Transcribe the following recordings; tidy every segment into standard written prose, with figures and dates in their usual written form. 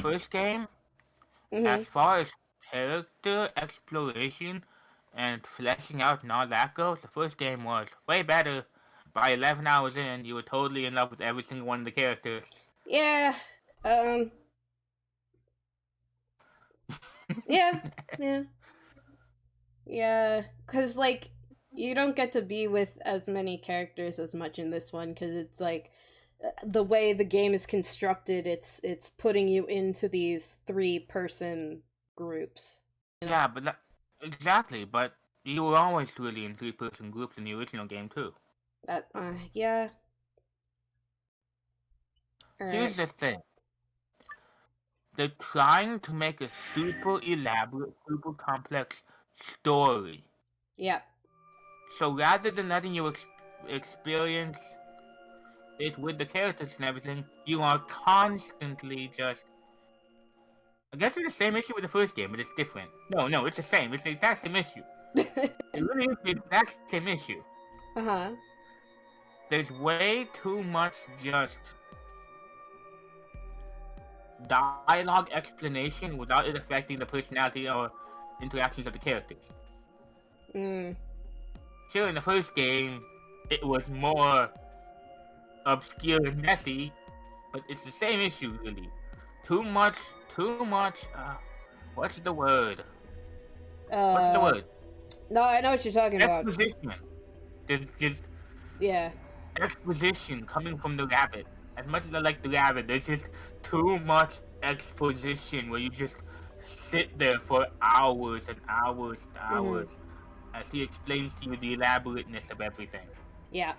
first game, Mm-hmm. as far as character exploration and fleshing out and all that goes, the first game was way better. By 11 hours in, you were totally in love with every single one of the characters. Yeah. Yeah. Yeah. Yeah. Because, like, you don't get to be with as many characters as much in this one, because it's like the way the game is constructed, it's putting you into these 3-person groups. Yeah, but exactly. But you were always really in 3-person groups in the original game too. Yeah. Here's the thing. They're trying to make a super elaborate, super complex story. Yeah. So rather than letting you experience it with the characters and everything, you are constantly just... I guess it's the same issue with the first game, but it's different. No, it's the same. It's the exact same issue. It really is the exact same issue. Uh-huh. There's way too much just dialogue explanation without it affecting the personality or interactions of the characters. Sure, in the first game, it was more obscure and messy, but it's the same issue, really. Too much, what's the word? What's the word? No, I know what you're talking about. Exposition. There's just Yeah. exposition coming from the rabbit. As much as I like the rabbit, there's just too much exposition where you just sit there for hours and hours and hours as he explains to you the elaborateness of everything. Yeah.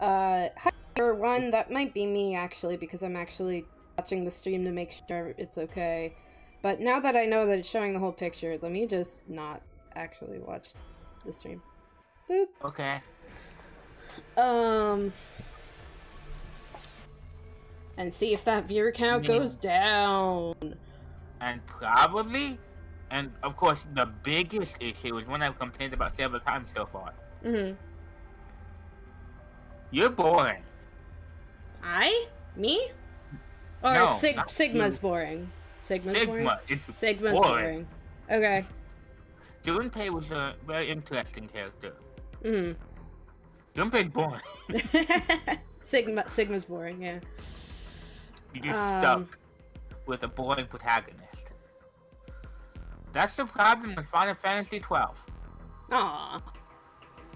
Hyper one, that might be me actually, because I'm actually watching the stream to make sure it's okay. But now that I know that it's showing the whole picture, let me just not actually watch the stream. Boop. Okay. And see if that viewer count goes down. And probably, and of course, the biggest issue is one I've complained about several times so far. You're boring. Me? Or no, Sigma's boring. Sigma's boring. Okay. Junpei was a very interesting character. Junpei's boring. Sigma's boring, yeah. You just stuck with a boring protagonist. That's the problem with Final Fantasy XII. Aww.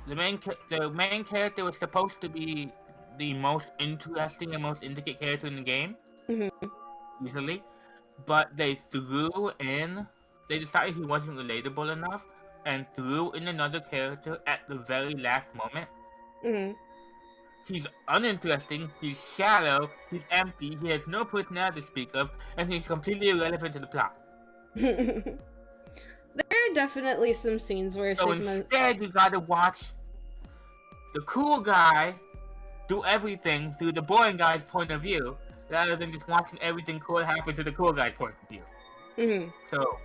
The main character was supposed to be the most interesting and most intricate character in the game. Easily. But they decided he wasn't relatable enough and threw in another character at the very last moment. He's uninteresting, he's shallow, he's empty, he has no personality to speak of, and he's completely irrelevant to the plot. There are definitely some scenes where instead you gotta watch the cool guy do everything through the boring guy's point of view, rather than just watching everything cool happen to the cool guy's point of view. So,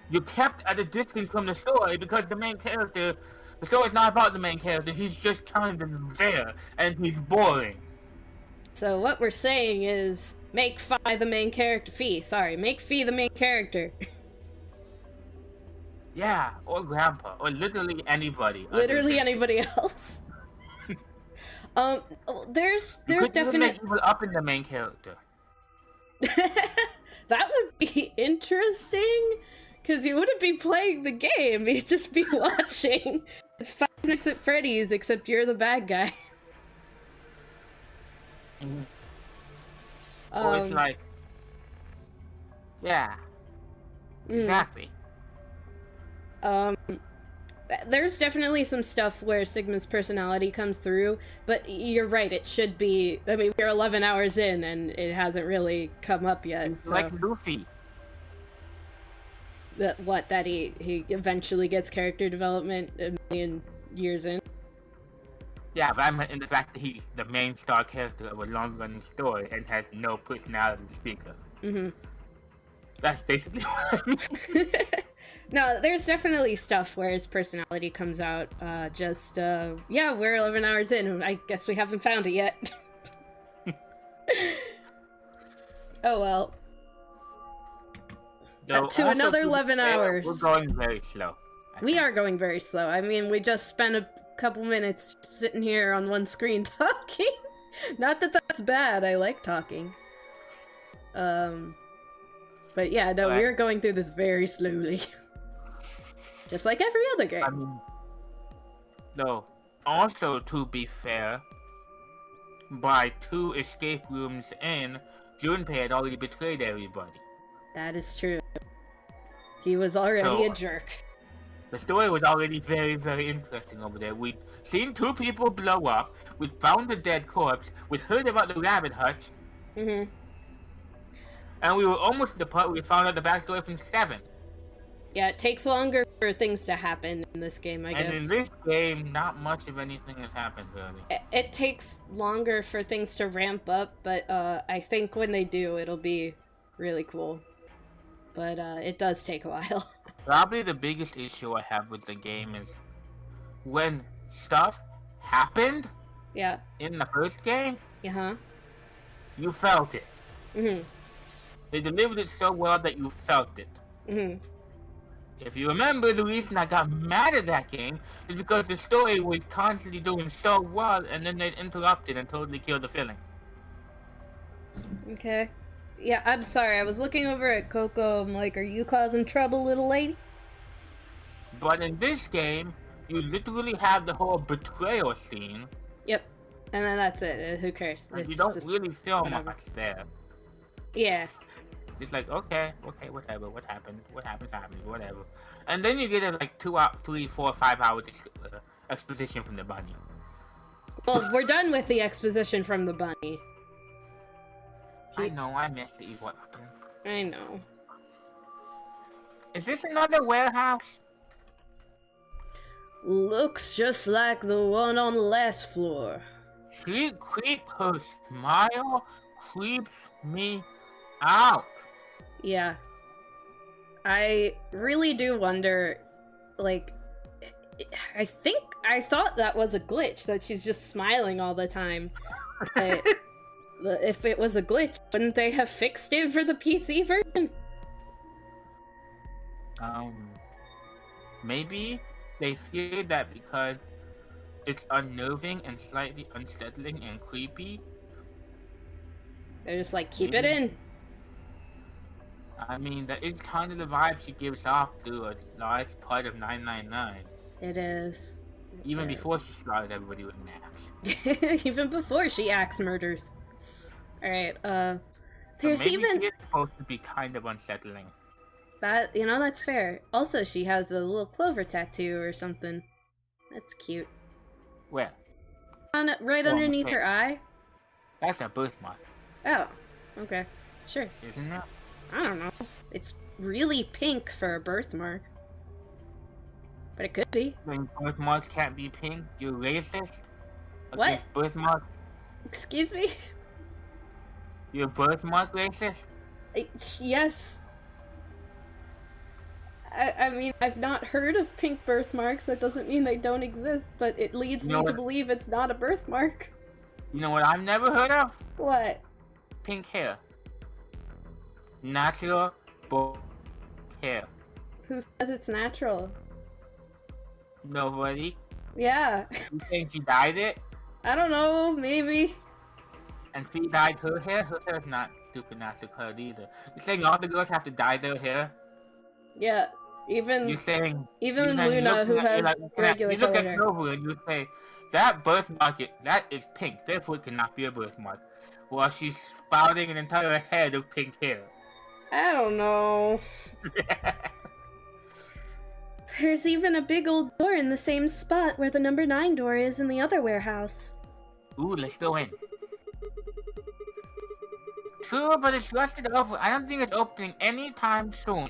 you're kept at a distance from the story because the story's not about the main character, he's just kind of there, and he's boring. So what we're saying is, make Fi the main character. Make Fi the main character. Yeah, or Grandpa, or literally anybody. Literally anybody else. There's definitely people up in the main character. That would be interesting, because you wouldn't be playing the game, you'd just be watching. It's Five Nights at Freddy's, except you're the bad guy. Or it's like, yeah, exactly. There's definitely some stuff where Sigma's personality comes through, but you're right, it should be... I mean, we're 11 hours in, and it hasn't really come up yet. It's like Luffy. That he eventually gets character development a million years in? Yeah, but I meant in the fact that he's the main star character of a long-running story and has no personality to speak of. That's basically what I mean. No, there's definitely stuff where his personality comes out. Yeah, we're 11 hours in, and I guess we haven't found it yet. Oh well. Though to also, another be 11 fair, hours. We're going very slow. We are going very slow. I mean, we just spent a couple minutes sitting here on one screen talking. Not that that's bad. I like talking. But yeah, no, we're going through this very slowly. Just like every other game. I mean, no. Also, to be fair, by 2 escape rooms in, Junpei had already betrayed everybody. That is true. He was already a jerk. The story was already very, very interesting over there. We'd seen 2 people blow up, we'd found a dead corpse, we'd heard about the rabbit hutch, Mm-hmm. and we were almost at the part where we found out the backstory from 7. Yeah, it takes longer for things to happen in this game, I guess. And in this game, not much of anything has happened, really. It takes longer for things to ramp up, but I think when they do, it'll be really cool. But it does take a while. Probably the biggest issue I have with the game is when stuff happened Yeah. in the first game, Uh-huh. you felt it. Mm-hmm. They delivered it so well that you felt it. Mm-hmm. If you remember, the reason I got mad at that game is because the story was constantly doing so well, and then they'd interrupt it and totally kill the feeling. Okay. Yeah, I'm sorry. I was looking over at Coco. I'm like, are you causing trouble, little lady? But in this game, you literally have the whole betrayal scene. Yep. And then that's it. Who cares? And It's you don't just really feel whatever. much there. Yeah. It's like, okay, whatever, what happened, whatever. And then you get a like 2 out, 3, 4, 5 hour exposition from the bunny. Well, we're done with the exposition from the bunny. I know, I missed it. What happened? I know. Is this another warehouse? Looks just like the one on the last floor. She creep, her smile creeps me out. Yeah. I really do wonder, like, I thought that was a glitch, that she's just smiling all the time. But if it was a glitch, wouldn't they have fixed it for the PC version? Maybe they feared that because it's unnerving and slightly unsettling and creepy. They're just like, keep it in. I mean, that is kind of the vibe she gives off to a large part of 999. It is. Even before she slaughters everybody with an axe. Even before she axe murders. Alright, So there's maybe even... she is supposed to be kind of unsettling. That, you know, that's fair. Also, she has a little clover tattoo or something. That's cute. Where? Right underneath her eye? That's a birthmark. Oh, okay. Sure. Isn't it? I don't know. It's really pink for a birthmark. But it could be. When birthmarks can't be pink, you're racist? What? Against birthmarks? Excuse me? You're birthmark racist? Yes. I mean, I've not heard of pink birthmarks. That doesn't mean they don't exist, but it leads me to believe it's not a birthmark. You know what I've never heard of? What? Pink hair. Natural hair. Who says it's natural? Nobody. Yeah. You think she dyed it? I don't know, maybe. And she dyed her hair? Her hair's not supernatural colored either. You saying all the girls have to dye their hair? Yeah. Even You're saying even Luna, who has regular you look color at hair. Clover and you say, that birthmark, that is pink, therefore it cannot be a birthmark. While she's spouting an entire head of pink hair. I don't know. There's even a big old door in the same spot where the number 9 door is in the other warehouse. Ooh, let's go in. True, but it's rusted over. I don't think it's opening anytime soon.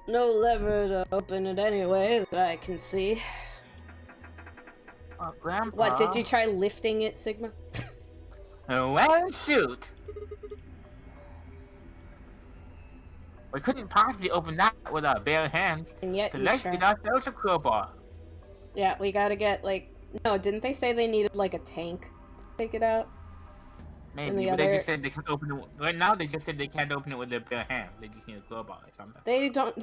No lever to open it anyway that I can see. Oh, Grandpa. What, did you try lifting it, Sigma? Well, shoot. We couldn't possibly open that with our bare hands. And yet So you let's tried. get ourselves a crowbar. Yeah, we gotta get, like... No, didn't they say they needed, like, a tank to take it out? Maybe, the but they other... just said they can open it. Right now, they just said they can't open it with their bare hands. They just need a glove or something. They don't.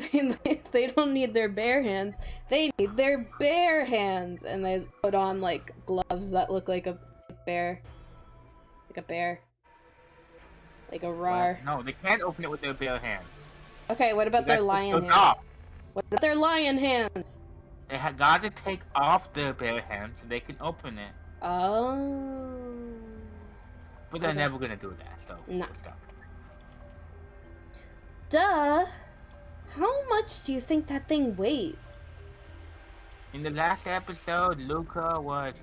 They don't need their bare hands. They need their bare hands, and they put on like gloves that look like a bear, like a bear, like a rar. No, they can't open it with their bare hands. Okay, what about their lion hands? Off. What about their lion hands? They have got to take off their bare hands so they can open it. Oh. But they're never gonna do that. So no. Duh. How much do you think that thing weighs? In the last episode, Luca was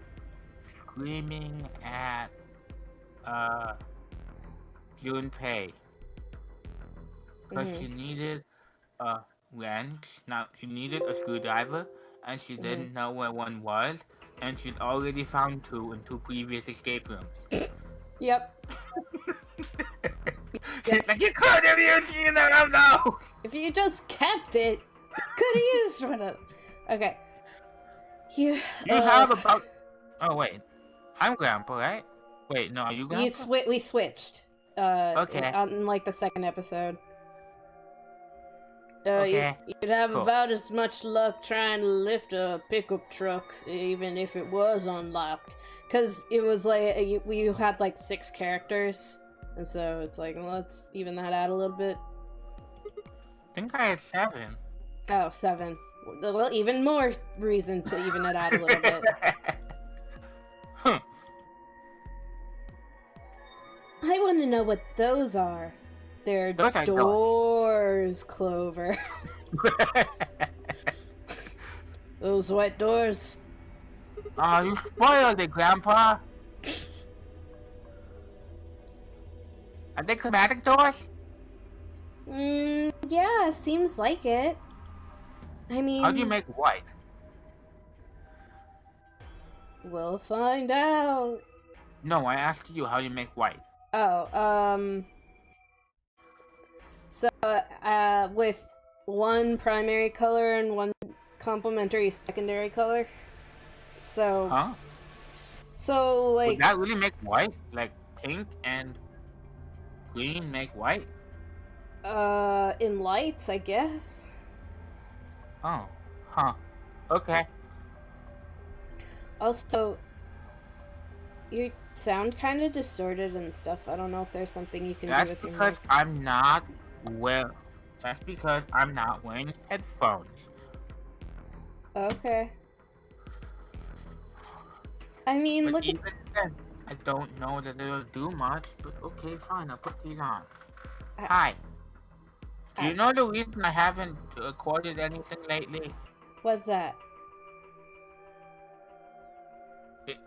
screaming at Junpei because she needed a wrench. Now she needed a screwdriver, and she didn't know where one was, and she'd already found two in two previous escape rooms. Yep. She's like, you could have used either of those! If you just kept it, could have used one of them. Okay. You have about... Oh, wait. I'm Grandpa, right? Wait, no, are you Grandpa? We switched. Okay. In like the second episode. Okay. You'd have about as much luck trying to lift a pickup truck, even if it was unlocked. Because it was like, we had like 6 characters. And so it's like, well, let's even that out a little bit. I think I had 7. Oh, 7. Well, even more reason to even it out a little bit. Huh. I want to know what those are. They're those are doors, Clover. Those white doors. Oh, you spoiled it, Grandpa. Are they chromatic doors? Yeah, seems like it. I mean... How do you make white? We'll find out. No, I asked you how you make white. Oh, so, with one primary color and one complementary secondary color. So... Huh? So, like... Would that really make white? Like, pink and green make white? In lights, I guess. Oh. Huh. Okay. Also, you sound kind of distorted and stuff. I don't know if there's something you can do with your mic. That's because I'm not wearing headphones. Okay. I mean, But look even then, I don't know that it'll do much, but okay, fine, I'll put these on. Hi. Do you know the reason I haven't recorded anything lately? What's that?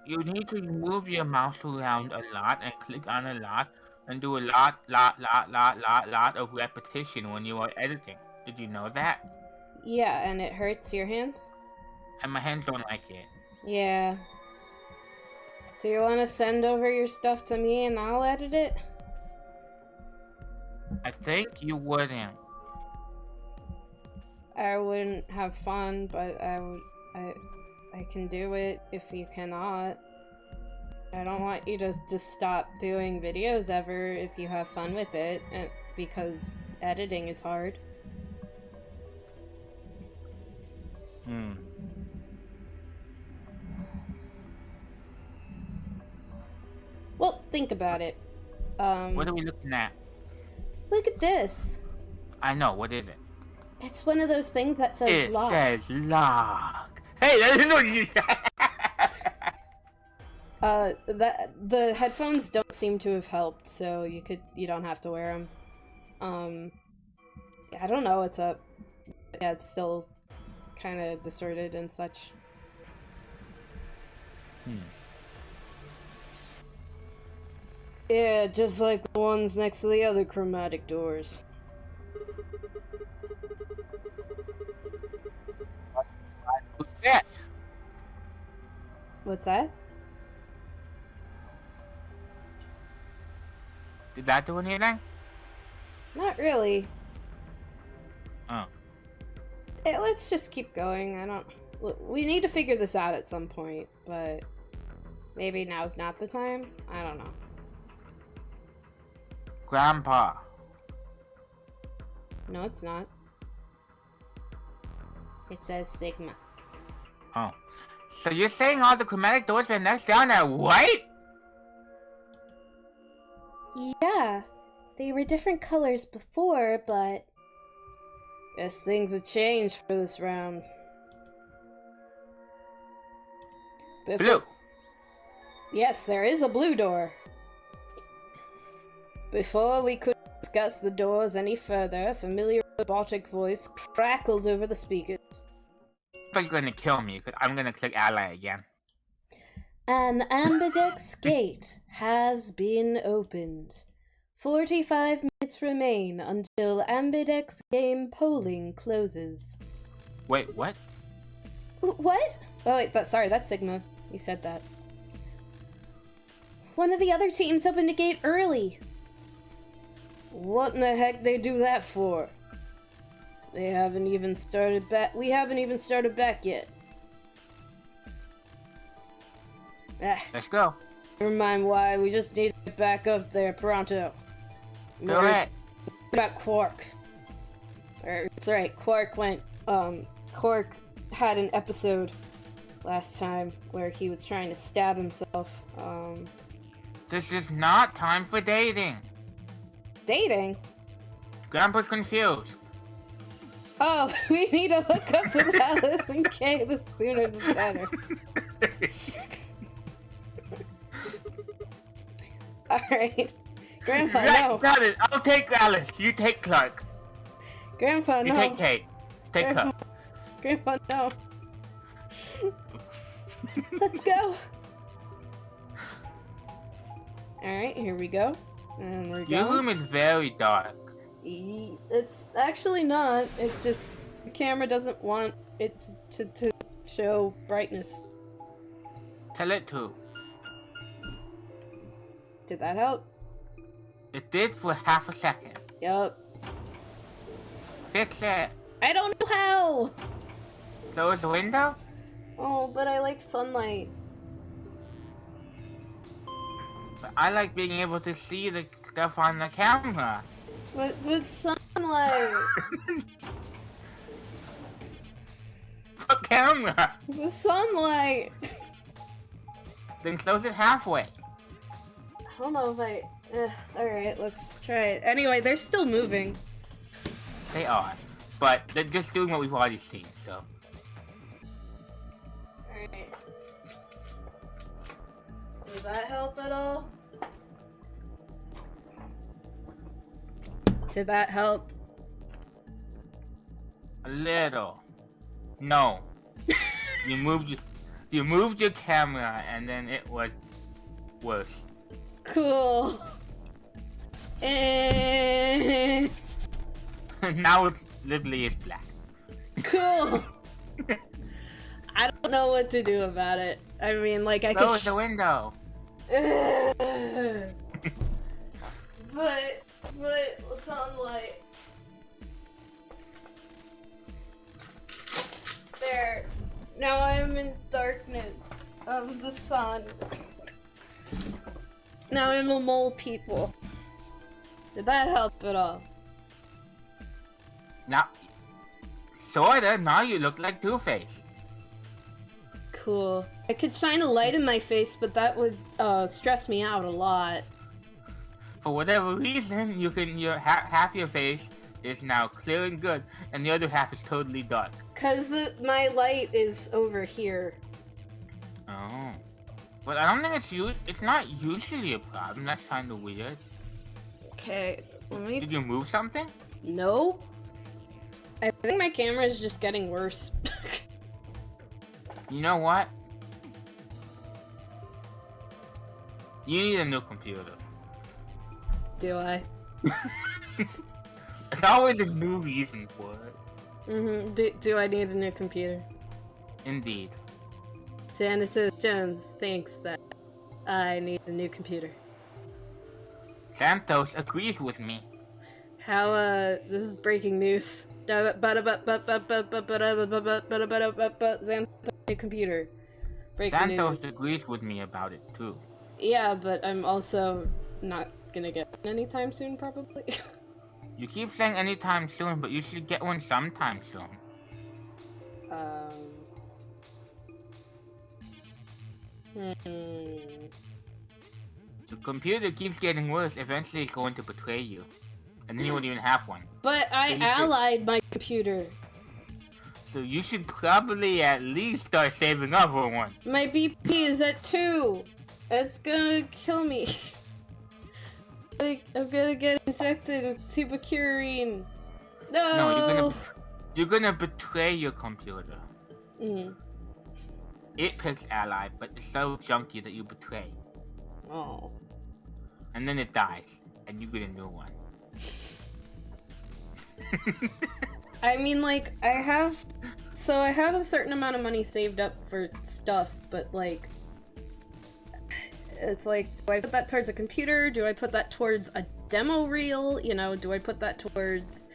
You need to move your mouse around a lot and click on a lot and do a lot of repetition when you are editing. Did you know that? Yeah, and it hurts your hands? And my hands don't like it. Yeah. Do you want to send over your stuff to me and I'll edit it? I think you wouldn't. I wouldn't have fun, but I can do it if you cannot. I don't want you to just stop doing videos ever if you have fun with it, because editing is hard. Well, think about it. What are we looking at? Look at this. I know, what is it? It's one of those things that says lock. It says lock. Hey, that is what you the headphones don't seem to have helped, so you don't have to wear them. I don't know what's up. Yeah, it's still kind of distorted and such. Yeah, just like the ones next to the other chromatic doors. What's that? Did that do anything? Not really. Oh. Let's just keep going. We need to figure this out at some point, but maybe now's not the time? I don't know. Grandpa. No, it's not. It says Sigma. Oh. So you're saying all the chromatic doors been next down are white? Yeah, they were different colors before, but guess things have changed for this round. Blue. Yes, there is a blue door. Before we could discuss the doors any further, a familiar robotic voice crackled over the speakers. But you're gonna kill me, because I'm gonna click ally again. An ambidex gate has been opened. 45 minutes remain until ambidex game polling closes. Wait, what? What? Oh wait, that's Sigma. You said that. One of the other teams opened a gate early. What in the heck they do that for? They haven't even started back. We haven't even started back yet. Let's go. Never mind why. We just need to get back up there pronto. Do it. About Quark. That's right. Quark went. Quark had an episode last time where he was trying to stab himself. This is not time for dating. Dating? Grandpa's confused. Oh, we need to look up with Alice and Kay the sooner the better. Alright. Grandpa, no. Got it. I'll take Alice. You take Clark. Grandpa, no. You take Kate. Take Grandpa, Cup. Grandpa, no. Let's go. Alright, here we go. And we're Your going. room is very dark. It's actually not. It just... The camera doesn't want it to show brightness. Tell it to. Did that help? It did for half a second. Yup. Fix it. I don't know how! Close the window? Oh, but I like sunlight. But I like being able to see the stuff on the camera. With sunlight! What camera? With sunlight! Then close it halfway. I don't know if I... Alright, let's try it. Anyway, they're still moving. They are. But they're just doing what we've already seen, so. Alright. Does that help at all? Did that help? A little. No. you moved your camera and then it was worse. Cool. And... Now it literally is black. Cool. I don't know what to do about it. I mean, like, I could... Close the window. but sunlight. There. Now I'm in darkness of the sun. Now I'm a mole people. Did that help at all? Now, sorta. Now you look like Two-Face. Cool. I could shine a light in my face, but that would stress me out a lot. For whatever reason, half your face is now clear and good, and the other half is totally dark. 'Cause my light is over here. Oh. But I don't think it's not usually a problem. That's kind of weird. Okay, let me... Did you move something? No. I think my camera is just getting worse. You know what? You need a new computer. Do I? There's always a new reason for it. Mm-hmm. Do I need a new computer? Indeed. Santa Jones thinks that I need a new computer. Santos agrees with me. How, this is breaking news. Xanthos, new computer. Breaking Santos news. agrees with me about it too. Yeah, but I'm also not gonna get one anytime soon, probably. You keep saying anytime soon, but you should get one sometime soon. The computer keeps getting worse. Eventually, it's going to betray you, and then you won't even have one. But I allied my computer. So you should probably at least start saving up for one. My BP is at 2. It's gonna kill me. I'm gonna get injected with tubacurine. No, you're gonna betray your computer. Mm. It picks allied, but it's so junky that you betray. Oh. And then it dies, and you get a new one. I mean, like, I have a certain amount of money saved up for stuff, but like, it's like, do I put that towards a computer? Do I put that towards a demo reel? You know, do I put that towards,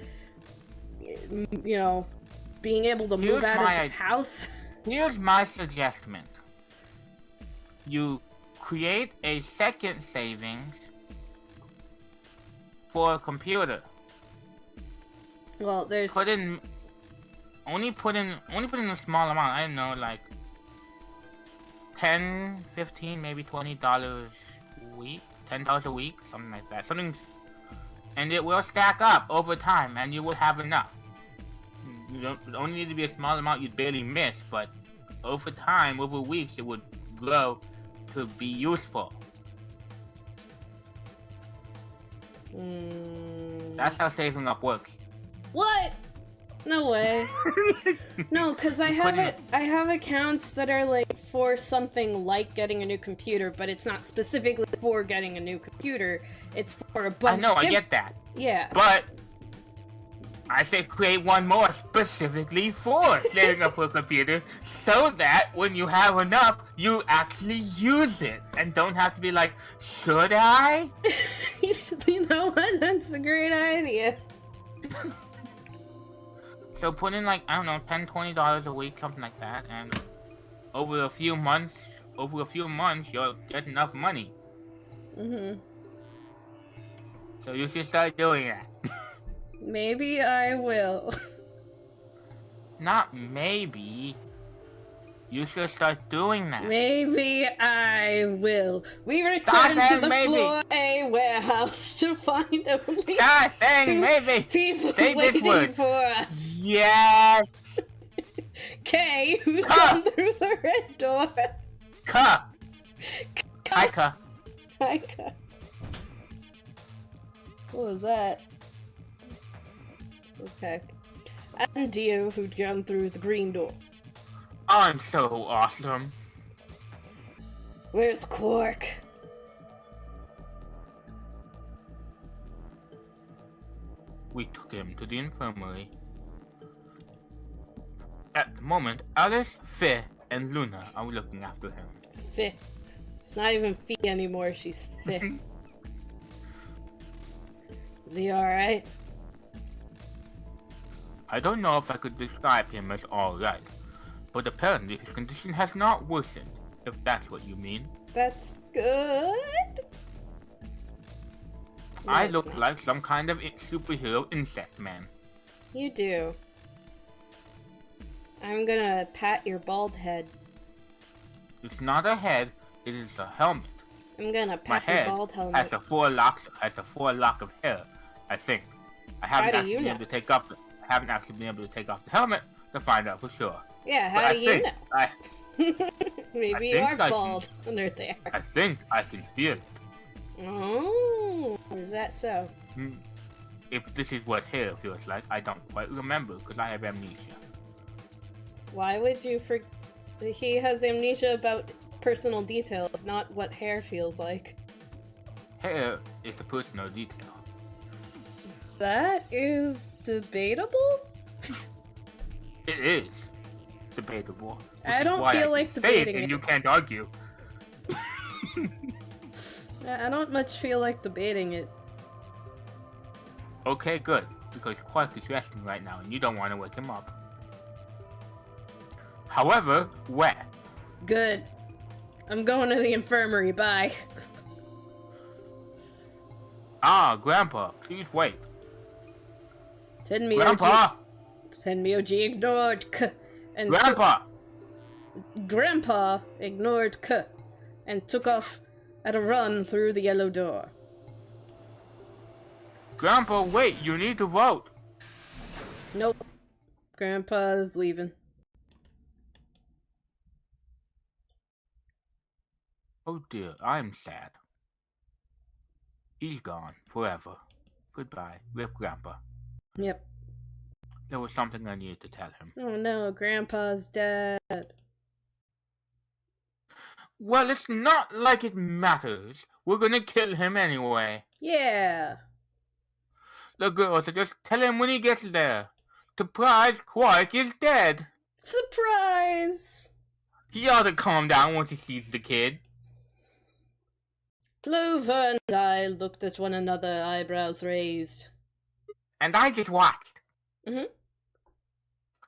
you know, being able to move out of this house? Here's my suggestion. You create a second savings for a computer. Well, there's... Only put in a small amount. I don't know, like $10, $15, maybe $20 a week, $10 a week, something like that. And it will stack up over time, and you will have enough. It only need to be a small amount you'd barely miss, but over time, over weeks, it would grow to be useful. That's how saving up works. What? No way. No, because I have accounts that are like for something like getting a new computer, but it's not specifically for getting a new computer. It's for a bunch of... I get that. Yeah. But I say create one more specifically for saving up for a computer, so that when you have enough, you actually use it and don't have to be like, should I? You know what? That's a great idea. So put in like, I don't know, $10, $20 a week, something like that, and over a few months, you'll get enough money. So you should start doing that. Maybe I will. Not maybe. You should start doing that. Maybe I will. We return to the floor A warehouse to find only two people waiting for us. Yes. K, who's come through the red door? Ka. Hi, Ka. Hi, Ka. What was that? Okay. And you, who'd gone through the green door. I'm so awesome. Where's Quark? We took him to the infirmary. At the moment, Alice, Feh, and Luna are looking after him. Feh. It's not even Fee anymore, she's Feh. Is he alright? I don't know if I could describe him as alright, but apparently his condition has not worsened, if that's what you mean. That's good. I look like some kind of superhero insect man. You do. I'm gonna pat your bald head. It's not a head, it is a helmet. I'm gonna pat your bald helmet. Has a four lock of hair, I think. I haven't actually been able to take off the helmet to find out for sure. Yeah, how do you know? Maybe you are bald under there. I think I can feel it. Oh, is that so? If this is what hair feels like, I don't quite remember because I have amnesia. Why would you He has amnesia about personal details, not what hair feels like. Hair is a personal detail. That is debatable? It is debatable. I don't feel like debating it. You can't argue. I don't much feel like debating it. Okay, good. Because Quark is resting right now and you don't want to wake him up. However, where? Good. I'm going to the infirmary, bye. Ah, Grandpa, please wait. Grandpa! Tenmyoji ignored and Grandpa! Grandpa ignored and took off at a run through the yellow door. Grandpa, wait, you need to vote. Nope. Grandpa's leaving. Oh dear, I'm sad. He's gone forever. Goodbye, Rip Grandpa. Yep. There was something I needed to tell him. Oh no, Grandpa's dead. Well, it's not like it matters. We're gonna kill him anyway. Yeah. The girls will just tell him when he gets there. Surprise, Quark is dead. Surprise! He ought to calm down once he sees the kid. Clover and I looked at one another, eyebrows raised. And I just watched. Mm-hmm.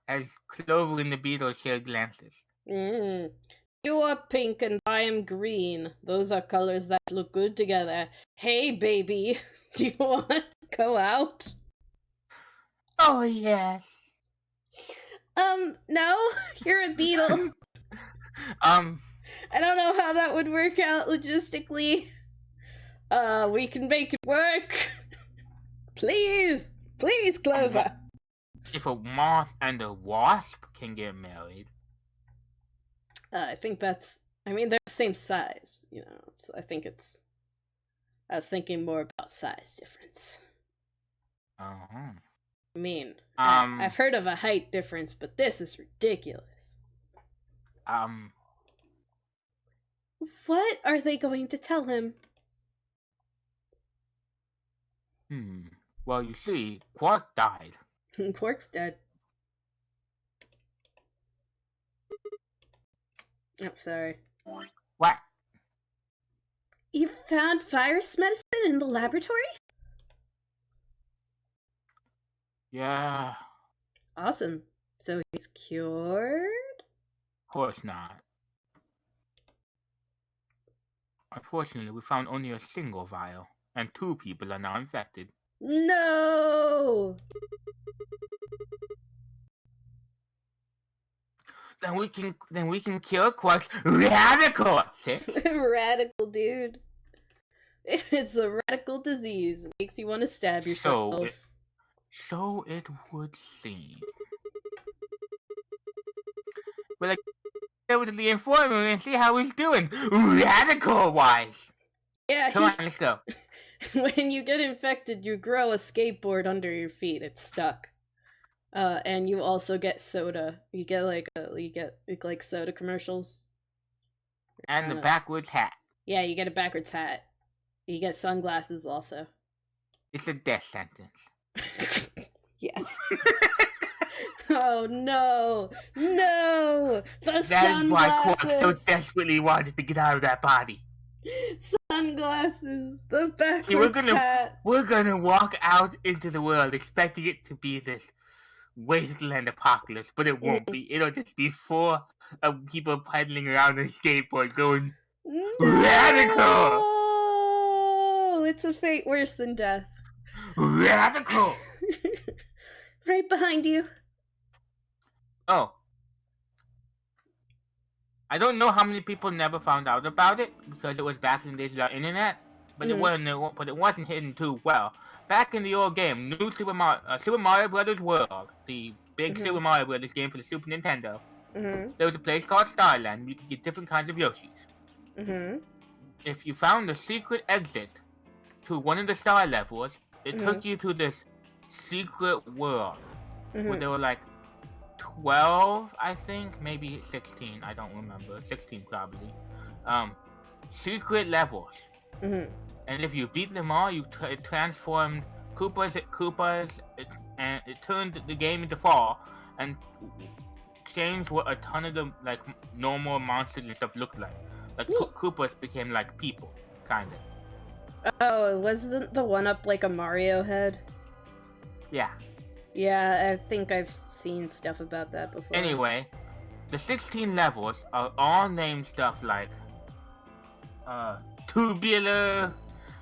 As Clover and the Beatles shared glances. You are pink and I am green. Those are colors that look good together. Hey, baby, do you want to go out? Oh, yes. No, you're a beetle. I don't know how that would work out logistically. We can make it work. Please, Clover. If a moth and a wasp can get married. I think that's... I mean, they're the same size, you know. I was thinking more about size difference. Uh-huh. I mean, I've heard of a height difference, but this is ridiculous. What are they going to tell him? Well, you see, Quark died. Quark's dead. Oh, sorry. What? You found virus medicine in the laboratory? Yeah. Awesome. So he's cured? Of course not. Unfortunately, we found only a single vial, and 2 people are now infected. No! Then we can cure Quark's radical. Radical, dude. It's a radical disease. It makes you want to stab yourself. So it would seem. But I go to the infirmary and see how he's doing, radical-wise. Yeah, Come on, let's go. When you get infected, you grow a skateboard under your feet. It's stuck. And you also get soda. You get like soda commercials. And the backwards hat. Yeah, you get a backwards hat. You get sunglasses also. It's a death sentence. Yes. Oh no! No! The sunglasses! That is why Quark so desperately wanted to get out of that body. Sunglasses! The backwards hat! We're gonna walk out into the world expecting it to be this wasteland apocalypse, but it won't be. It'll just be full of people pedaling around on a skateboard going, radical! No! It's a fate worse than death. Radical! Right behind you. Oh. I don't know how many people never found out about it because it was back in the days of the internet, but it wasn't hidden too well. Back in the old game, New Super Mario Brothers World, the big Super Mario Brothers game for the Super Nintendo, there was a place called Starland where you could get different kinds of Yoshis. If you found the secret exit to one of the star levels, it took you to this secret world where there were like 12, I think, maybe 16, I don't remember, 16 probably, secret levels. And if you beat them all, it transformed Koopas, and it turned the game into fall, and changed what a ton of the like normal monsters and stuff looked like. Like Koopas became like people, kinda. Oh, wasn't the one up like a Mario head? Yeah. Yeah, I think I've seen stuff about that before. Anyway, the 16 levels are all named stuff like tubular,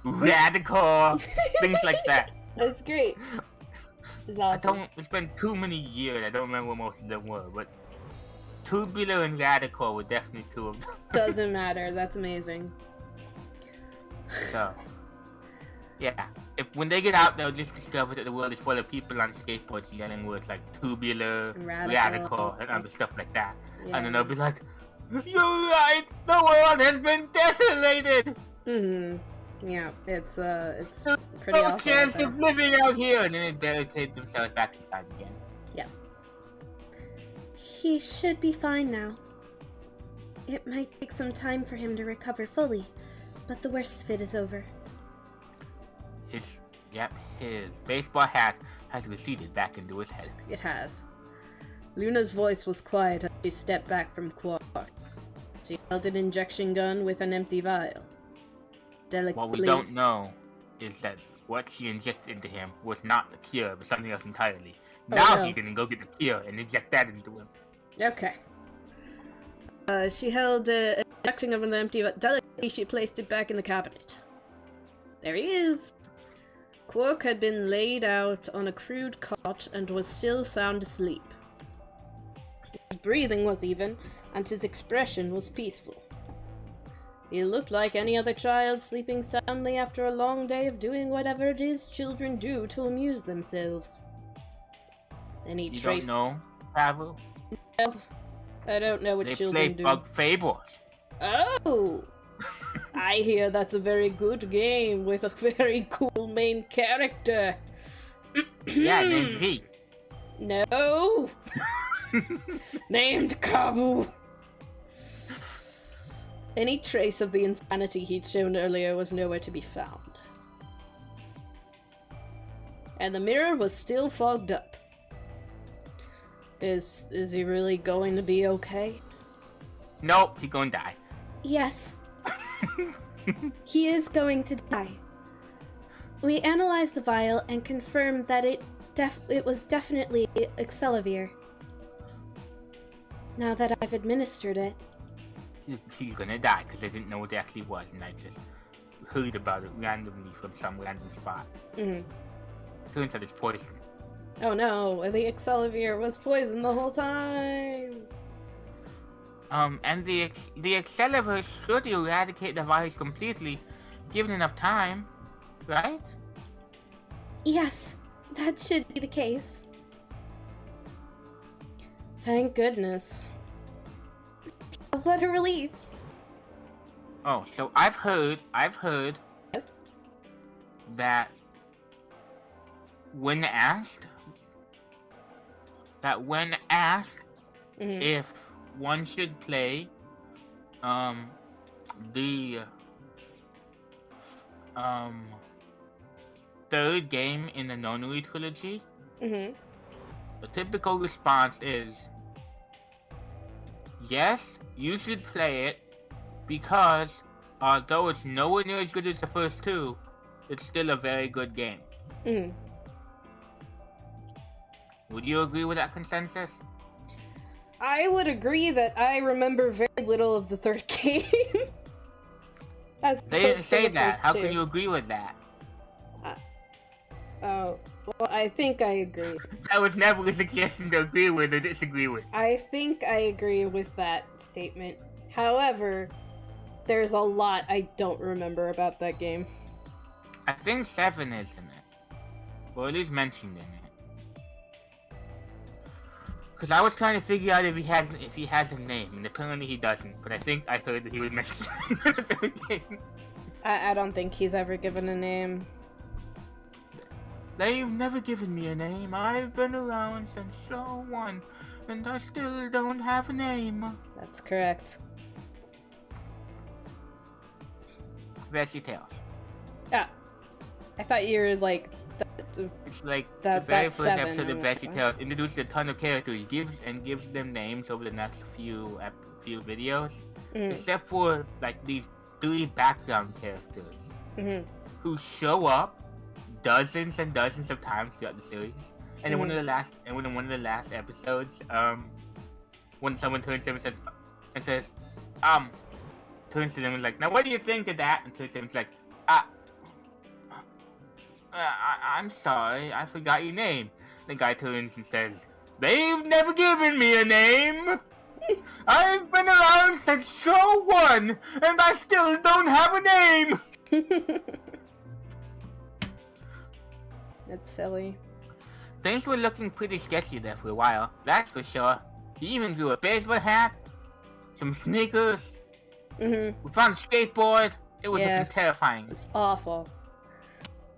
radical, things like that. That's great. It's awesome. It's been too many years. I don't remember what most of them were, but tubular and radical were definitely two of them. Doesn't matter. That's amazing. So, yeah. When they get out, they'll just discover that the world is full of people on skateboards yelling words like tubular, radical, and other stuff like that. Yeah. And then they'll be like, "You're right! The world has been desolated! Yeah, it's There's pretty no awful. chance of living out here!" And then they barricade themselves back inside again. Yeah. He should be fine now. It might take some time for him to recover fully, but the worst of it is over. His baseball hat has receded back into his head. It has. Luna's voice was quiet as she stepped back from Quark. She held an injection gun with an empty vial. Delicately... What we don't know is that what she injected into him was not the cure, but something else entirely. Now she's gonna go get the cure and inject that into him. Okay. She held an injection of an empty vial. Delicately, she placed it back in the cabinet. There he is! Quark had been laid out on a crude cot and was still sound asleep. His breathing was even, and his expression was peaceful. He looked like any other child sleeping soundly after a long day of doing whatever it is children do to amuse themselves. You don't know, Pavel? No, I don't know what children do. They play Bug Fables. Oh! I hear that's a very good game with a very cool main character. Yeah, named V. No! Named Kabu! Any trace of the insanity he'd shown earlier was nowhere to be found. And the mirror was still fogged up. Is he really going to be okay? Nope, he's gonna die. Yes. He is going to die. We analyzed the vial and confirmed that it was definitely Excelavir. Now that I've administered it... He's gonna die, because I didn't know what it actually was, and I just heard about it randomly from some random spot. Turns out it's poison. Oh no, the Excelavir was poison the whole time! And the Excelavir should eradicate the virus completely, given enough time, right? Yes, that should be the case. Thank goodness. What a relief. Oh, so I've heard Yes? that when asked if one should play the third game in the Nonary trilogy, the typical response is, yes, you should play it, because although it's nowhere near as good as the first two, it's still a very good game. Would you agree with that consensus? I would agree that I remember very little of the third game. They didn't say that. How can you agree with that? Oh, well, I think I agree. That was never a suggestion to agree with or disagree with. I think I agree with that statement. However, there's a lot I don't remember about that game. I think 7 is in it. Or at least mentioned in it. Because I was trying to figure out if he has a name, and apparently he doesn't. But I think I heard that he was mentioned in the third game. I don't think he's ever given a name. They've never given me a name. I've been around since Show 1, and I still don't have a name. That's correct. Veggie Tales. Ah, I thought you were like... It's like that, the very first 7, episode of Veggie Tales introduces a ton of characters, gives them names over the next few videos, except for like these 3 background characters who show up dozens and dozens of times throughout the series. And in one of the last episodes, when someone turns to him and says, turns to them and like, now what do you think of that? And turns to him and is like, I'm sorry, I forgot your name. The guy turns and says, they've never given me a name! I've been around since show 1, and I still don't have a name! That's silly. Things were looking pretty sketchy there for a while, that's for sure. He even grew a baseball hat, some sneakers, we found a skateboard. It was looking terrifying. It's awful.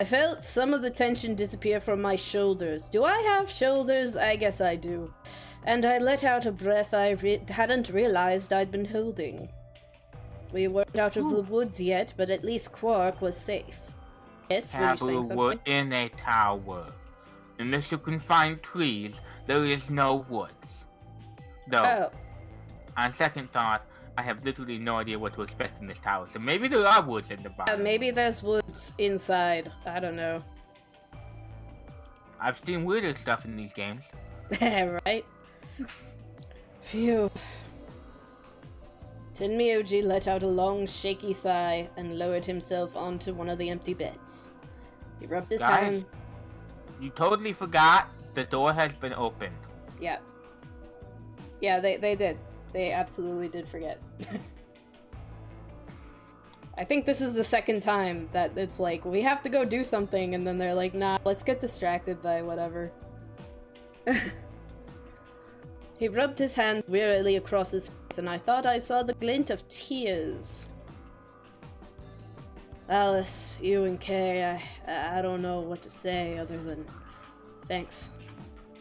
I felt some of the tension disappear from my shoulders. Do I have shoulders? I guess I do. And I let out a breath I hadn't realized I'd been holding. We weren't out of the woods yet, but at least Quark was safe. Yes, were you saying something? We're in a tower. Unless you can find trees, there is no woods. Though, on second thought, I have literally no idea what to expect in this tower, so maybe there are woods in the bottom. Maybe there's woods inside. I don't know. I've seen weirder stuff in these games. Right? Phew. Tenmyoji let out a long, shaky sigh and lowered himself onto one of the empty beds. He rubbed his hand. You totally forgot the door has been opened. Yeah. Yeah, they did. They absolutely did forget. I think this is the second time that it's like, we have to go do something, and then they're like, nah, let's get distracted by whatever. He rubbed his hand wearily across his face, and I thought I saw the glint of tears. Alice, you and Kay, I don't know what to say other than thanks.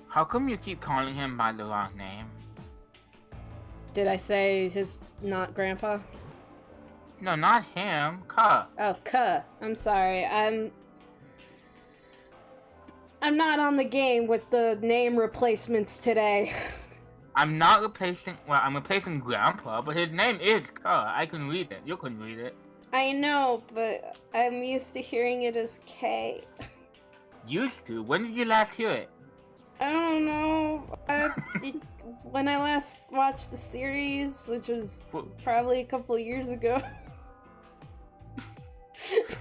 How come you keep calling him by the wrong name? Did I say his not grandpa? No, not him. Ka. Oh, Ka. I'm sorry. I'm not on the game with the name replacements today. I'm not replacing... Well, I'm replacing Grandpa, but his name is Ka. I can read it. You can read it. I know, but I'm used to hearing it as K. Used to? When did you last hear it? I don't know. When I last watched the series, which was probably a couple years ago.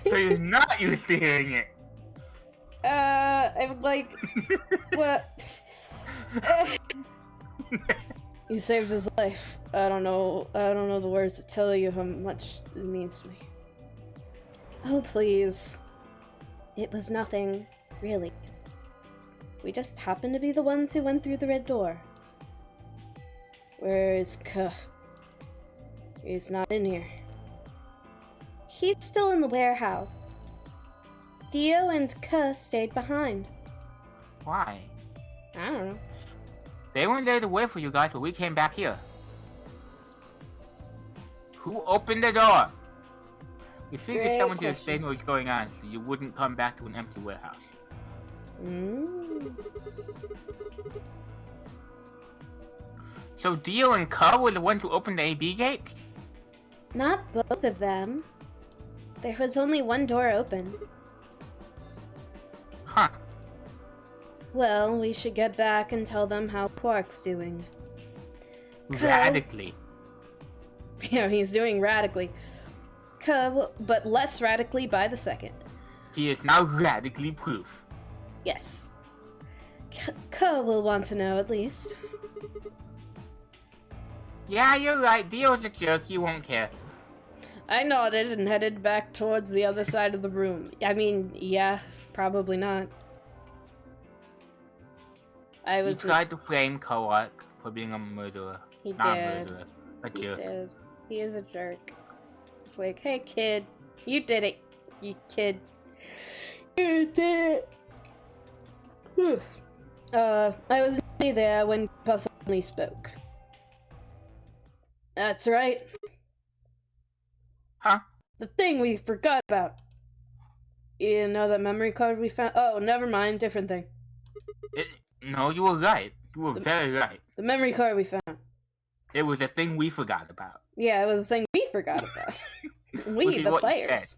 So you're not used to hearing it? I'm like, what? He saved his life. I don't know the words to tell you how much it means to me. Oh, please. It was nothing, really. We just happened to be the ones who went through the red door. Where is K? He's not in here. He's still in the warehouse. Dio and K stayed behind. Why? I don't know. They weren't there to wait for you guys, but we came back here. Who opened the door? We figured someone should have stayed what was going on, so you wouldn't come back to an empty warehouse. So Dio and Ka were the ones who opened the AB gates? Not both of them. There was only one door open. Huh. Well, we should get back and tell them how Quark's doing. Radically. Yeah, he's doing radically. But less radically by the second. He is now radically proof. Yes. K will want to know, at least. Yeah, you're right. Dio's a jerk. He won't care. I nodded and headed back towards the other side of the room. I mean, yeah, probably not. He tried to frame Quark for being a murderer. He not did. A murderer. A jerk. He did. He is a jerk. It's like, hey kid, you did it, you kid. You did it. I was nearly there when Grandpa suddenly spoke. That's right. Huh? The thing we forgot about. You know that memory card we found? Oh, never mind, different thing. No, you were right. You were very right. The memory card we found. It was a thing we forgot about. Yeah, it was a thing we forgot about. We, the players.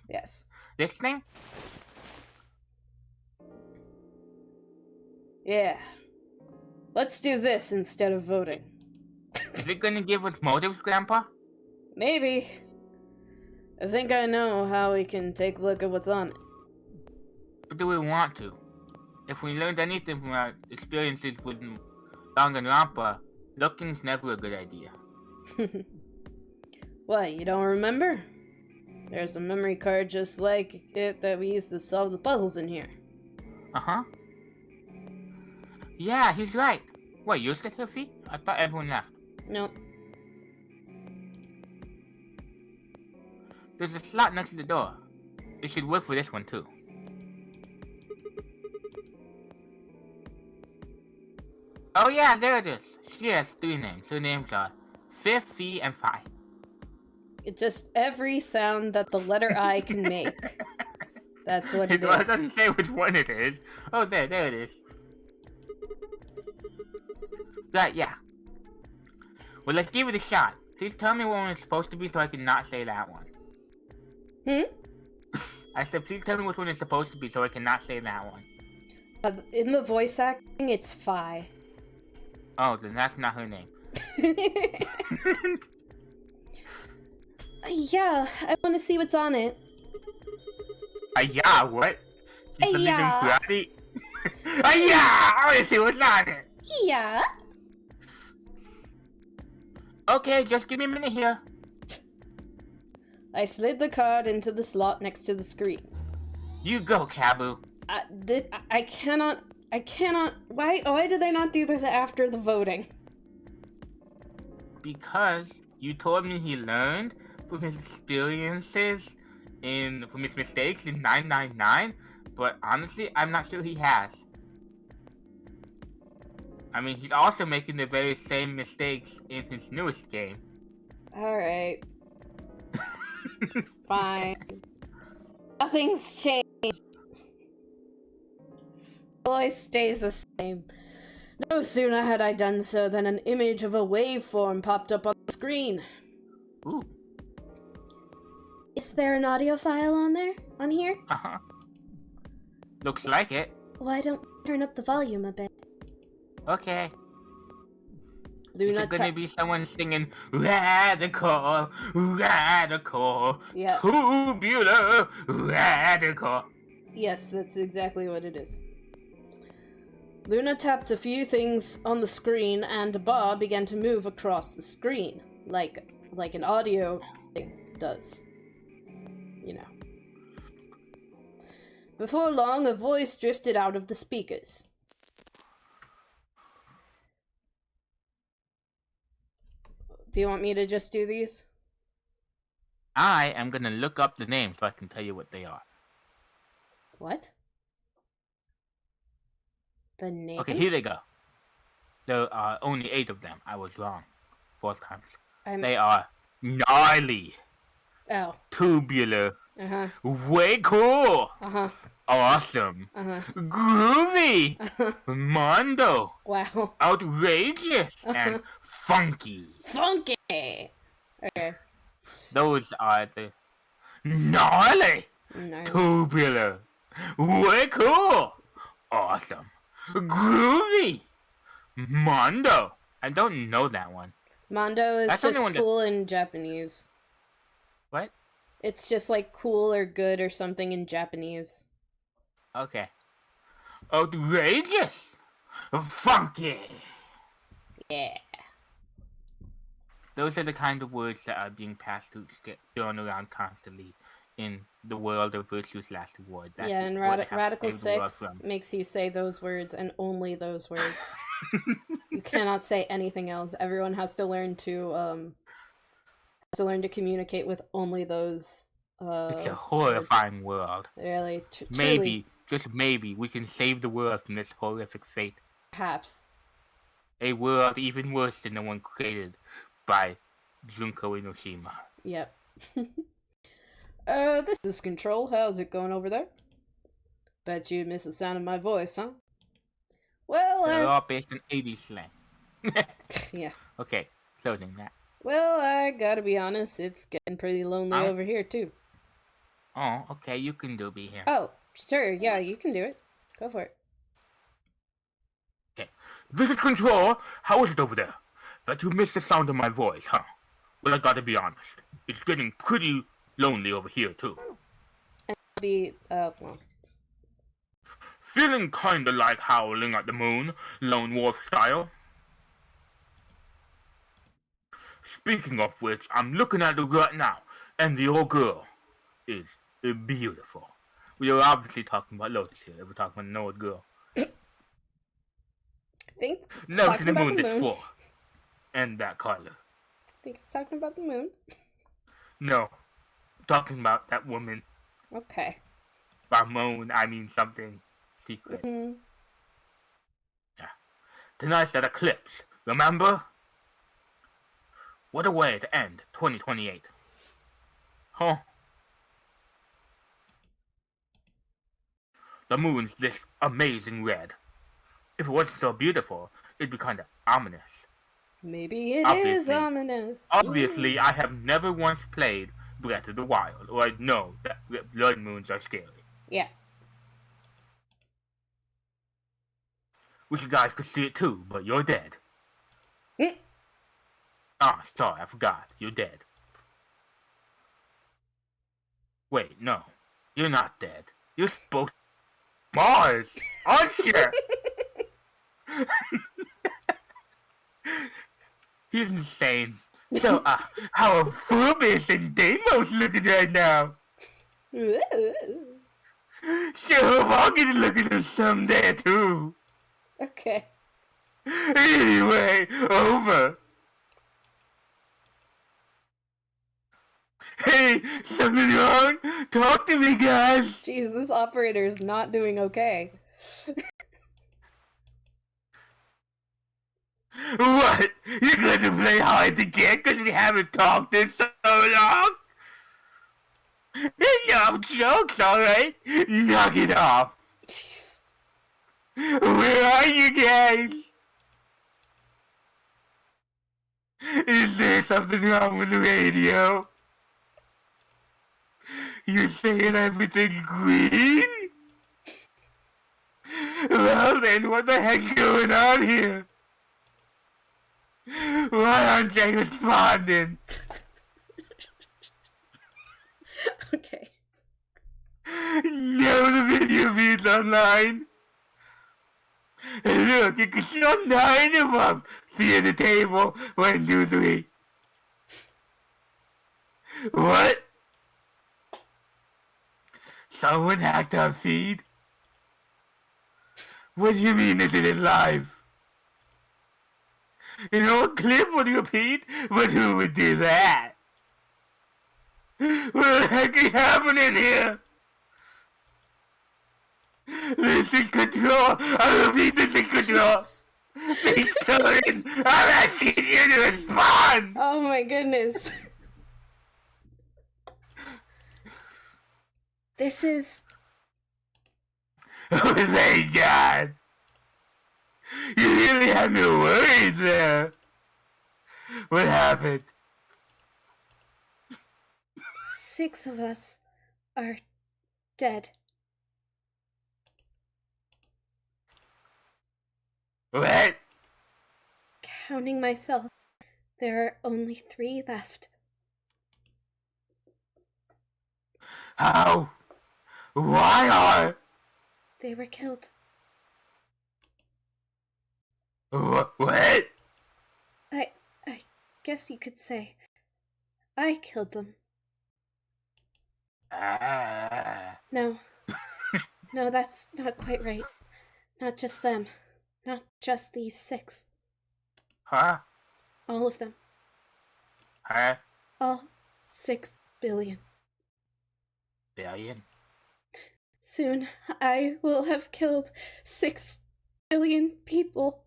Yes. This thing? Yeah. Let's do this instead of voting. Is it gonna give us motives, Grandpa? Maybe. I think I know how we can take a look at what's on it. But do we want to? If we learned anything from our experiences with Danganronpa, looking's never a good idea. What, you don't remember? There's a memory card just like it that we used to solve the puzzles in here. Uh-huh. Yeah, he's right. What, you're still here, Fee? I thought everyone left. Nope. There's a slot next to the door. It should work for this one, too. Oh yeah, there it is. She has 3 names. Her names are Fifth, Fee, and Fi. It's just every sound that the letter I can make. That's what it Well, is. it doesn't say which one it is. Oh, there it is. Right, yeah. Well, let's give it a shot. Please tell me what one it's supposed to be so I can not say that one. I said, please tell me which one it's supposed to be so I can not say that one. In the voice acting, it's Fi. Oh, then that's not her name. Yeah, I want to see what's on it. Yeah, what? She's believing Yeah. karate? Yeah, I want to see what's on it. Yeah. Okay, just give me a minute here. I slid the card into the slot next to the screen. You go, Kabu. I cannot. Why did they not do this after the voting? Because you told me he learned from his experiences from his mistakes in 999, but honestly, I'm not sure he has. I mean, he's also making the very same mistakes in his newest game. Alright. Fine. Nothing's changed. It always stays the same. No sooner had I done so than an image of a waveform popped up on the screen. Ooh. Is there an audio file on there? On here? Uh-huh. Looks like it. Why don't you turn up the volume a bit? Okay. Luna Is it gonna be someone singing Radical, Radical, Yeah. Tubular, Radical? Yes, that's exactly what it is. Luna tapped a few things on the screen and a bar began to move across the screen, like an audio thing does. You know. Before long, a voice drifted out of the speakers. Do you want me to just do these? I am gonna look up the names so I can tell you what they are. What? The names? Okay, here they go. There are only 8 of them. I was wrong. 4 times. They are gnarly, tubular, way cool, awesome, groovy, mondo, wow, outrageous, and funky. Funky! Okay. Those are the gnarly, tubular, way cool, awesome, groovy, mondo. I don't know that one. Mondo is just cool in Japanese. What? It's just like cool or good or something in Japanese. Okay. Outrageous! Funky! Yeah. Those are the kind of words that are being passed to get thrown around constantly in the world of Virtue's Last Award. That's yeah, and Radical 6 makes you say those words and only those words. You cannot say anything else. Everyone has to learn to communicate with only those. It's a horrifying world. Really, maybe, just maybe, we can save the world from this horrific fate. Perhaps. A world even worse than the one created by Junko Enoshima. Yep. This is Control. How's it going over there? Bet you missed the sound of my voice, huh? Well, they're all based on 80s slang. Yeah. Okay, closing that. Well, I gotta be honest, it's getting pretty lonely over here, too. Oh, okay, you can be here. Oh, sure, yeah, you can do it. Go for it. Okay. This is Control. How is it over there? Bet you missed the sound of my voice, huh? Well, I gotta be honest. It's getting pretty lonely over here, too. And well, Feeling kinda like howling at the moon, Lone Wolf style. Speaking of which, I'm looking at her right now, and the old girl is beautiful. We are obviously talking about Lotus here. We're talking about an old girl. I think it's Never talking seen the about moon the this moon. before. And that color. I think it's talking about the moon. No. Talking about that woman. Okay. By moon, I mean something secret. Mm-hmm. Yeah. Tonight's that eclipse, remember? What a way to end 2028. Huh? The moon's this amazing red. If it wasn't so beautiful, it'd be kinda ominous. Maybe it is ominous. Obviously, I have never once played Breath of the Wild, or I know that blood moons are scary. Yeah. Wish you guys could see it too, but you're dead. Ah, sorry, I forgot. You're dead. Wait, no. You're not dead. You're supposed to Mars, aren't you? He's insane. So, how are Phobos and Deimos looking right now? Sure, I'll get to look at them someday too. Okay. Anyway, over. Hey, something wrong? Talk to me, guys. Jeez, this operator is not doing okay. What? You're going to play hard to get because we haven't talked in so long? Enough jokes, alright? Knock it off. Jeez. Where are you guys? Is there something wrong with the radio? You're saying everything's green? Well then, what the heck's going on here? Why aren't you responding? Okay. No, the video feed's online. Look, you can see all 9 of them. See at the table. 1, 2, 3. What? Someone hacked our feed? What do you mean is it live? An old clip would repeat? But who would do that? What the heck is happening here? This is control. I repeat, this is control. Please come in. I'm asking you to respond. Oh my goodness. This is... Oh thank God. You really had me worried there. What happened? 6 of us are dead. What? Counting myself, there are only 3 left. How? Why are? They were killed. What? I guess you could say I killed them. No. No, that's not quite right. Not just them. Not just these 6. Huh? All of them. Huh? All 6 billion. Billion? Soon, I will have killed 6 billion people.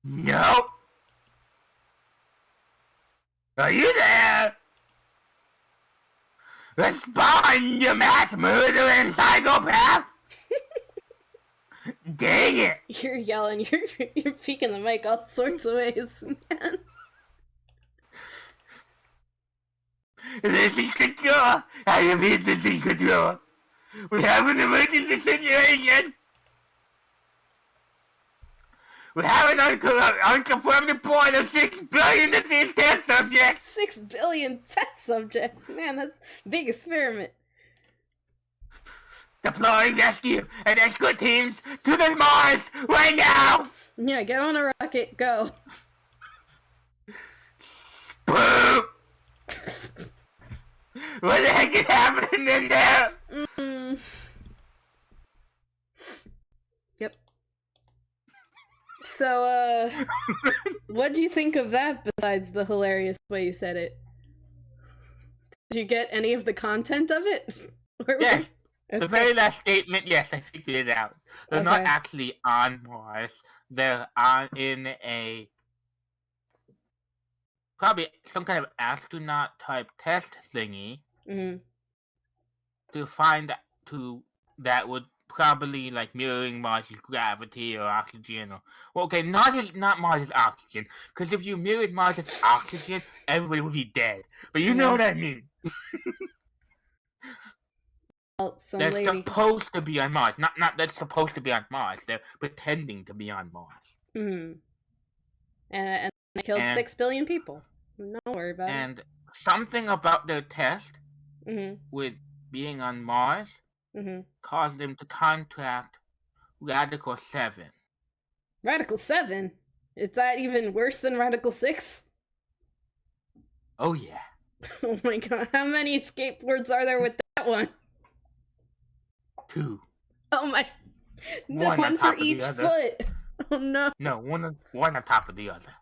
No. Are you there? Respond, you mass murdering psychopath! Dang it! You're yelling, you're peeking the mic all sorts of ways, man. This is control. I repeat, this is control. We have an emergency situation. We have an unconfirmed report of 6 billion disease test subjects. 6 billion test subjects. Man, that's a big experiment. Deploying rescue and escort teams to the Mars right now! Yeah, get on a rocket, go. Boom! What the heck is happening in there? Yep. So, what'd you think of that besides the hilarious way you said it? Did you get any of the content of it? Yes. Okay. The very last statement, yes, I figured it out. They're not Okay. actually on Mars. They're in a probably some kind of astronaut type test thingy Mm-hmm. to find that would probably like mirroring Mars's gravity or oxygen or well, okay, not Mars's oxygen, because if you mirrored Mars's oxygen, everybody would be dead. But you know what I mean. Well, some They're lady. supposed to be on Mars. Not they're supposed to be on Mars. They're pretending to be on Mars. Mm-hmm. And they killed 6 billion people. Don't worry about it. And something about their test Mm-hmm. with being on Mars caused them to contract Radical 7. Radical 7? Is that even worse than Radical 6? Oh yeah. Oh my god, how many skateboards are there with that one? 2. Oh my... One for each foot! Oh no. No, one on top of the other.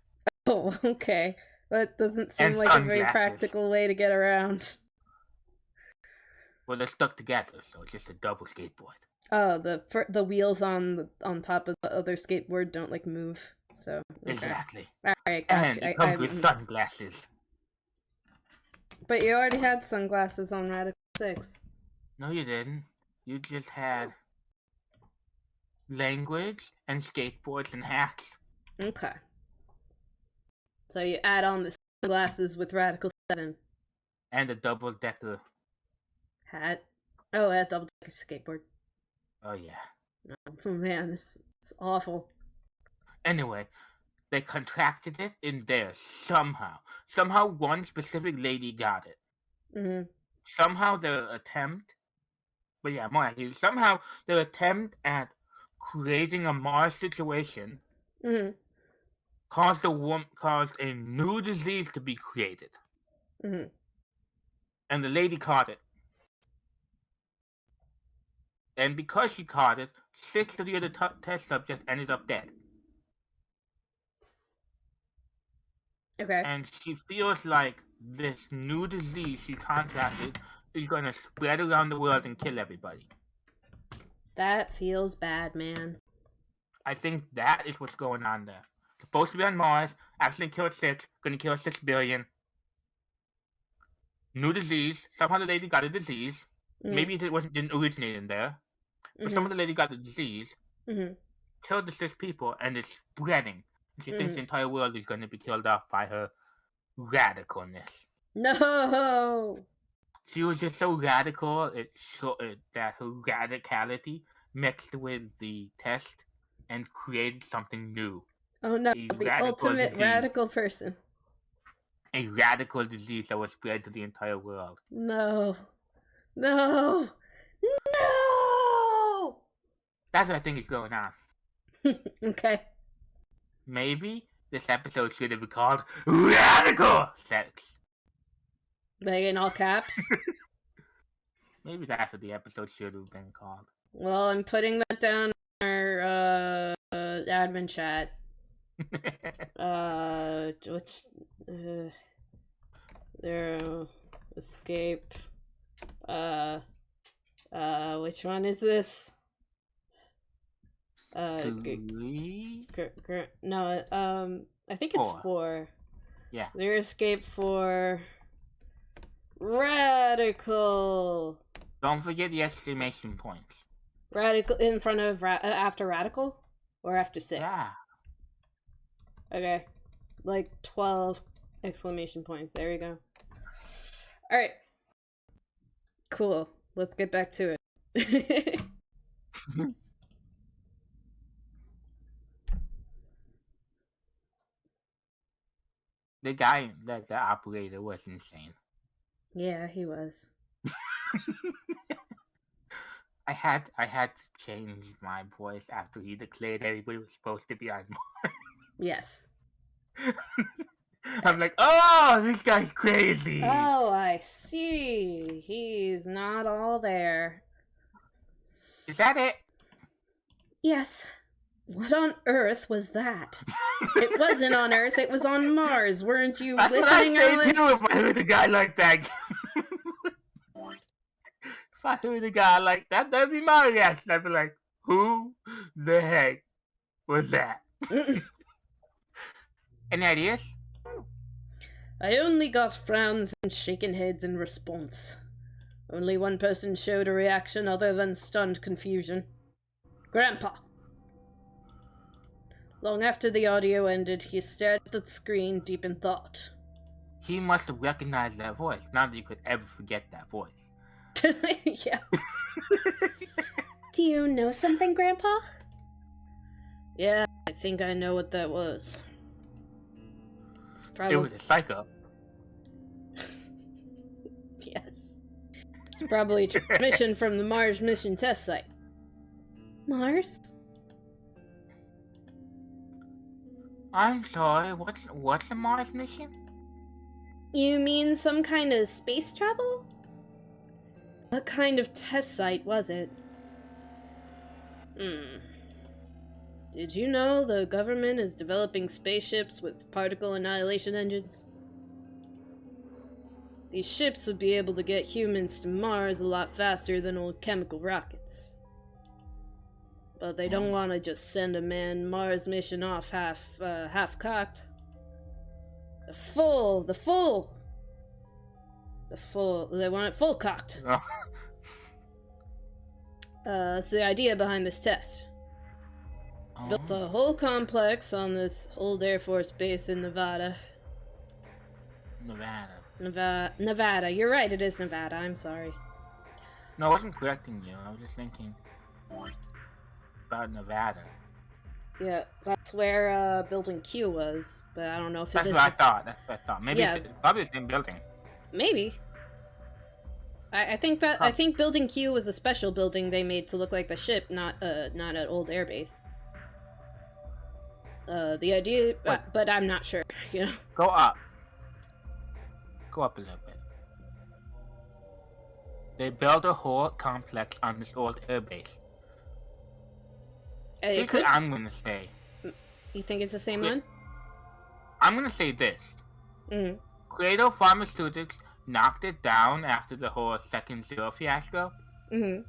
Oh, okay. That doesn't seem like a very practical way to get around. Well, they're stuck together, so it's just a double skateboard. Oh, the wheels on top of the other skateboard don't like move. So okay. Exactly. All right, and it comes with sunglasses. But you already had sunglasses on Radical 6. No, you didn't. You just had language and skateboards and hats. Okay. So you add on the sunglasses with Radical 7. And a double-decker hat. Oh, a double-decker skateboard. Oh, yeah. Oh, man, this is awful. Anyway, they contracted it in there somehow. Somehow one specific lady got it. Mm-hmm. Somehow their attempt... But yeah, more actually. Somehow their attempt at creating a Mars situation caused a new disease to be created. Mm-hmm. And the lady caught it. And because she caught it, 6 of the other test subjects ended up dead. Okay. And she feels like this new disease she contracted is going to spread around the world and kill everybody. That feels bad, man. I think that is what's going on there. Supposed to be on Mars, actually killed 6, gonna kill 6 billion. New disease. Somehow the lady got a disease. Maybe it didn't originate in there. But somehow the lady got the disease. Killed the 6 people, and it's spreading. She thinks the entire world is gonna be killed off by her radicalness. No! She was just so radical that her radicality mixed with the test and created something new. Oh no, the ultimate disease. Radical person. A radical disease that was spread to the entire world. No. No! No! That's what I think is going on. Okay. Maybe this episode should have been called Radical Sex. Like in all caps? Maybe that's what the episode should have been called. Well, I'm putting that down in our admin chat. Zero escape. Which one is this? 3? No, I think it's 4. Yeah. Their escape for Radical. Don't forget the exclamation points. Radical in front of after Radical or after 6? Yeah. Okay. Like 12 exclamation points. There we go. All right. Cool. Let's get back to it. The guy, the operator, was insane. Yeah, he was. I had to change my voice after he declared everybody was supposed to be on Mars. Yes. I'm like, oh, this guy's crazy. Oh, I see. He's not all there. Is that it? Yes. What on earth was that? It wasn't on Earth, it was on Mars. Weren't you That's listening, what I'd Alice? say too if I heard a guy like that. If I heard a guy like that, that'd be my reaction. I'd be like, who the heck was that? Any ideas? I only got frowns and shaken heads in response. Only one person showed a reaction other than stunned confusion. Grandpa. Long after the audio ended, he stared at the screen deep in thought. He must have recognized that voice. Not that you could ever forget that voice. Yeah. Do you know something, Grandpa? Yeah, I think I know what that was. It's probably... It was a psycho. Yes. It's probably a transmission from the Mars mission test site. Mars? I'm sorry, what's a Mars mission? You mean some kind of space travel? What kind of test site was it? Did you know the government is developing spaceships with particle annihilation engines? These ships would be able to get humans to Mars a lot faster than old chemical rockets. But they don't want to just send a manned Mars mission off half-cocked. They want it full-cocked. Oh. That's the idea behind this test. Built a whole complex on this old Air Force base in Nevada. Nevada. You're right, it is Nevada. I'm sorry. No, I wasn't correcting you. I was just thinking about Nevada. Yeah, that's where Building Q was, but I don't know if That's it is. what I thought. That's what I thought. Maybe Yeah. it's probably the same building. Maybe. I think that I think Building Q was a special building they made to look like the ship, not an old airbase. The idea, but I'm not sure. You know. Go up. Go up a little bit. They built a whole complex on this old airbase. Here's what I'm gonna say. You think it's the same one? I'm gonna say this. Credo Pharmaceutics knocked it down after the whole Second Zero fiasco. And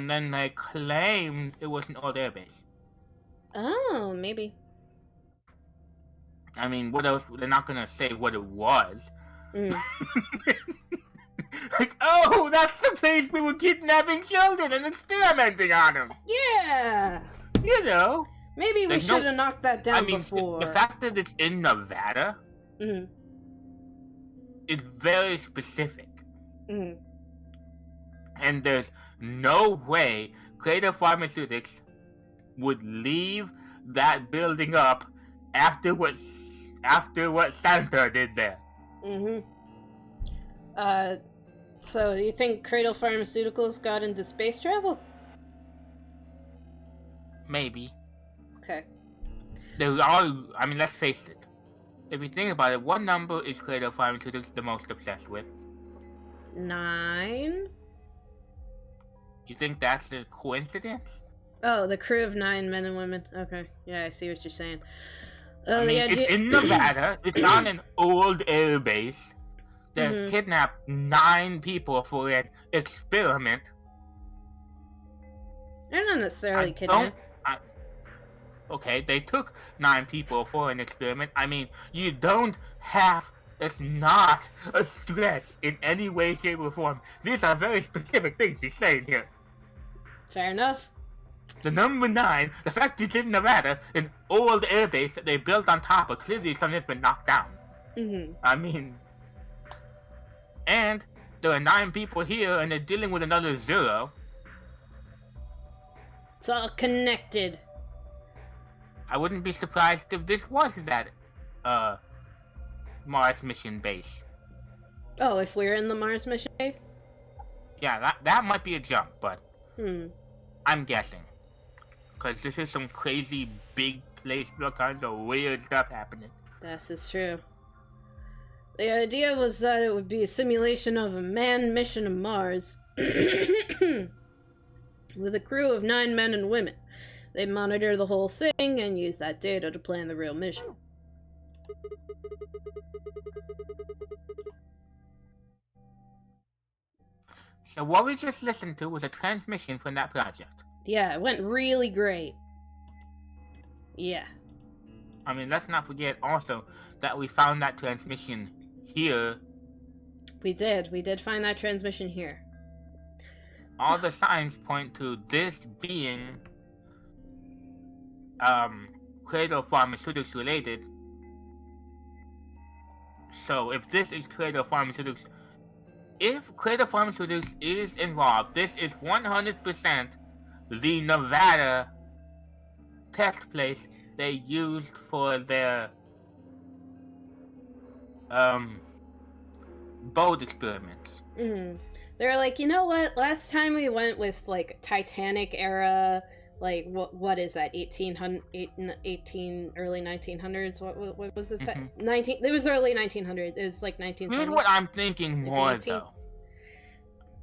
then they claimed it was an old airbase. Oh, maybe. I mean, what else? They're not gonna say what it was. Like, oh, that's the place we were kidnapping children and experimenting on them. Yeah. You know. Maybe we should have knocked that down before. The fact that it's in Nevada is very specific. And there's no way Credo Pharmaceutics would leave that building up after what Santa did there. So you think Cradle Pharmaceuticals got into space travel? Maybe. Okay. I mean, let's face it. If you think about it, what number is Credo Pharmaceuticals the most obsessed with? 9? You think that's a coincidence? Oh, the crew of 9 men and women. Okay, yeah, I see what you're saying. I mean, it's in Nevada. It's on an old air base. They kidnapped 9 people for an experiment. They're not necessarily kidnapped. Okay, they took 9 people for an experiment. I mean, you don't have... It's not a stretch in any way, shape, or form. These are very specific things he's saying here. Fair enough. The number 9, the fact it's in Nevada, an old airbase that they built on top of, clearly something has been knocked down. I mean... And there are 9 people here, and they're dealing with another 0. It's all connected. I wouldn't be surprised if this was that, Mars mission base. Oh, if we're in the Mars mission base? Yeah, that might be a jump, but Hmm. I'm guessing. Because this is some crazy big place with all kinds of weird stuff happening. This is true. The idea was that it would be a simulation of a manned mission to Mars with a crew of 9 men and women. They monitor the whole thing and use that data to plan the real mission. So what we just listened to was a transmission from that project. Yeah, it went really great. Yeah. I mean, let's not forget also that we found that transmission here. We did find that transmission here. All the signs point to this being Cradle Pharmaceutics related. So if this is Cradle Pharmaceutics, if Cradle Pharmaceutics is involved, this is 100% the Nevada test place they used for their boat experiments. Mm-hmm. They're like, you know what? Last time we went with like Titanic era, like what is that? 18 early 1900s. What was it? Mm-hmm. 19. It was early 1900s. It was like 1920. Here's what I'm thinking more though.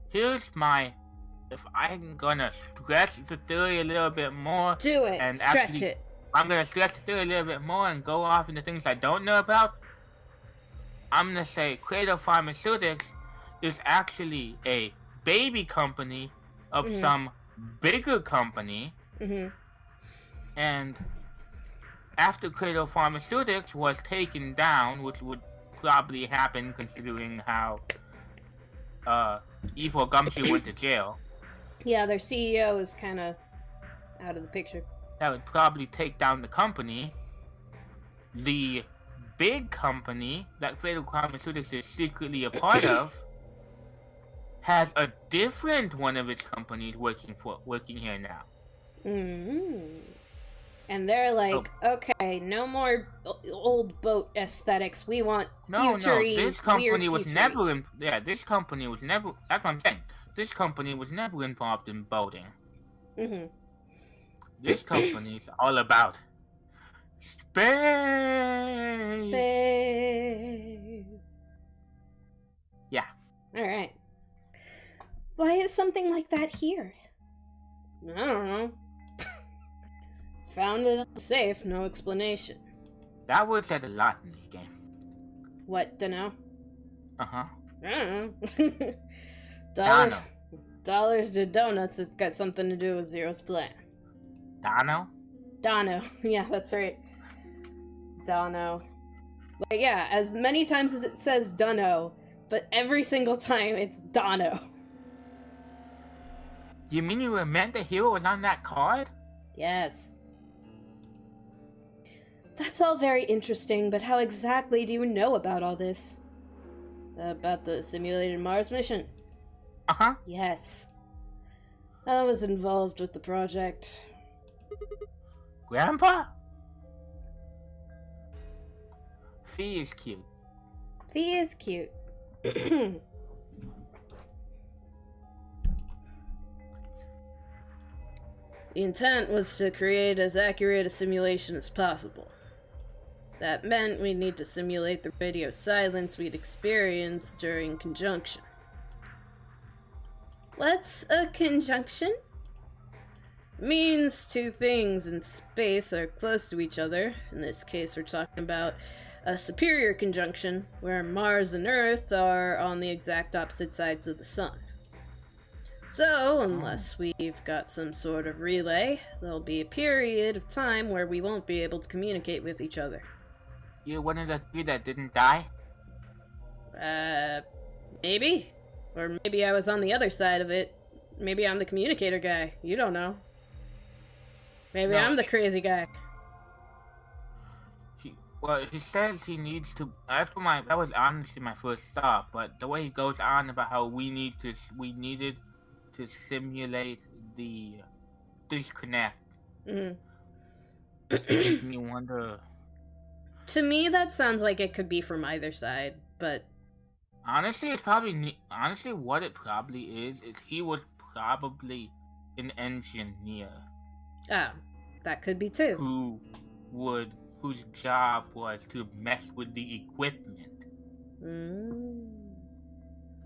Here's my. If I'm gonna stretch the theory a little bit more, do it. And stretch it. I'm gonna stretch the theory a little bit more and go off into things I don't know about. I'm gonna say Cradle Pharmaceutics is actually a baby company of some bigger company. Mm-hmm. And after Cradle Pharmaceutics was taken down, which would probably happen considering how Evil Gumshoe went to jail. Yeah, their CEO is kind of out of the picture. That would probably take down the company. The big company that Cradle Pharmaceutics is secretly a part of has a different one of its companies working here now. Mm-hmm. And they're like, okay, no more old boat aesthetics. We want future-y, this company weird was never this company was never. That's what I'm saying. This company was never involved in boating. Mm-hmm. This company is all about space. Yeah. All right. Why is something like that here? I don't know. Found it safe, no explanation. That word said a lot in this game. What, dunno? Uh-huh. I don't know. Dollars to donuts has got something to do with Zero's plan. Dono. Yeah, that's right. Dono. But yeah, as many times as it says Dono, but every single time it's Dono. You mean you were meant the hero was on that card? Yes. That's all very interesting, but how exactly do you know about all this? About the simulated Mars mission? Uh-huh. Yes. I was involved with the project. Grandpa? Fee is cute. Fee is cute. The intent was to create as accurate a simulation as possible. That meant we'd need to simulate the radio silence we'd experienced during conjunction. What's a conjunction? Means two things in space are close to each other. In this case, we're talking about a superior conjunction, where Mars and Earth are on the exact opposite sides of the sun. So, unless we've got some sort of relay, there'll be a period of time where we won't be able to communicate with each other. You're one of the 3 that didn't die? Maybe. Or maybe I was on the other side of it. Maybe I'm the communicator guy. You don't know. Maybe I'm the crazy guy. He says he needs to. That was honestly my first thought. But the way he goes on about how we needed to simulate the disconnect. Mm-hmm. Makes me wonder. To me, that sounds like it could be from either side, but Honestly, honestly what it probably is he was probably an engineer Oh, that could be too. whose job was to mess with the equipment. Mm.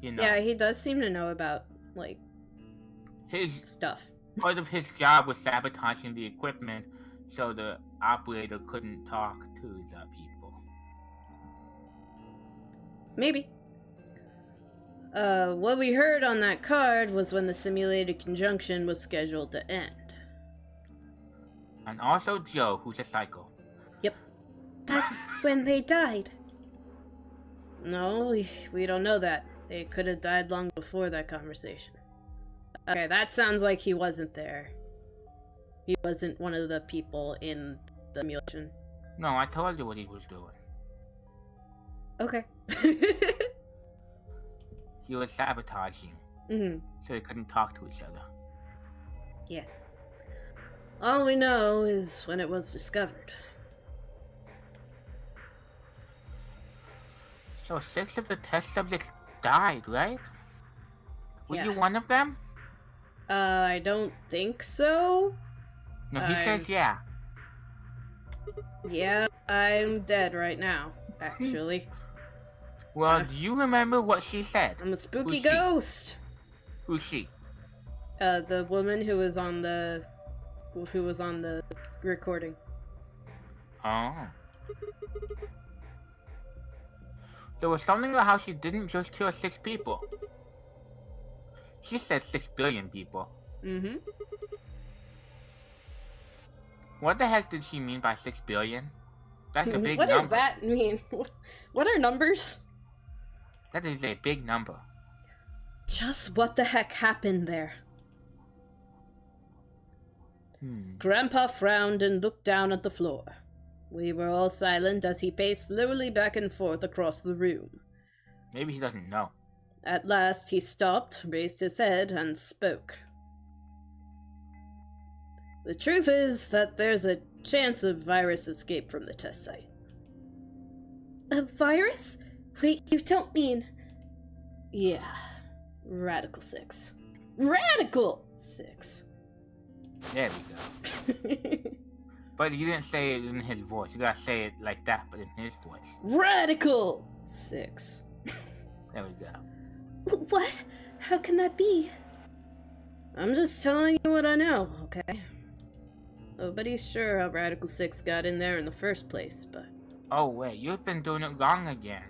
You know, Yeah, he does seem to know about, like, his stuff. part of his job was sabotaging the equipment so the operator couldn't talk to the people. Maybe. What we heard on that card was when the simulated conjunction was scheduled to end. And also Joe, who's a psycho. Yep. That's when they died. No, we don't know that. They could have died long before that conversation. Okay, that sounds like he wasn't there. He wasn't one of the people in the simulation. No, I told you what he was doing. Okay. He was sabotaging. Mm-hmm. So they couldn't talk to each other. Yes. All we know is when it was discovered. So 6 of the test subjects died, right? Were Yeah. you one of them? I don't think so. No, he says yeah. Yeah, I'm dead right now, actually. Well, do you remember what she said? I'm a spooky Who's she? ghost. Who's she? The woman who was on the recording. Oh. There was something about how she didn't just kill 6 people. She said 6 billion people. Mm-hmm. What the heck did she mean by 6 billion? That's a big What number. does that mean? What are numbers? That is a big number. Just what the heck happened there? Grandpa frowned and looked down at the floor. We were all silent as he paced slowly back and forth across the room. Maybe he doesn't know. At last he stopped, raised his head, and spoke. The truth is that there's a chance a virus escaped from the test site. A virus? Wait, you don't mean... Yeah. Radical 6. Radical 6! There we go. But you didn't say it in his voice. You gotta say it like that, but in his voice. Radical 6. There we go. What? How can that be? I'm just telling you what I know, okay? Nobody's sure how Radical 6 got in there in the first place, but... Oh wait, you've been doing it wrong again.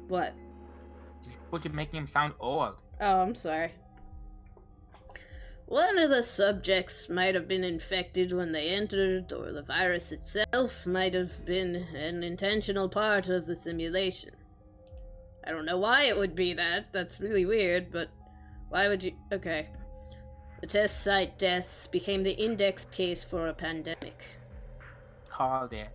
What? You're supposed to make him sound old. Oh, I'm sorry. One of the subjects might have been infected when they entered, or the virus itself might have been an intentional part of the simulation. I don't know why it would be that. That's really weird, but why would you... Okay. The test site deaths became the index case for a pandemic. Called it.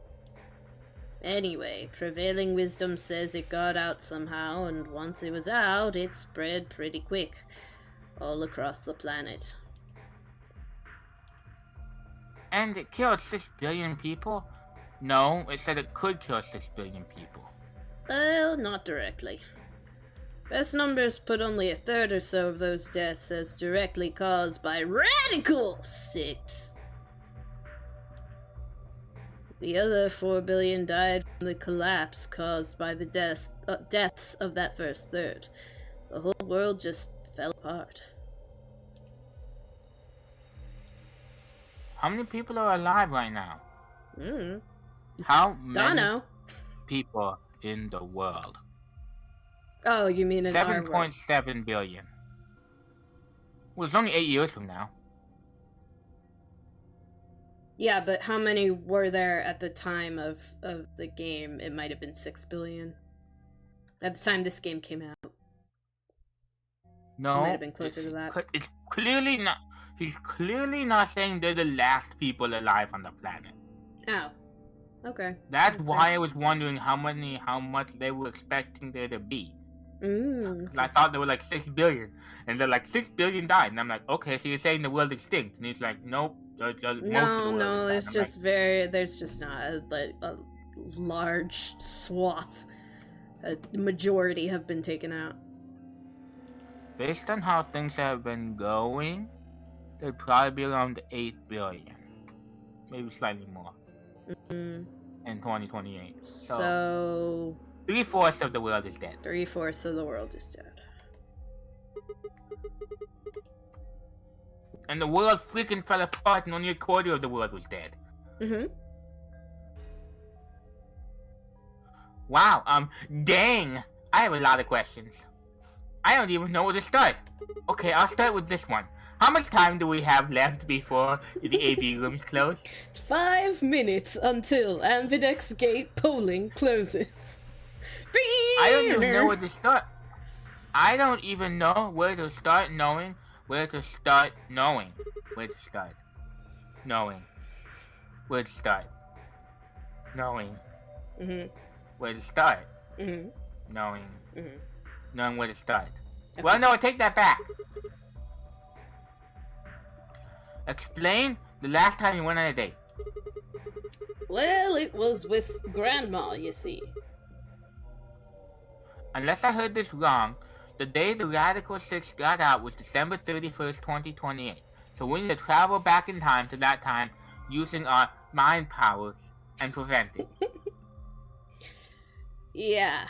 Anyway, prevailing wisdom says it got out somehow, and once it was out, it spread pretty quick. All across the planet. And it killed 6 billion people? No, it said it could kill 6 billion people. Well, not directly. Best numbers put only a third or so of those deaths as directly caused by Radical 6. The other 4 billion died from the collapse caused by the deaths of that first third. The whole world just fell apart. How many people are alive right now? How many Dono. people in the world? Oh, you mean in our world? 7.7 billion. Well, it's only 8 years from now. Yeah, but how many were there at the time of the game? It might have been 6 billion. At the time this game came out. No. It might have been closer to that. It's clearly not... He's clearly not saying they're the last people alive on the planet. Oh. Okay. That's why I was wondering how much they were expecting there to be. Because I thought there were like 6 billion. And they're like, 6 billion died. And I'm like, okay, so you're saying the world extinct. And he's like, nope. No, there's just not a large swath a majority have been taken out. Based on how things have been going, there'd probably be around 8 billion. Maybe slightly more. Mm. In 2028. So 3/4 of the world is dead. 3/4 of the world is dead. And the world freaking fell apart and only a quarter of the world was dead. Mm-hmm. Wow, dang! I have a lot of questions. I don't even know where to start. Okay, I'll start with this one. How much time do we have left before the AV rooms close? 5 minutes until Ambidex Gate polling closes. I don't even know where to start. I don't even know where to start knowing where to start knowing where to start knowing where to start knowing where to start knowing knowing where to start. Okay. Well, no, take that back. Explain the last time you went on a date. Well, it was with Grandma, you see. Unless I heard this wrong, the day the Radical 6 got out was December 31st, 2028. So we need to travel back in time to that time using our mind powers and prevent it. Yeah.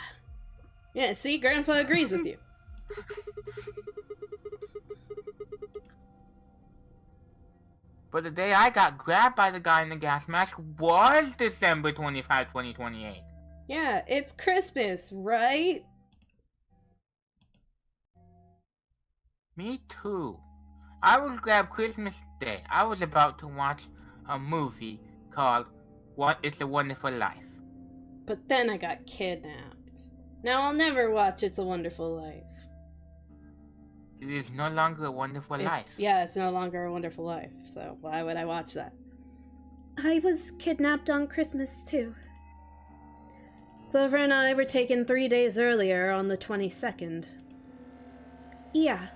Yeah, see, Grandpa agrees with you. But the day I got grabbed by the guy in the gas mask was December 25, 2028. Yeah, it's Christmas, right? Me too. I was grabbed Christmas Day. I was about to watch a movie called It's a Wonderful Life. But then I got kidnapped. Now I'll never watch It's a Wonderful Life. It is no longer a wonderful life. Yeah, it's no longer a wonderful life, so why would I watch that? I was kidnapped on Christmas, too. Clover and I were taken 3 days earlier on the 22nd. Yeah.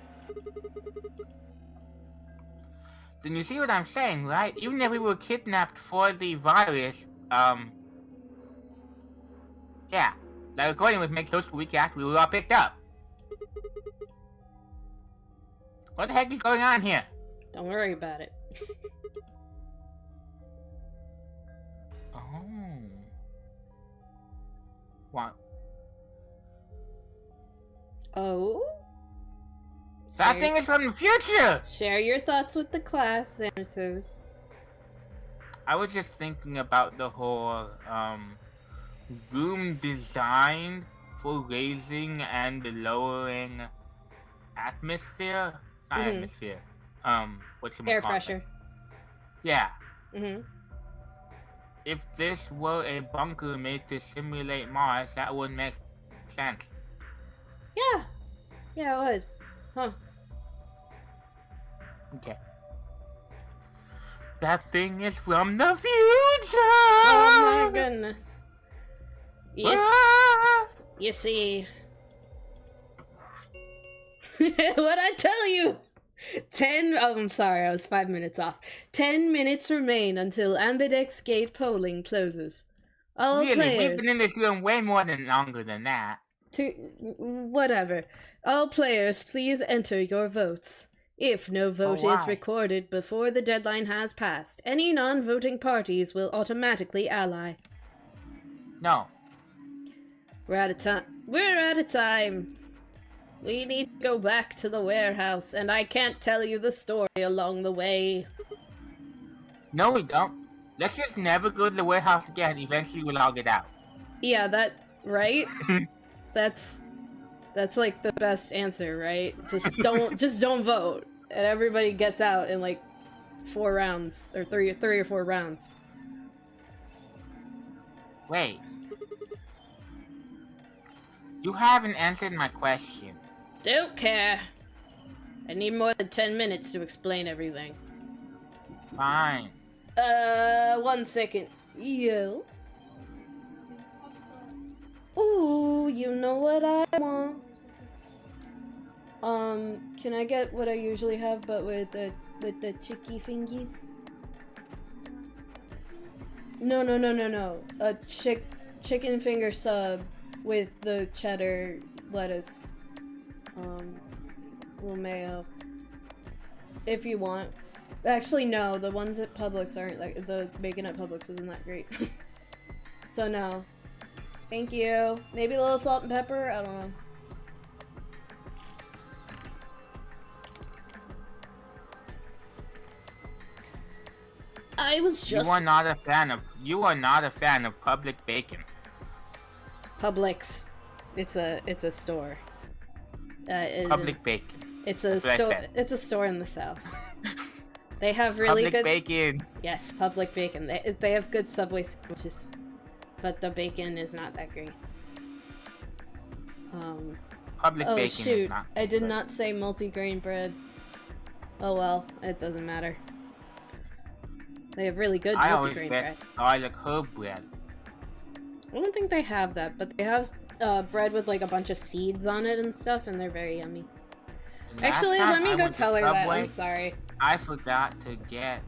Then you see what I'm saying, right? Even if we were kidnapped for the virus, yeah. Like according with Make Social Week Act, we were all picked up. What the heck is going on here? Don't worry about it. Oh. What? Oh? That thing is from the future! Share your thoughts with the class, Xanatos. I was just thinking about the whole, room designed for raising and lowering atmosphere? Not atmosphere. Air pressure. Yeah. Mm-hmm. If this were a bunker made to simulate Mars, that would make sense. Yeah. Yeah, it would. Huh. Okay. That thing is from the future! Oh my goodness. Yes. You see. What'd I tell you? I'm sorry, I was 5 minutes off. 10 minutes remain until Ambidex Gate polling closes. All really, players... we've been in this room way more than longer than that. Whatever. All players, please enter your votes. If no vote is recorded before the deadline has passed, any non-voting parties will automatically ally. No. We're out of time. We need to go back to the warehouse, and I can't tell you the story along the way. No, we don't. Let's just never go to the warehouse again. Eventually we'll all get out. Yeah, right? That's like the best answer, right? Just don't vote. And everybody gets out in like 4 rounds, or three or 4 rounds. Wait. You haven't answered my question. Don't care. I need more than 10 minutes to explain everything. Fine. 1 second. Yes? Ooh, you know what I want. Can I get what I usually have, but with the chicky fingies? No. A chicken finger sub with the cheddar, lettuce, little mayo. If you want. Actually, no, the ones at Publix aren't like the bacon at Publix isn't that great. So no. Thank you. Maybe a little salt and pepper? I don't know. I was just You are not a fan of public bacon. Publix. It's a store. Public bacon. It's a store. It's a store in the South. They have really public good bacon. Yes, public bacon. They have good Subway sandwiches, but the bacon is not that great. Public bacon. Shoot! Is not I did not say multigrain bread. Oh well, it doesn't matter. They have really good multigrain bread. I like herb bread. I don't think they have that, but they have bread with like a bunch of seeds on it and stuff, and they're very yummy. Actually, let me go tell her that. I'm sorry. I forgot to get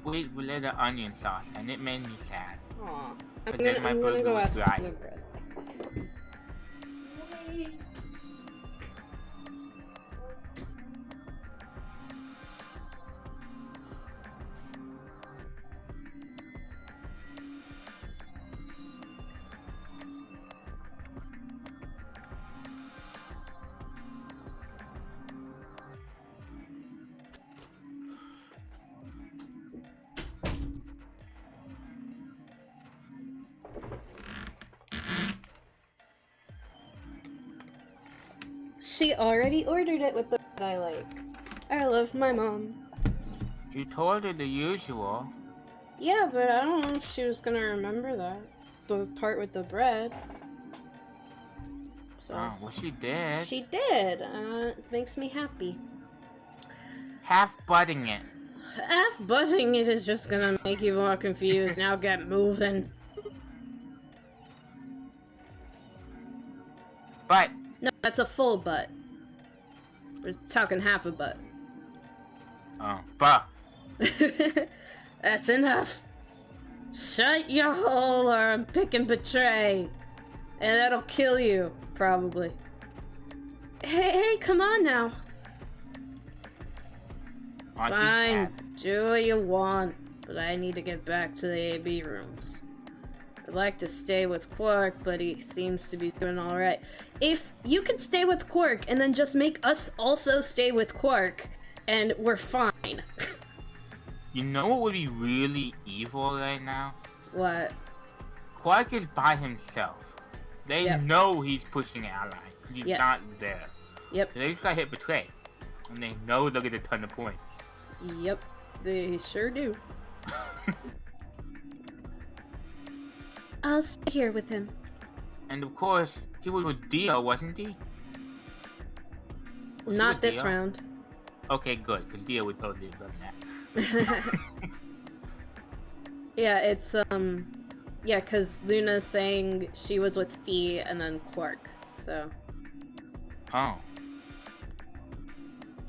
sweet little onion sauce, and it made me sad. Aw. I'm gonna go ask for the bread. She already ordered it with the bread I like. I love my mom. You told her the usual. Yeah, but I don't know if she was gonna remember that. The part with the bread. So. Oh, well, she did. She did. It makes me happy. Half butting it. Half butting it is just gonna make you more confused. Now get moving. But. No, that's a full butt. We're talking half a butt. Oh, but. That's enough. Shut your hole or I'm picking betray. And that'll kill you, probably. Hey, come on now. Fine, do what you want, but I need to get back to the AB rooms. I'd like to stay with Quark, but he seems to be doing alright. If you could stay with Quark and then just make us also stay with Quark, and we're fine. You know what would be really evil right now? What? Quark is by himself. They know he's pushing ally. He's not there. Yep. So they just got hit betray. And they know they'll get a ton of points. Yep. They sure do. I'll stay here with him. And of course, he was with Dio, wasn't he? Not this round. Okay, good, because Dio would totally have done that. Yeah, it's, yeah, because Luna's saying she was with Fee and then Quark, so. Oh.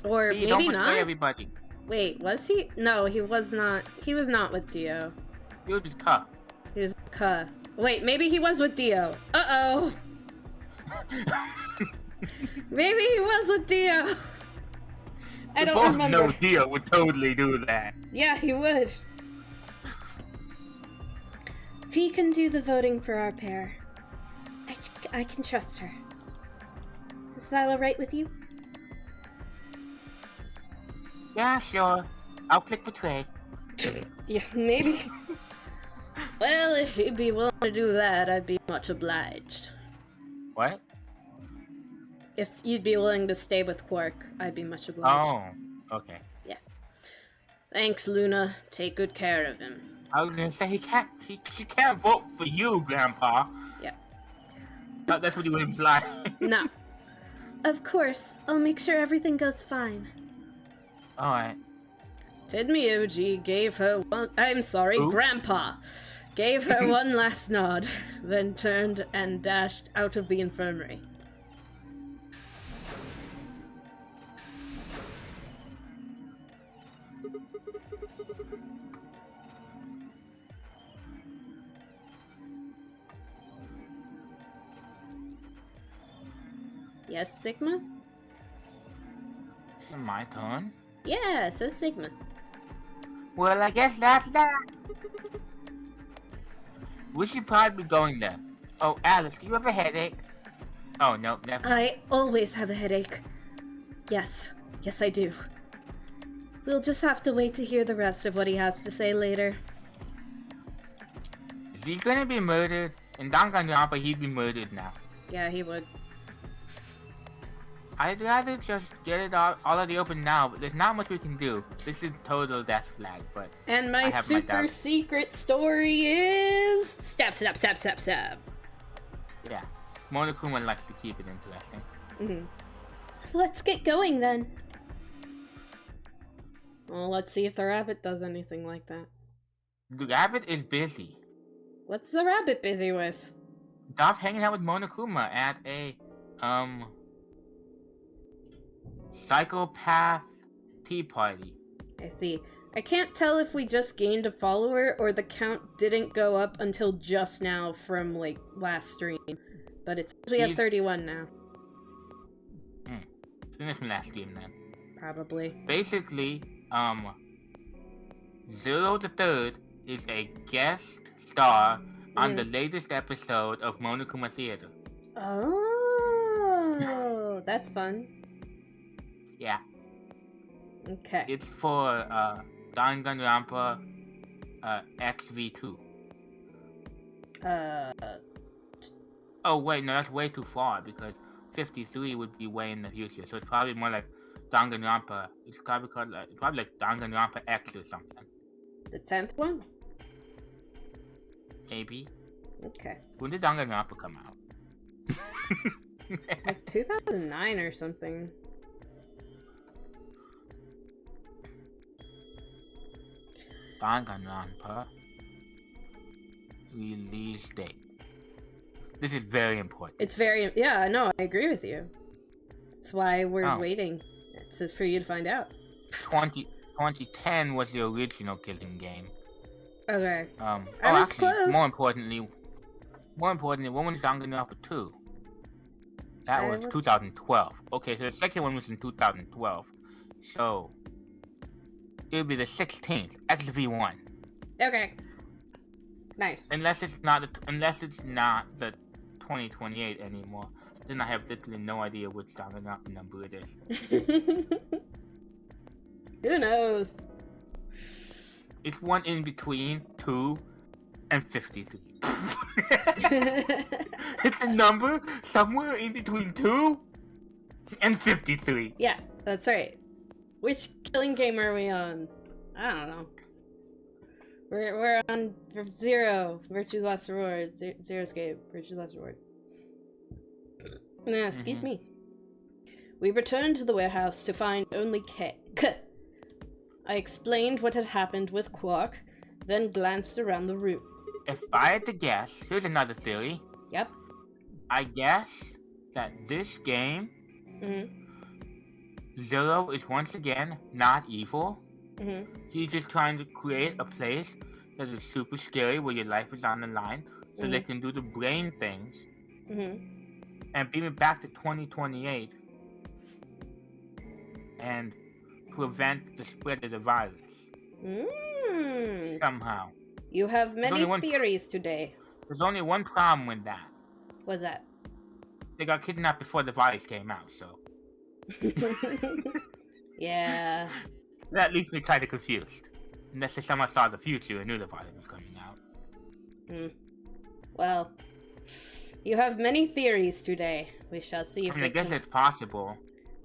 Or See, maybe don't not? Everybody. Wait, was he? No, he was not. He was not with Dio. He was with Ka. He was with Ka. Wait, maybe he was with Dio. Uh-oh. Maybe he was with Dio. I don't remember. No, Dio would totally do that. Yeah, he would. Fee can do the voting for our pair. I can trust her. Is that alright with you? Yeah, sure. I'll click betray. Yeah, maybe. Well, if you'd be willing to do that, I'd be much obliged. What? If you'd be willing to stay with Quark, I'd be much obliged. Oh, okay. Yeah. Thanks, Luna. Take good care of him. I was gonna say she can't vote for you, Grandpa. Yeah. That's what you would imply. No. Of course. I'll make sure everything goes fine. Alright. Tenmyoji gave her one. I'm sorry, Ooh. Grandpa gave her one last nod, then turned and dashed out of the infirmary. Yes, Sigma? Is it my turn? Yeah, it says Sigma. Well, I guess that's that. We should probably be going there. Oh, Alice, do you have a headache? Oh, no, never mind. I always have a headache. Yes. Yes, I do. We'll just have to wait to hear the rest of what he has to say later. Is he gonna be murdered? In Danganronpa, he'd be murdered now. Yeah, he would. I'd rather just get it all of the open now, but there's not much we can do. This is total death flag, but... And my super secret story is... Stab, stab, stab, stab, stab. Yeah. Monokuma likes to keep it interesting. Mm-hmm. Let's get going then. Well, let's see if the rabbit does anything like that. The rabbit is busy. What's the rabbit busy with? Off hanging out with Monokuma at a, psychopath tea party. I see. I can't tell if we just gained a follower or the count didn't go up until just now from, like, last stream. But it's we have 31 now. Finish from last stream then. Probably. Basically, Zero the Third is a guest star on the latest episode of Monokuma Theater. Oh, that's fun. Yeah. Okay. It's for Danganronpa XV2. Oh wait, no, that's way too far because 53 would be way in the future. So it's probably more like Danganronpa. It's probably called probably like Danganronpa X or something. The 10th one? Maybe. Okay. When did Danganronpa come out? Like 2009 or something. Danganronpa release date. This is very important. It's very... Yeah, no, I agree with you. That's why we're waiting. It's for you to find out. 2010 was the original Killing game. Okay. I was close. More importantly, when was Danganronpa 2? That was 2012. Okay, so the second one was in 2012. So it would be the 16th, XV1. Okay. Nice. Unless it's not the 2028 anymore. Then I have literally no idea which Danganronpa number it is. Who knows? It's one in between 2 and 53. It's a number somewhere in between 2 and 53. Yeah, that's right. Which Killing game are we on? I don't know. We're on Zero, Virtue's Last Reward. Zero Escape, Virtue's Last Reward. Excuse me. We returned to the warehouse to find only K. I explained what had happened with Quark, then glanced around the room. If I had to guess, here's another theory. Yep. I guess that this game, Zero is once again not evil. He's just trying to create a place that is super scary where your life is on the line so they can do the brain things and beam it back to 2028 and prevent the spread of the virus. Somehow. You have many theories today. There's only one problem with that. What's that? They got kidnapped before the virus came out, so... Yeah. That leaves me kind of confused. Unless they somehow saw the future and knew the virus was coming out. Well, you have many theories today. We shall see if I guess it's possible.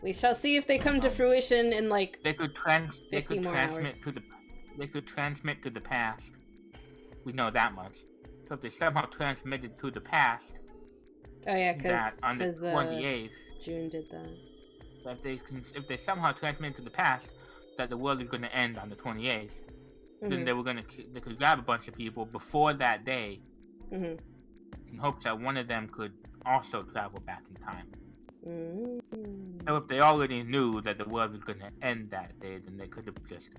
We shall see if they come to fruition in like they could transmit to the past. We know that much. So if they somehow transmitted to the past, oh yeah, because on the 28th, June did that. If they somehow transmitted to the past that the world is going to end on the 28th, then they could grab a bunch of people before that day, in hopes that one of them could also travel back in time. So if they already knew that the world was going to end that day, then they could have just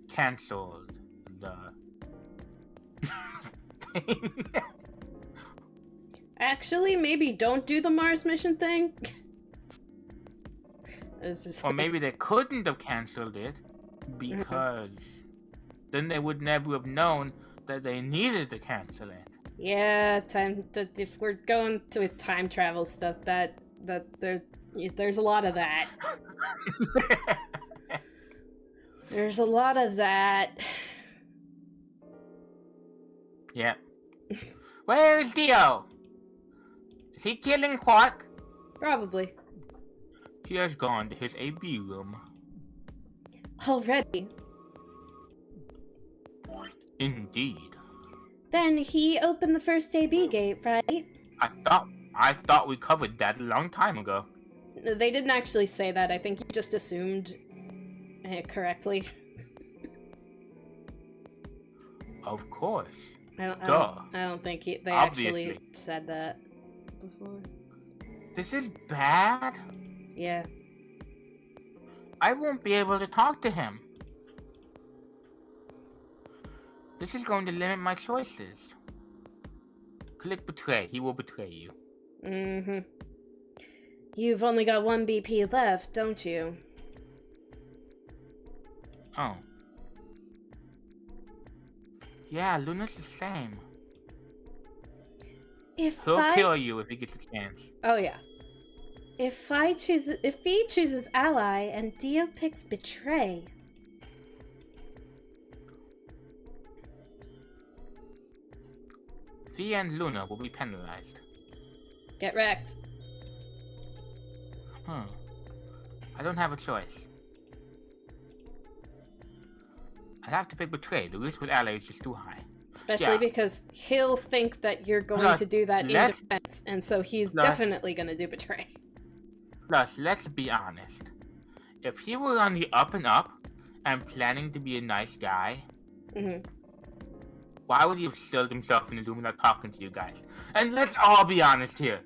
canceled the thing. I Actually, maybe don't do the Mars mission thing. Or maybe they couldn't have cancelled it because then they would never have known that they needed to cancel it. Yeah, if we're going to time travel stuff, there's a lot of that. There's a lot of that. Yeah. Where is Dio? Is he killing Quark? Probably. He has gone to his AB room. Already? Indeed. Then he opened the first AB gate, right? I thought we covered that a long time ago. They didn't actually say that. I think you just assumed correctly. Of course. I don't think they actually said that before. This is bad. Yeah. I won't be able to talk to him. This is going to limit my choices. Click betray. He will betray you. Mm-hmm. You've only got one BP left, don't you? Oh. Yeah, Luna's the same. He'll kill you if he gets a chance. Oh yeah. If he chooses ally and Dio picks betray. V and Luna will be penalized. Get wrecked. I don't have a choice. I have to pick betray. The risk with ally is just too high. Especially because he'll think that you're going to do that in defense, and so he's definitely going to do betray. Plus, let's be honest. If he were on the up and up and planning to be a nice guy, why would he have sealed himself in the room without talking to you guys? And let's all be honest here.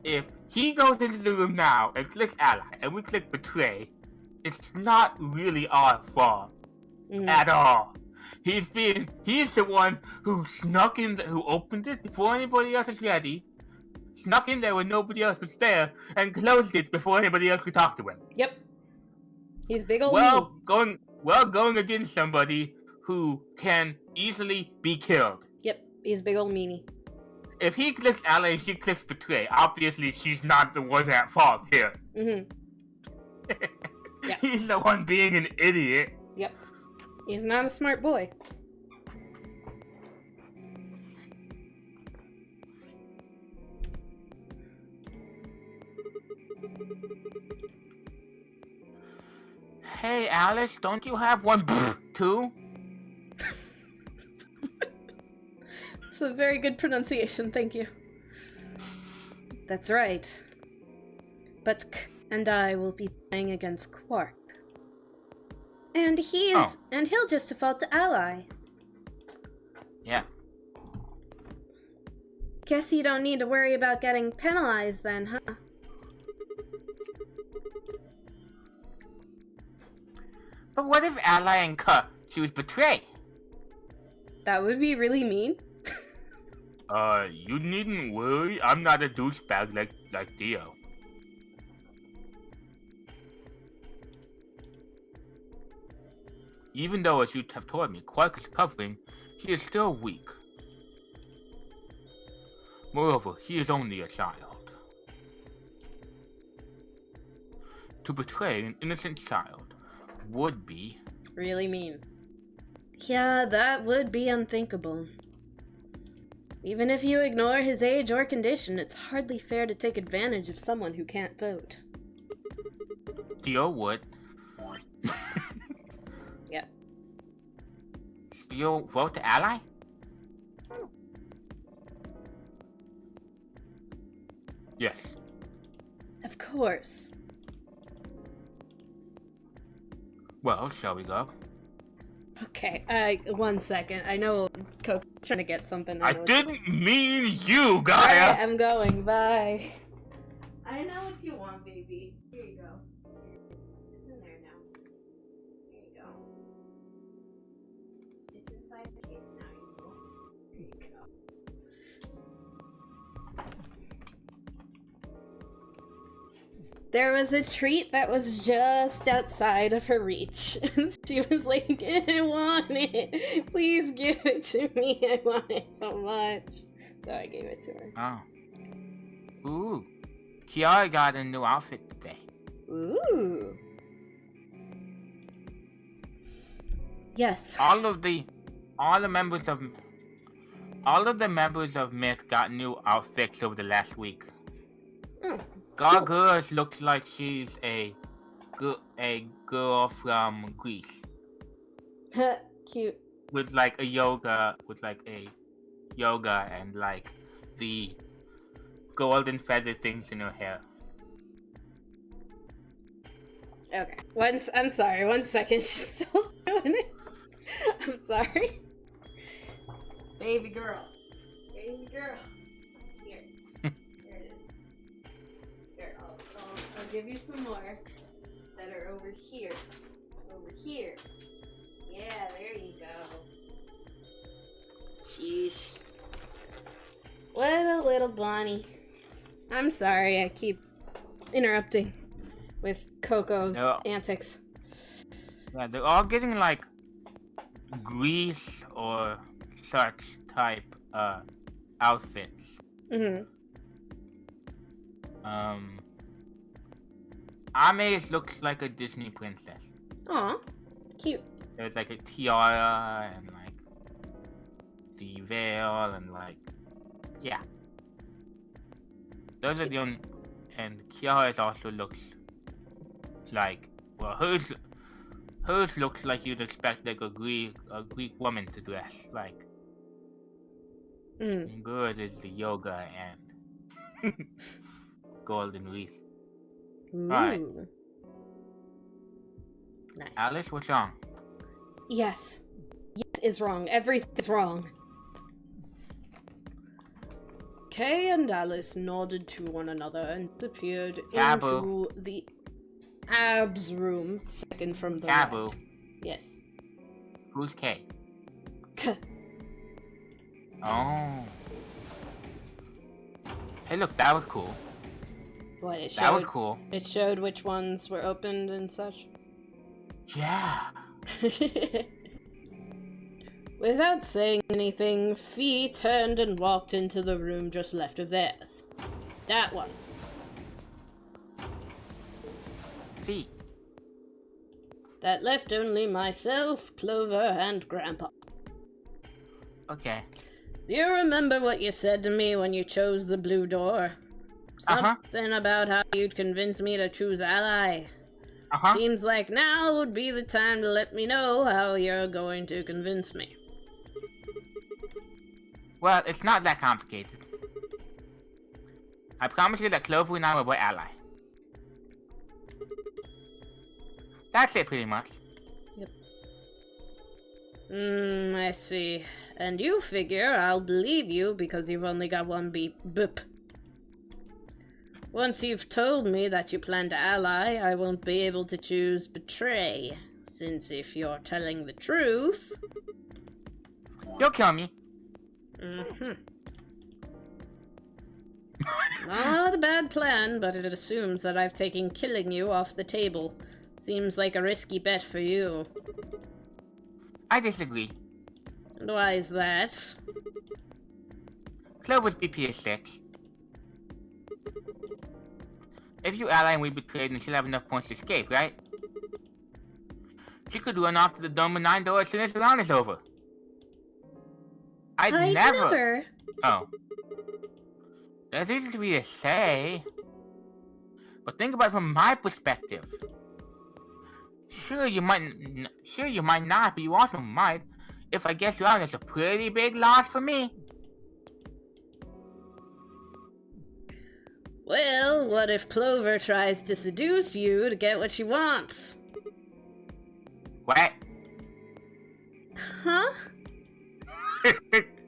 If he goes into the room now and clicks ally and we click betray, it's not really our fault at all. He's the one who snuck in, who opened it before anybody else was ready, snuck in there when nobody else was there, and closed it before anybody else could talk to him. Yep. He's big old going against somebody who can easily be killed. Yep, he's big old meanie. If he clicks ally and she clicks betray, obviously she's not the one at fault here. Yeah. He's the one being an idiot. Yep. He's not a smart boy. Hey Alice, don't you have one too? It's a very good pronunciation, thank you. That's right. But K and I will be playing against Quark. And he'll just default to ally. Yeah. Guess you don't need to worry about getting penalized then, huh? But what if ally and K choose betray? That would be really mean. You needn't worry. I'm not a douchebag like Dio. Even though, as you have told me, Quark is covering, he is still weak. Moreover, he is only a child. To betray an innocent child would be... really mean. Yeah, that would be unthinkable. Even if you ignore his age or condition, it's hardly fair to take advantage of someone who can't vote. Dio would. Yeah. You'll vote to ally? Yes. Of course. Well, shall we go? Okay, 1 second. I know Coco's trying to get something. I didn't mean you, Gaia! Alright, I'm going. Bye. I know what you want, baby. Here you go. It's in there now. Here you go. It's inside the cage now. Here you go. There was a treat that was just outside of her reach. She was like, I want it. Please give it to me. I want it so much. So I gave it to her. Oh. Ooh. Kiara got a new outfit today. Ooh. Yes. All of the members of Myth got new outfits over the last week. Oh. Gargurs looks like she's a girl from Greece. Cute. With like a yoga and like the golden feather things in her hair. Okay. I'm sorry. 1 second. She's still doing it. I'm sorry. Baby girl. Baby girl. Here. There it is. Here, I'll give you some more that are over here. Over here. Yeah, there you go. Sheesh. What a little Bonnie. I'm sorry, I keep interrupting with Coco's antics. Yeah, they're all getting like Greece or such type outfits. Mm-hmm. Ame's looks like a Disney princess. Aw, cute. There's like a tiara and like the veil and like, yeah. Those are the only, and Kiara's also looks like, well, hers looks like you'd expect like a Greek woman to dress like. And good is the yoga and golden wreath. Alright. Nice. Alice, what's wrong? Yes. Yes is wrong. Everything is wrong. Kay and Alice nodded to one another and disappeared into the abs room, second from the Taboo. right. Yes. Who's Kay? K. Oh. Hey, look, that was cool. What, it showed? That was cool. It showed which ones were opened and such? Yeah. Without saying anything, Fee turned and walked into the room just left of theirs. That one. Fee. That left only myself, Clover, and Grandpa. Okay. Do you remember what you said to me when you chose the blue door? Something about how you'd convince me to choose Ally. Seems like now would be the time to let me know how you're going to convince me. Well, it's not that complicated. I promise you that Clover and I will be Ally. That's it, pretty much. Yep. I see. And you figure I'll believe you because you've only got one boop. Once you've told me that you plan to ally, I won't be able to choose betray. Since if you're telling the truth... You'll kill me. Not a bad plan, but it assumes that I've taken killing you off the table. Seems like a risky bet for you. I disagree. And why is that? Clover's BP is 6. If you ally and we betrayed, then she'll have enough points to escape, right? She could run off to the Dome of 9 doors as soon as the round is over. I'd never... Oh. That's easy for me to say. But think about it from my perspective. Sure, you might not, but you also might. If I guess wrong, it's a pretty big loss for me. Well, what if Clover tries to seduce you to get what she wants? What? Huh?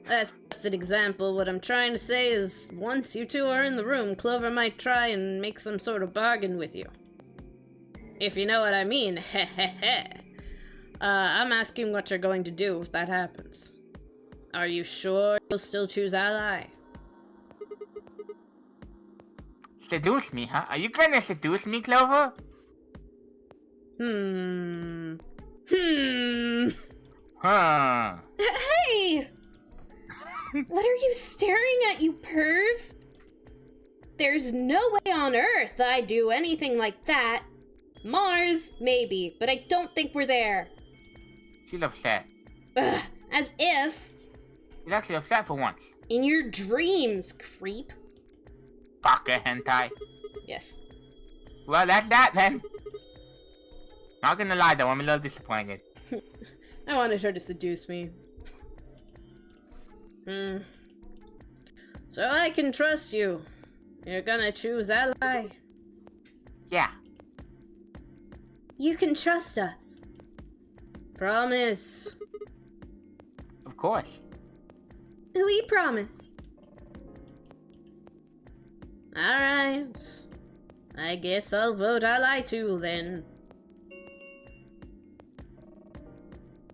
That's just an example. What I'm trying to say is, once you two are in the room, Clover might try and make some sort of bargain with you. If you know what I mean, heh heh heh. I'm asking what you're going to do if that happens. Are you sure you'll still choose Ally? Seduce me, huh? Are you gonna seduce me, Clover? Huh. Hey! What are you staring at, you perv? There's no way on Earth I'd do anything like that. Mars, maybe, but I don't think we're there. She's upset. Ugh, as if. She's actually upset for once. In your dreams, creep. Baka hentai. Yes. Well, that's that then. Not gonna lie though, I'm a little disappointed. I wanted her to seduce me. So I can trust you. You're gonna choose ally. Yeah. You can trust us. Promise. Of course. We promise. Alright. I guess I'll vote ally too then.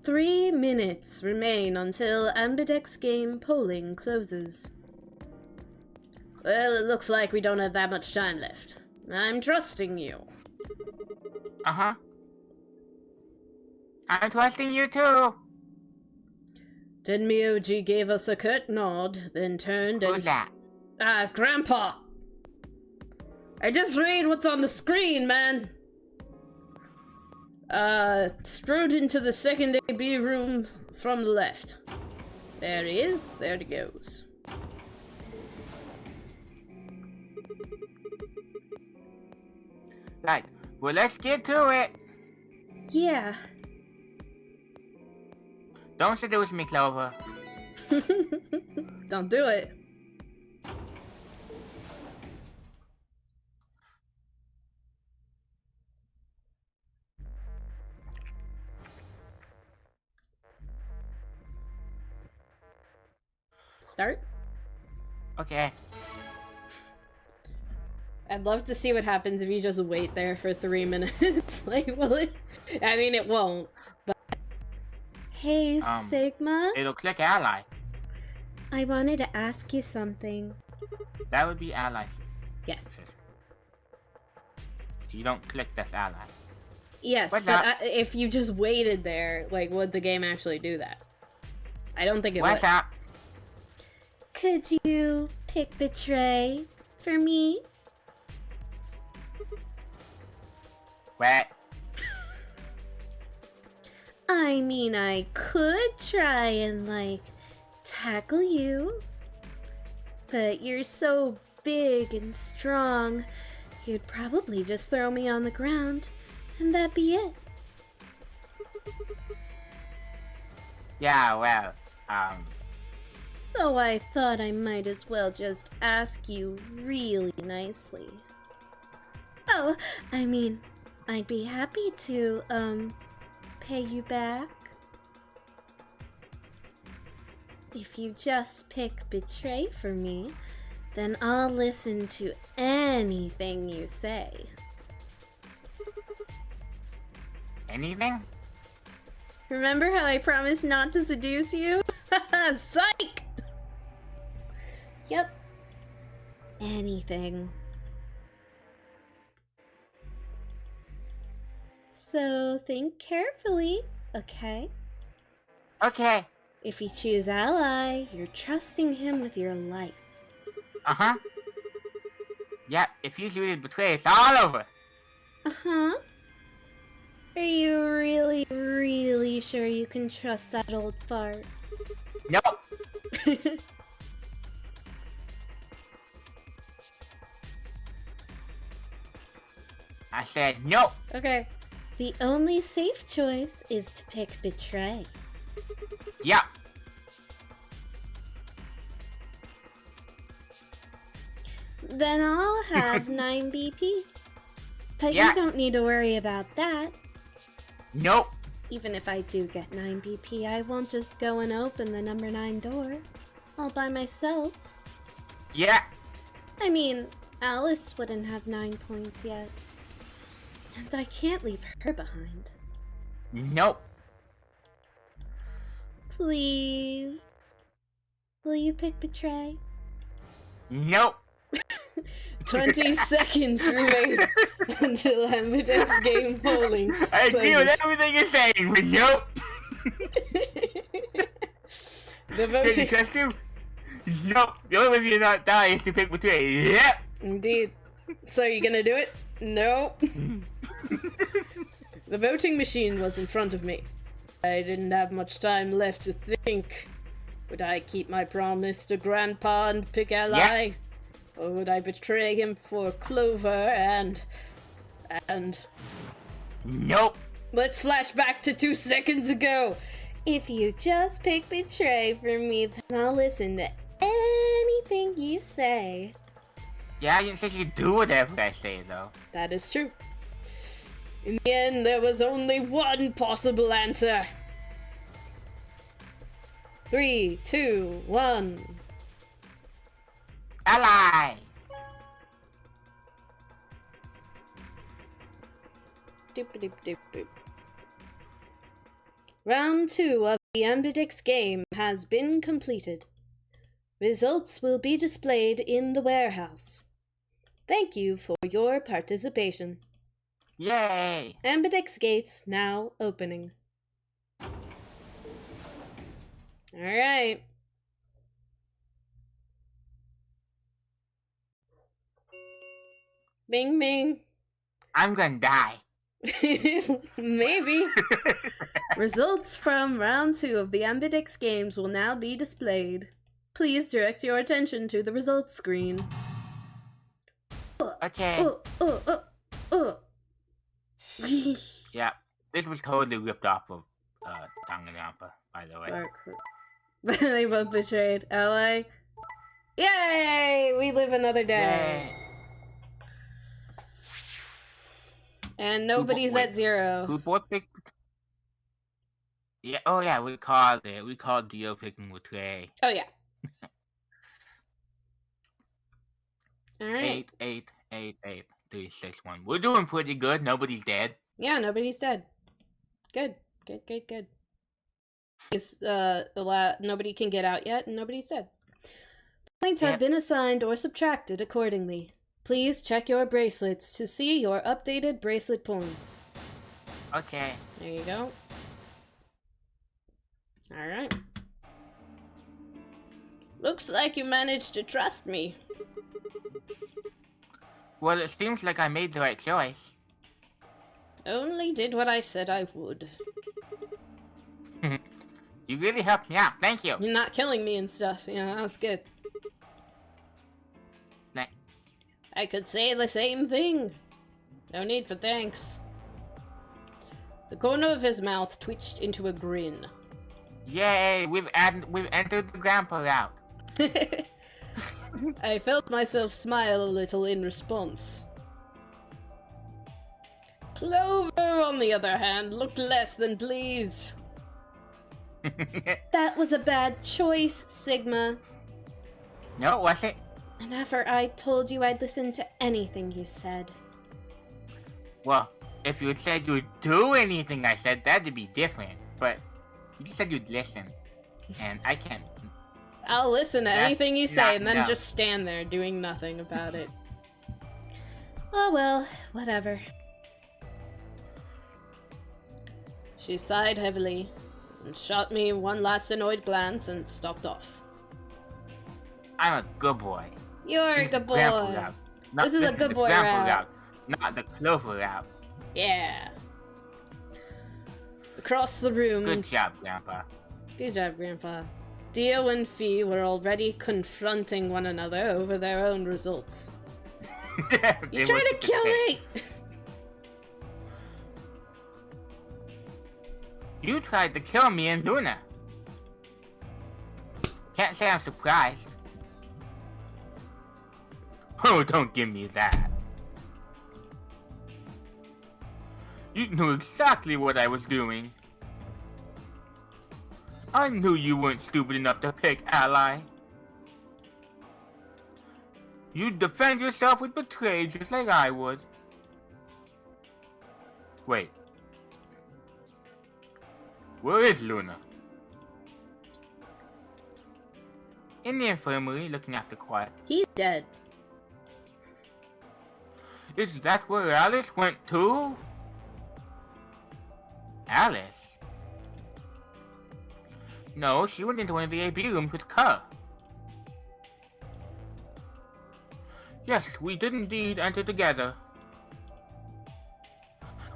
3 minutes remain until Ambidex game polling closes. Well, it looks like we don't have that much time left. I'm trusting you. Uh-huh. I'm trusting you too. Tenmyoji gave us a curt nod, then turned and... Who's that? Grandpa! I just read what's on the screen, man! Strode into the second AB room from the left. There he is, there he goes. Right, well let's get to it. Yeah. Don't seduce me, Clover. Don't do it. Start? Okay. I'd love to see what happens if you just wait there for 3 minutes. Like, will it? I mean, it won't. But hey, Sigma. It'll click ally. I wanted to ask you something. That would be ally. Yes. You don't click this ally. Yes, What's but up? if you just waited there, like, would the game actually do that? I don't think it What's would. up? Could you pick Betray for me? What? I mean, I could try and, like, tackle you. But you're so big and strong, you'd probably just throw me on the ground, and that'd be it. Yeah, well, So I thought I might as well just ask you really nicely. Oh, I mean, I'd be happy to, pay you back. If you just pick Betray for me, then I'll listen to anything you say. anything? Remember how I promised not to seduce you? Psych! Yep. Anything. So think carefully, okay? Okay. If you choose ally, you're trusting him with your life. Uh-huh. Yep, if you shoot betray, it's all over. Uh-huh. Are you really, really sure you can trust that old fart? Nope. I said nope. Okay. The only safe choice is to pick Betray. Yep. Then I'll have 9 BP. But Yeah. you don't need to worry about that. Nope. Even if I do get 9 BP, I won't just go and open the number 9 door. All by myself. Yeah. I mean, Alice wouldn't have 9 points yet. And I can't leave her behind. Nope. Please. Will you pick Betray? Nope. 20 seconds remain until Ambidex game polling. I agree with everything you're saying, but nope. The voting. Trust you? Nope. The only way you're not dying is to pick between. Yep. Indeed. So you gonna do it? No. The voting machine was in front of me. I didn't have much time left to think. Would I keep my promise to Grandpa and pick Ally? Yeah. Or would I betray him for Clover and... Nope. Let's flash back to 2 seconds ago. If you just pick betray for me, then I'll listen to anything you say. Yeah, I didn't say you do whatever I say, though. That is true. In the end, there was only one possible answer. 3, 2, 1. Ally! Doop doop doop doop. Round 2 of the Ambidex game has been completed. Results will be displayed in the warehouse. Thank you for your participation. Yay! Ambidex gates now opening. Alright. Bing bing. I'm gonna die. Maybe. Results from round 2 of the Ambidex games will now be displayed. Please direct your attention to the results screen. Okay. Yeah, this was totally ripped off of Danganronpa, by the way. They both betrayed Ally. Yay! We live another day. Yay. And nobody's at 0. Who both picked? Yeah. Oh yeah, we called it. We called Dio picking betray. Oh yeah. All right. 8, 8, 8, 3, 6, 1. We're doing pretty good. Nobody's dead. Yeah, nobody's dead. Good. Is nobody can get out yet, and nobody's dead. Points have been assigned or subtracted accordingly. Please check your bracelets to see your updated bracelet points. Okay. There you go. Alright. Looks like you managed to trust me. Well, it seems like I made the right choice. Only did what I said I would. You really helped me out. Thank you. You're not killing me and stuff. Yeah, that was good. I could say the same thing. No need for thanks. The corner of his mouth twitched into a grin. Yay! We've entered the grandpa route. I felt myself smile a little in response. Clover, on the other hand, looked less than pleased. That was a bad choice, Sigma. No, was it? And after I told you I'd listen to anything you said. Well, if you said you'd do anything I said, that'd be different. But you just said you'd listen. And I can't. I'll listen to anything you say and then no. just stand there doing nothing about it. Oh well, whatever. She sighed heavily and shot me one last annoyed glance and stalked off. I'm a good boy. You're a good boy. This is a good boy route. Not the Clover route. Yeah. Across the room. Good job, Grandpa. Good job, Grandpa. Dio and Fee were already confronting one another over their own results. You tried to kill me! You tried to kill me and Luna. Can't say I'm surprised. Oh, don't give me that. You knew exactly what I was doing. I knew you weren't stupid enough to pick Ally. You'd defend yourself with betray just like I would. Wait. Where is Luna? In the infirmary, looking after Quiet. He's dead. Is that where Alice went too? Alice? No, she went into one of the AB rooms with Kerr. Yes, we did indeed enter together.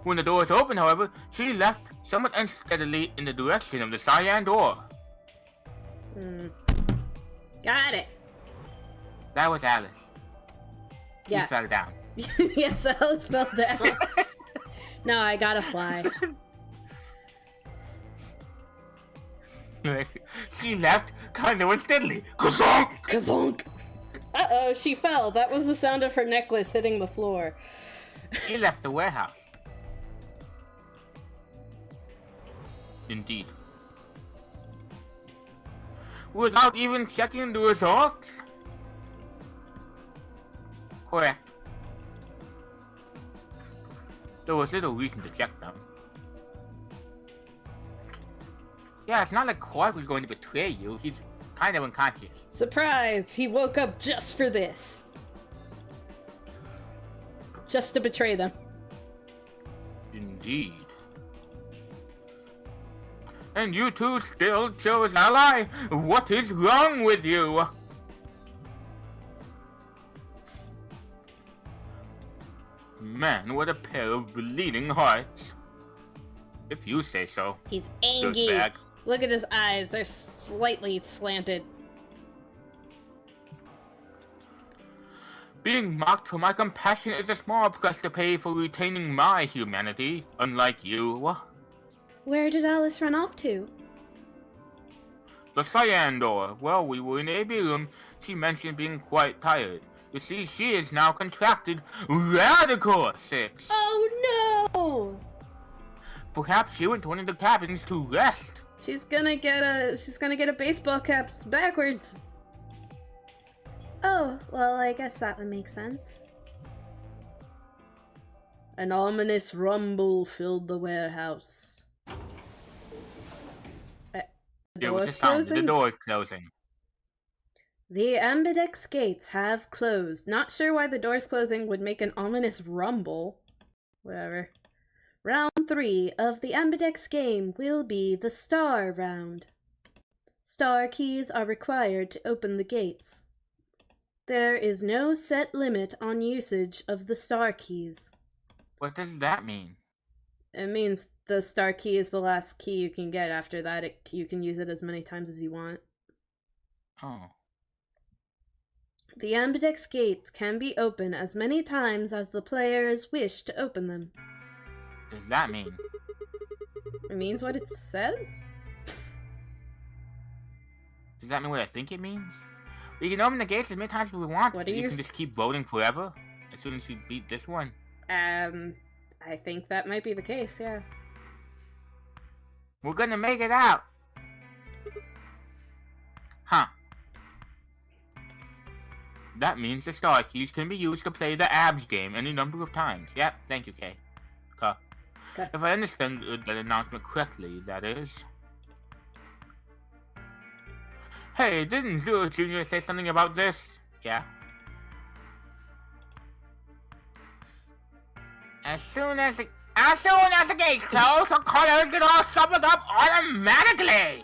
When the doors opened, however, she left somewhat unsteadily in the direction of the cyan door. Got it. That was Alice. She Yeah. fell down. Yes, Alice fell down. No, I gotta fly. She left kind of unsteadily. Kazonk! Kazonk! Uh-oh, she fell. That was the sound of her necklace hitting the floor. She left the warehouse. Indeed. Without even checking the results? Correct. There was little reason to check them. Yeah, it's not like Quark was going to betray you. He's kind of unconscious. Surprise! He woke up just for this. Just to betray them. Indeed. And you two still chose ally? What is wrong with you? Man, what a pair of bleeding hearts. If you say so. He's angry. Dirtbag. Look at his eyes. They're slightly slanted. Being mocked for my compassion is a small price to pay for retaining my humanity, unlike you. Where did Alice run off to? The cyan door. Well, we were in the AB room. She mentioned being quite tired. You see, she is now contracted radical sick. Oh no! Perhaps she went to one of the cabins to rest. She's gonna get a baseball cap backwards. Oh, well, I guess that would make sense. An ominous rumble filled the warehouse. The door's closing? The door is closing. The ambidex gates have closed. Not sure why the door's closing would make an ominous rumble. Whatever. Round 3 of the ambidex game will be the star round. Star keys are required to open the gates. There is no set limit on usage of the star keys. What does that mean? It means the star key is the last key you can get. After that, you can use it as many times as you want. Oh. The ambidex gates can be opened as many times as the players wish to open them. What does that mean? It means what it says? Does that mean what I think it means? We can open the gates as many times as we want. What do you you can just keep voting forever as soon as you beat this one. I think that might be the case, yeah. We're gonna make it out. Huh. That means the star keys can be used to play the abs game any number of times. Yep, thank you, Kay. Okay. If I understand that announcement correctly, that is. Hey, didn't Zero Jr. say something about this? Yeah. As soon as the gates close, the colors get all shuffled up automatically.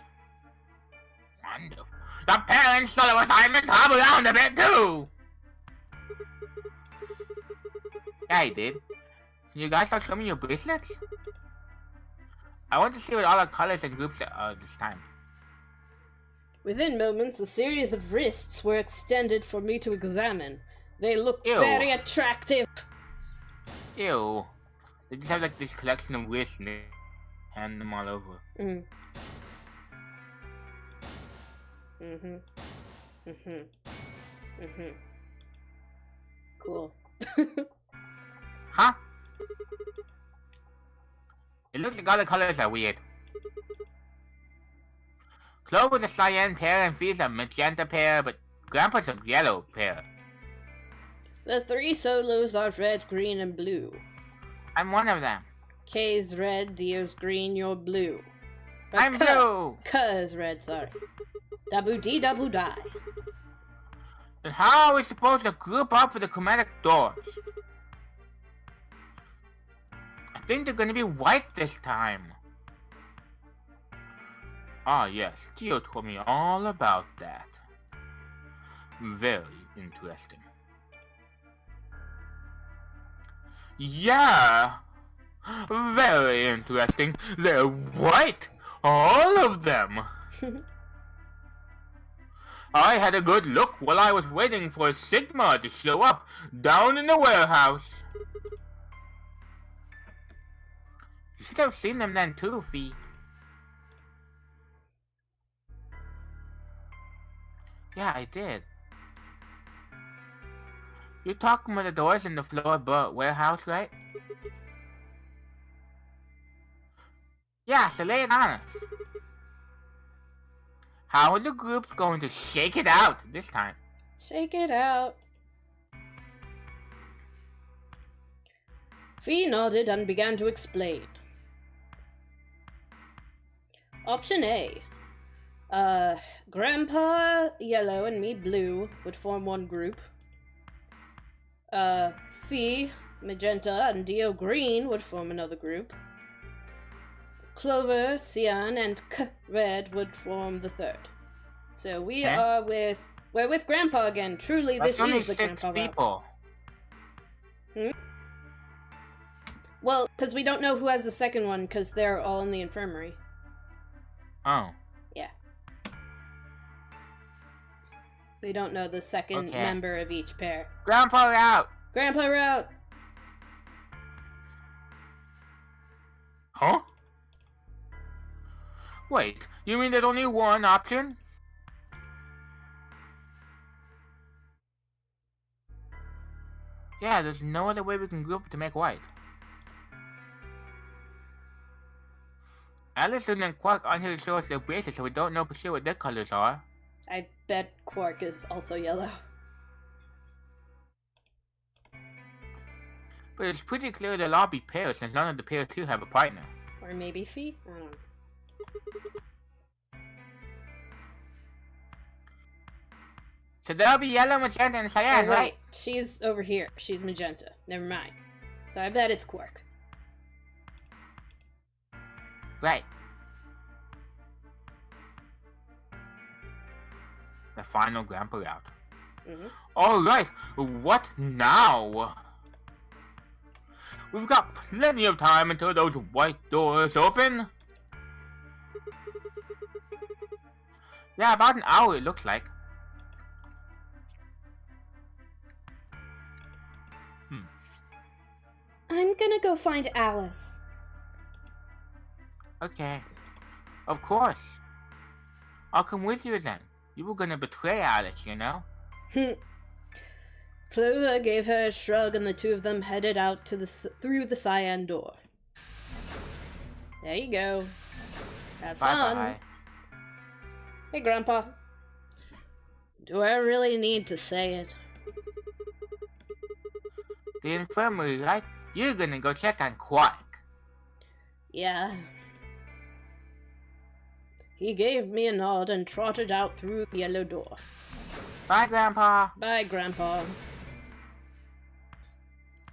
Wonderful. The parents' solo assignments hop around a bit too. Yeah, I did. You guys start showing me your bracelets? I want to see what all the colors and groups are this time. Within moments, a series of wrists were extended for me to examine. They looked Ew. very attractive. Ew. They just have like this collection of wrists and they hand them all over. Mm. Cool. Huh? It looks like all the colors are weird. Clover's a cyan pair and Fee's a magenta pair, but Grandpa's a yellow pair. The 3 solos are red, green, and blue. I'm one of them. K's red, Dio's green, you're blue. I'm blue! K's red, sorry. Dabu dee dabu die. Then how are we supposed to group up for the chromatic doors? think they're gonna be white this time. Ah yes, Dio told me all about that. Very interesting. Yeah! Very interesting. They're white! All of them! I had a good look while I was waiting for Sigma to show up down in the warehouse. You should have seen them then too, Fee. Yeah, I did. You're talking about the doors in the floorboard warehouse, right? Yeah, so lay it on us. How are the groups going to shake it out this time? Shake it out. Fee nodded and began to explain. Option A. Grandpa Yellow and me Blue would form one group. Fee, Magenta, and Dio Green would form another group. Clover, Cyan, and Red would form the third. So we're with Grandpa again. Truly, That's this is the 6 Grandpa people. route. Well, because we don't know who has the second one, because they're all in the infirmary. Oh. Yeah. We don't know the second member of each pair. Grandpa out! Grandpa route! Huh? Wait, you mean there's only one option? Yeah, there's no other way we can group to make white. Allison and Quark aren't here to show us their braces, so we don't know for sure what their colors are. I bet Quark is also yellow. But it's pretty clear they'll all be pairs, since none of the pairs here have a partner. Or maybe Fee? I don't know. So there'll be yellow, magenta, and cyan, Oh, right? wait. She's over here. She's magenta. Never mind. So I bet it's Quark. Right. The final Grandpa route. Alright, what now? We've got plenty of time until those white doors open. Yeah, about an hour it looks like. I'm gonna go find Alice. Okay. Of course. I'll come with you then. You were gonna betray Alice, you know? Clover gave her a shrug and the two of them headed out to through the cyan door. There you go. Have fun. Bye-bye. Hey, Grandpa. Do I really need to say it? The infirmary, right? You're gonna go check on Quark. Yeah. He gave me a nod and trotted out through the yellow door. Bye, Grandpa. Bye, Grandpa.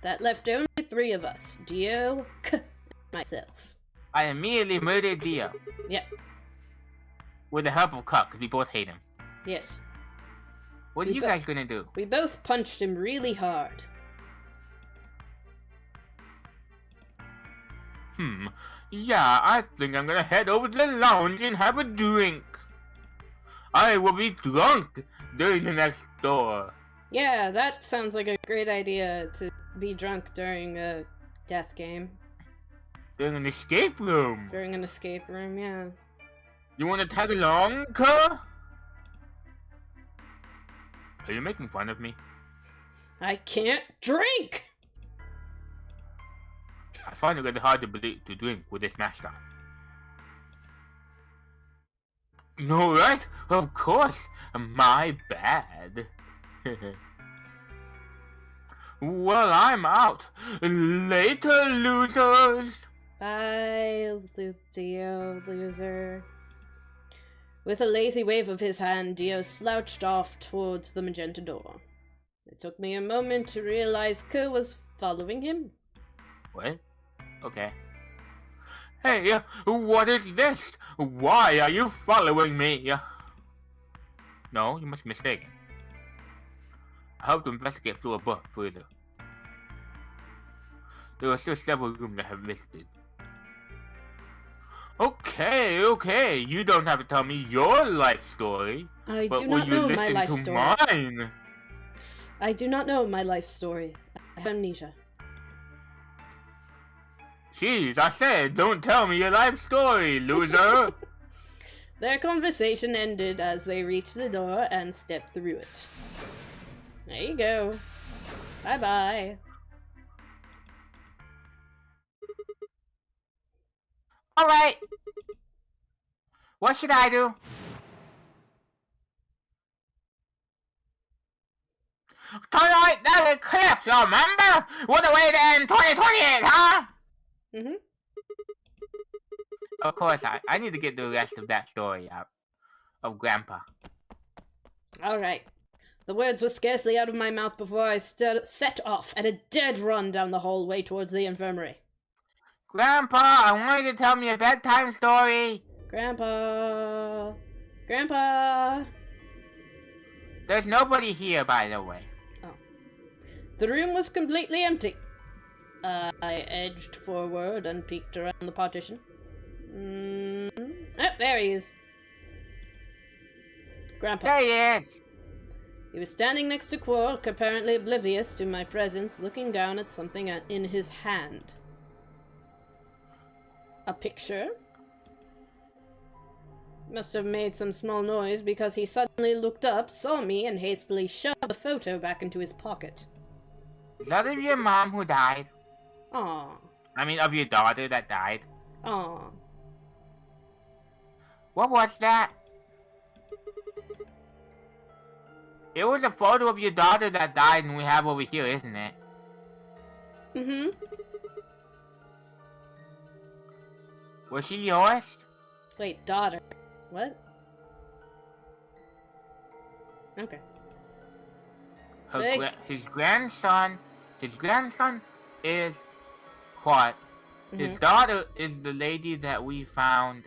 That left only 3 of us. Dio, myself. I immediately murdered Dio. Yep. With the help of Cuck, because we both hate him. Yes. What are you guys gonna do? We both punched him really hard. Yeah, I think I'm gonna head over to the lounge and have a drink. I will be drunk during the next door. Yeah, that sounds like a great idea, to be drunk during a death game. During an escape room. During an escape room, yeah. You wanna tag along, Ka? Are you making fun of me? I can't drink! I find it really hard to drink with this mask on. No, right? Of course. My bad. Well, I'm out. Later, losers. Bye, Dio, loser. With a lazy wave of his hand, Dio slouched off towards the magenta door. It took me a moment to realize Ke was following him. What? Okay. Hey, what is this? Why are you following me? No, you must be mistaken. I hope to investigate through a book further. There are still several rooms I have visited. Okay, you don't have to tell me your life story. I but do will not you know listen my life to story. Mine? I do not know my life story. I have amnesia. Jeez, I said, don't tell me your life story, loser. Their conversation ended as they reached the door and stepped through it. There you go. Bye-bye. Alright. What should I do? Tonight, that eclipse, remember? What a way to end 2028, huh? Mm-hmm. Of course, I need to get the rest of that story out. Of Grandpa. Alright. The words were scarcely out of my mouth before I set off at a dead run down the hallway towards the infirmary. Grandpa, I want you to tell me a bedtime story. Grandpa. Grandpa. There's nobody here, by the way. Oh. The room was completely empty. I edged forward and peeked around the partition. Oh, there he is. Grandpa. There he is. He was standing next to Quark, apparently oblivious to my presence, looking down at something in his hand. A picture? Must have made some small noise because he suddenly looked up, saw me, and hastily shoved the photo back into his pocket. Is that of your mom who died? Aw. I mean, of your daughter that died? Aw. What was that? It was a photo of your daughter that died and we have over here, isn't it? Mm-hmm. Was she yours? Wait, daughter. What? Okay. His grandson is Quark. His daughter is the lady that we found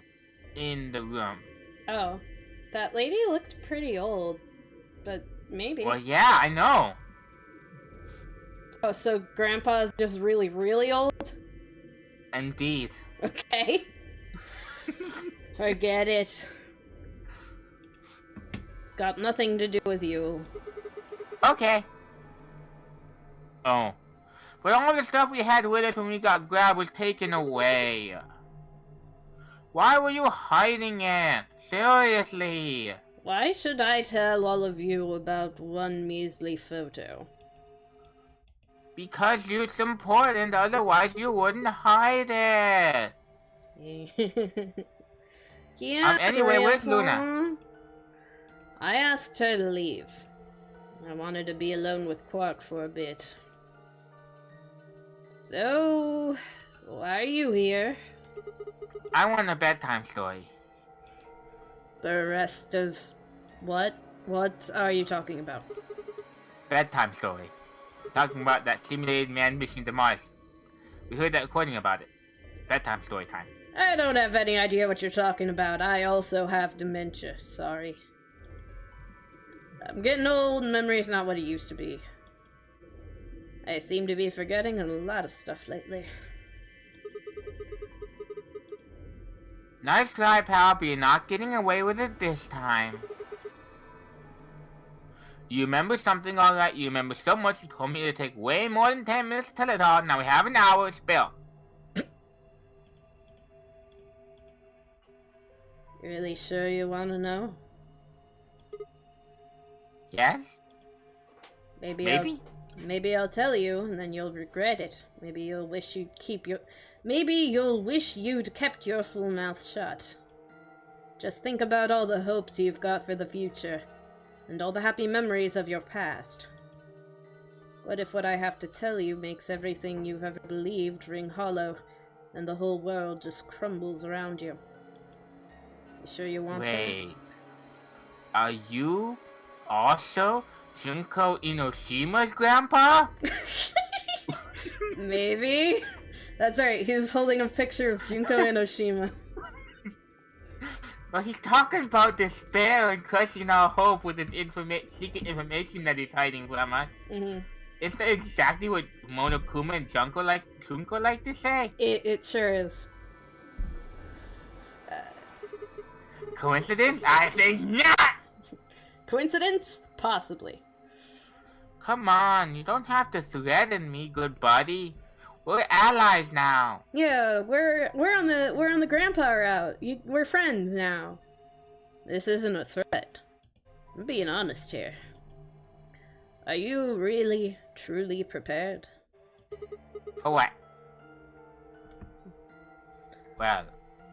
in the room. Oh. That lady looked pretty old. But maybe. Well, yeah, I know. Oh, so Grandpa's just really, really old? Indeed. Okay. Forget it. It's got nothing to do with you. Okay. Oh. But all the stuff we had with us when we got grabbed was taken away. Why were you hiding it? Seriously. Why should I tell all of you about one measly photo? Because it's important, otherwise you wouldn't hide it. Yeah, anyway, where's Grandpa? Luna? I asked her to leave. I wanted to be alone with Quark for a bit. So, why are you here? I want a bedtime story. The rest of... What? What are you talking about? Bedtime story. Talking about that simulated man mission to Mars. We heard that recording about it. Bedtime story time. I don't have any idea what you're talking about. I also have dementia. Sorry. I'm getting old and memory's not what it used to be. I seem to be forgetting a lot of stuff lately. Nice try, pal, but you're not getting away with it this time. You remember something, alright? You remember so much you told me it would take way more than 10 minutes to tell it all. Now we have an hour to spill. You really sure you want to know? Yes? Maybe I'll tell you, and then you'll regret it. Maybe you'll wish you'd kept your full mouth shut. Just think about all the hopes you've got for the future, and all the happy memories of your past. What if what I have to tell you makes everything you've ever believed ring hollow, and the whole world just crumbles around you? You sure you want that? Wait. Are you also Junko Inoshima's grandpa? Maybe. That's right, he was holding a picture of Junko Enoshima. Well, he's talking about despair and crushing our hope with his secret information that he's hiding from us. Mm-hmm. Isn't that exactly what Monokuma and Junko like to say? It sure is. Coincidence? I think not! Coincidence? Possibly. Come on, you don't have to threaten me, good buddy. We're allies now. Yeah, we're on the grandpa route. We're friends now. This isn't a threat. I'm being honest here. Are you really, truly prepared? For what? Well,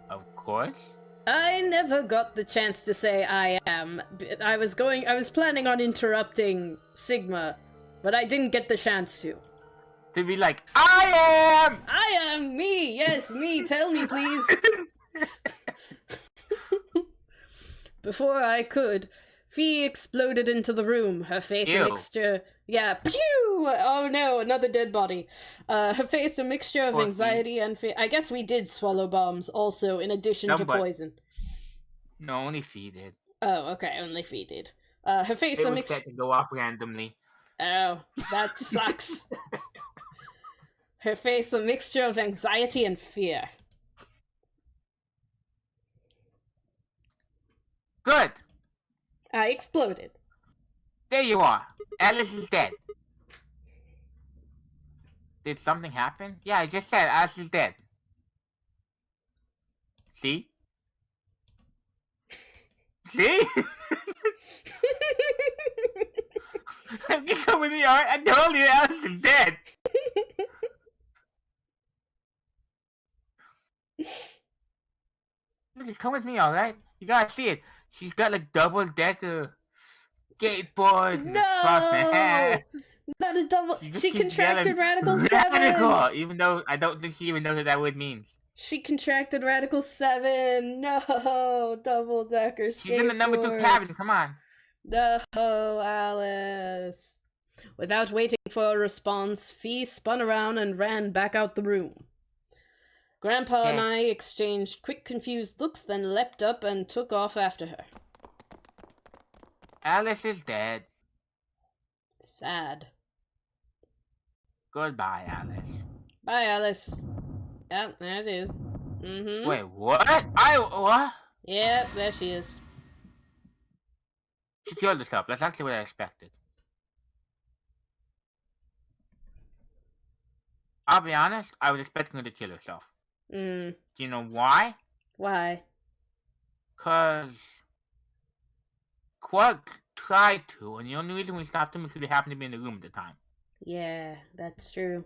of course. I never got the chance to say I am. I was planning on interrupting Sigma, but I didn't get the chance to. To be like, I am! I am me! Yes, me! Tell me, please! Before I could, Fee exploded into the room, her face a mixture... Yeah, pew! Oh no, another dead body. Her face a mixture of anxiety and fear. I guess we did swallow bombs, also, in addition to poison. No, only Fee did. Oh, okay, only Fee did. Her face a mixture... It was set to go off randomly. Oh, that sucks. Her face a mixture of anxiety and fear. Good! I exploded. There you are. Alice is dead. Did something happen? Yeah, I just said Alice is dead. See? See? I'm just coming in, alright? I told you Alice is dead. Just come with me, alright? You gotta see it. She's got like double-decker skateboards and stuff, man. Not a double. She contracted Radical 7. Radical, even though I don't think she even knows what that word means. She contracted Radical 7. No, double-decker skateboard. She's in the number 2 cabin. Come on. No, Alice. Without waiting for a response, Fee spun around and ran back out the room. Grandpa and I exchanged quick, confused looks, then leapt up and took off after her. Alice is dead. Sad. Goodbye, Alice. Bye, Alice. Yep, there it is. Mm-hmm. Wait, what? What? Yep, there she is. She killed herself. That's actually what I expected. I'll be honest, I was expecting her to kill herself. Do you know why? Why? 'Cause Quark tried to, and the only reason we stopped him is because he happened to be in the room at the time. Yeah, that's true.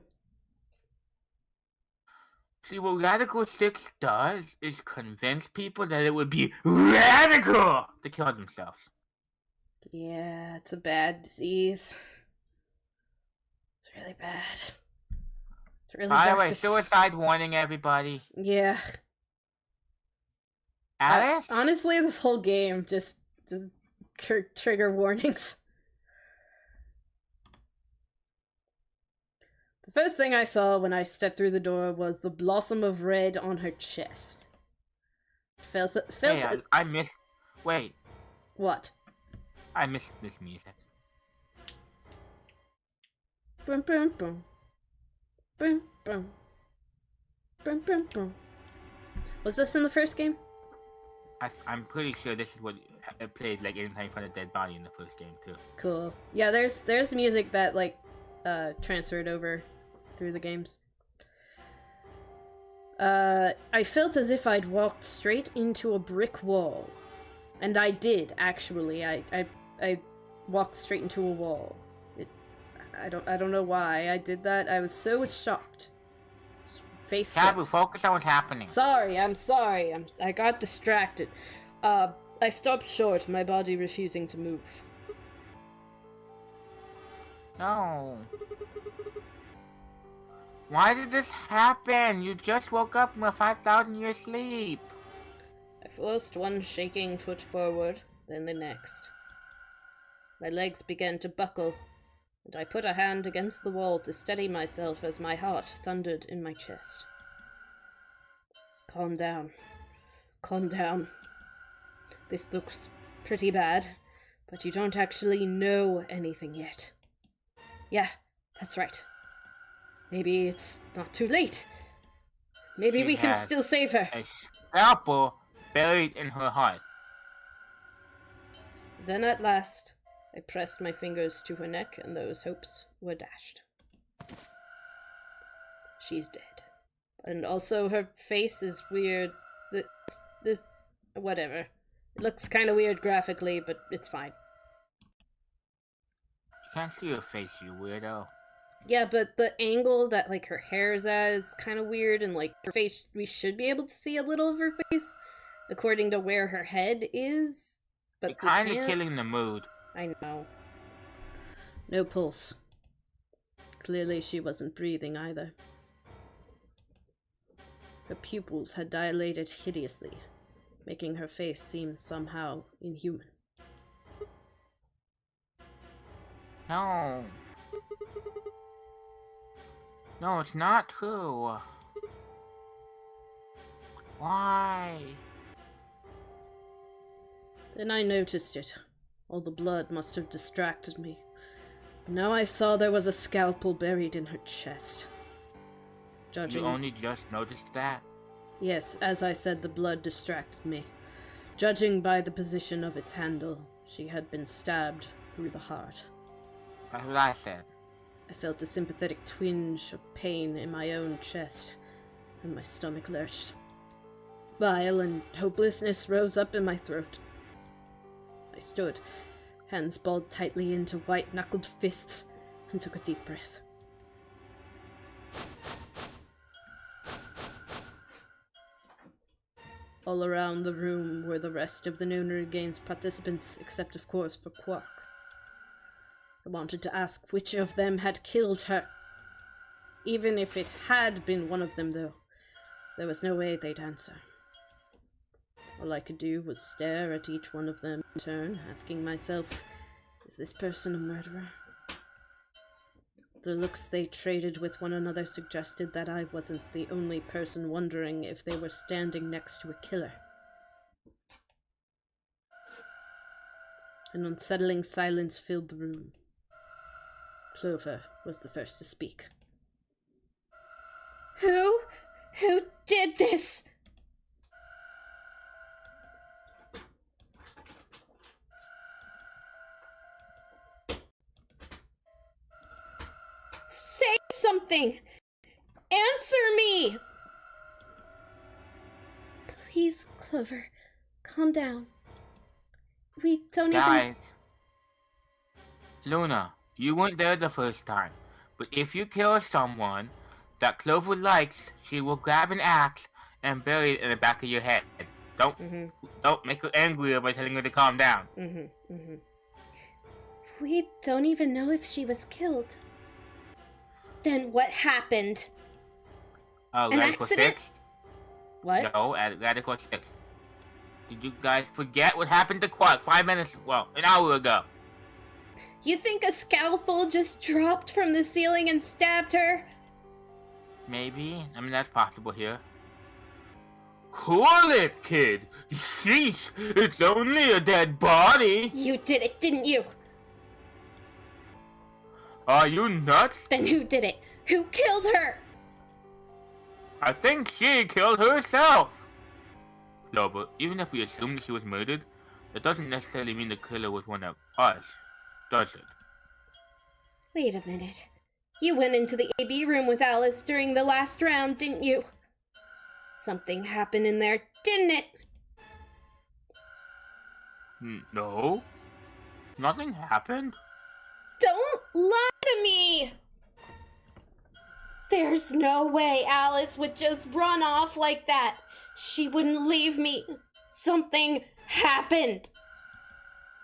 See, what Radical 6 does is convince people that it would be radical to kill themselves. Yeah, it's a bad disease. It's really bad. It's really By the way, disease. suicide warning, everybody. Yeah. Alice? Honestly, this whole game just trigger warnings. The first thing I saw when I stepped through the door was the blossom of red on her chest. I missed... Wait. What? I missed this music. Boom, boom, boom. Boom, boom. Boom, boom, boom. Was this in the first game? I'm pretty sure this is what it played like anytime you find a dead body in the first game too. Cool. Yeah, there's music that like transferred over through the games. I felt as if I'd walked straight into a brick wall. And I did, actually. I walked straight into a wall. I don't know why I did that. I was so shocked. Face Taboo, focus on what's happening. I'm sorry. I got distracted. I stopped short, my body refusing to move. No. Why did this happen? You just woke up from a 5,000-year sleep. I forced one shaking foot forward, then the next. My legs began to buckle, and I put a hand against the wall to steady myself as my heart thundered in my chest. Calm down. Calm down. This looks pretty bad, but you don't actually know anything yet. Yeah, that's right. Maybe it's not too late. Maybe we can still save her. A scalpel buried in her heart. Then at last, I pressed my fingers to her neck and those hopes were dashed. She's dead. And also her face is weird. This whatever. It looks kind of weird graphically, but it's fine. You can't see her face, you weirdo. Yeah, but the angle that, like, her hair is at is kind of weird, and, like, her face, we should be able to see a little of her face, according to where her head is, but you're kind of killing the mood. I know. No pulse. Clearly she wasn't breathing either. Her pupils had dilated hideously, making her face seem somehow inhuman. No. No, it's not true. Why? Then I noticed it. All the blood must have distracted me. Now I saw there was a scalpel buried in her chest. You only just noticed that? Yes, as I said, the blood distracted me. Judging by the position of its handle, she had been stabbed through the heart. That's what I said. I felt a sympathetic twinge of pain in my own chest, and my stomach lurched. Bile and hopelessness rose up in my throat. I stood, hands balled tightly into white-knuckled fists, and took a deep breath. All around the room were the rest of the Nooner Games participants, except of course for Quark. I wanted to ask which of them had killed her. Even if it had been one of them, though, there was no way they'd answer. All I could do was stare at each one of them in turn, asking myself, is this person a murderer? The looks they traded with one another suggested that I wasn't the only person wondering if they were standing next to a killer. An unsettling silence filled the room. Clover was the first to speak. Who did this? Say something! Answer me! Please, Clover, calm down. We don't Guys, Luna, you weren't there the first time, but if you kill someone that Clover likes, she will grab an axe and bury it in the back of your head. Don't make her angrier by telling her to calm down. We don't even know if she was killed. Then what happened? An accident? 6? What? No, at Radical 6. Did you guys forget what happened to Quark 5 minutes, well, an hour ago? You think a scalpel just dropped from the ceiling and stabbed her? Maybe. I mean, that's possible here. Cool it, kid! Sheesh, it's only a dead body! You did it, didn't you? Are you nuts? Then who did it? Who killed her? I think she killed herself! No, but even if we assume she was murdered, that doesn't necessarily mean the killer was one of us, does it? Wait a minute. You went into the AB room with Alice during the last round, didn't you? Something happened in there, didn't it? No. Nothing happened. Don't lie to me! There's no way Alice would just run off like that. She wouldn't leave me. Something happened.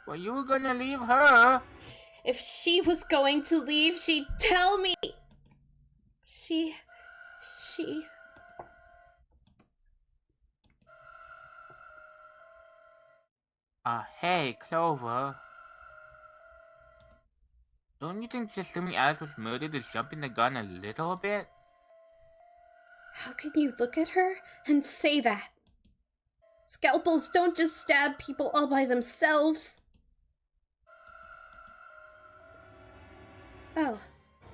Well, you were gonna leave her. If she was going to leave, she'd tell me. She... Hey, Clover. Don't you think just assuming Alice was murdered is jumping the gun a little bit? How can you look at her and say that? Scalpels don't just stab people all by themselves. Oh,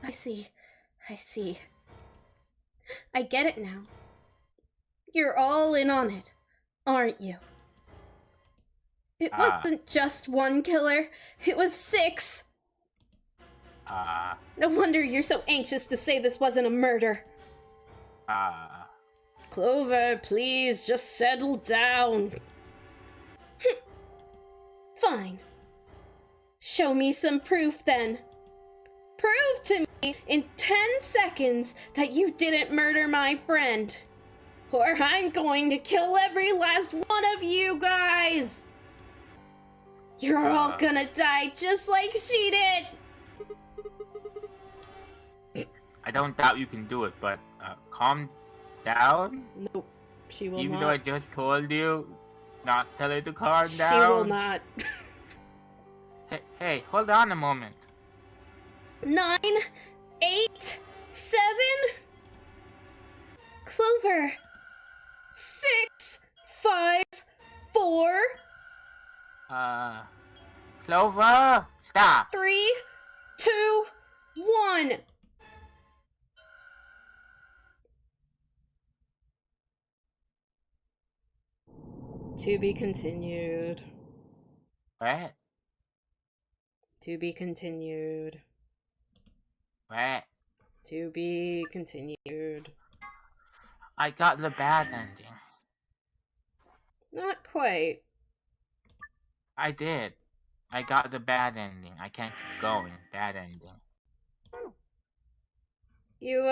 I see. I see. I get it now. You're all in on it, aren't you? It wasn't just one killer, it was 6! No wonder you're so anxious to say this wasn't a murder. Clover, please, just settle down. Fine. Show me some proof then. Prove to me in 10 seconds that you didn't murder my friend. Or I'm going to kill every last one of you guys! You're all gonna die just like she did! I don't doubt you can do it, but calm down. Nope, she will Even not. though I just told you not to tell her to calm down. She will not. Hey, hold on a moment. 9, 8, 7... Clover. 6, 5, 4... Clover, stop. 3, 2, 1... To be continued. What? To be continued. What? To be continued. I got the bad ending. Not quite. I did. I got the bad ending. I can't keep going. Bad ending. You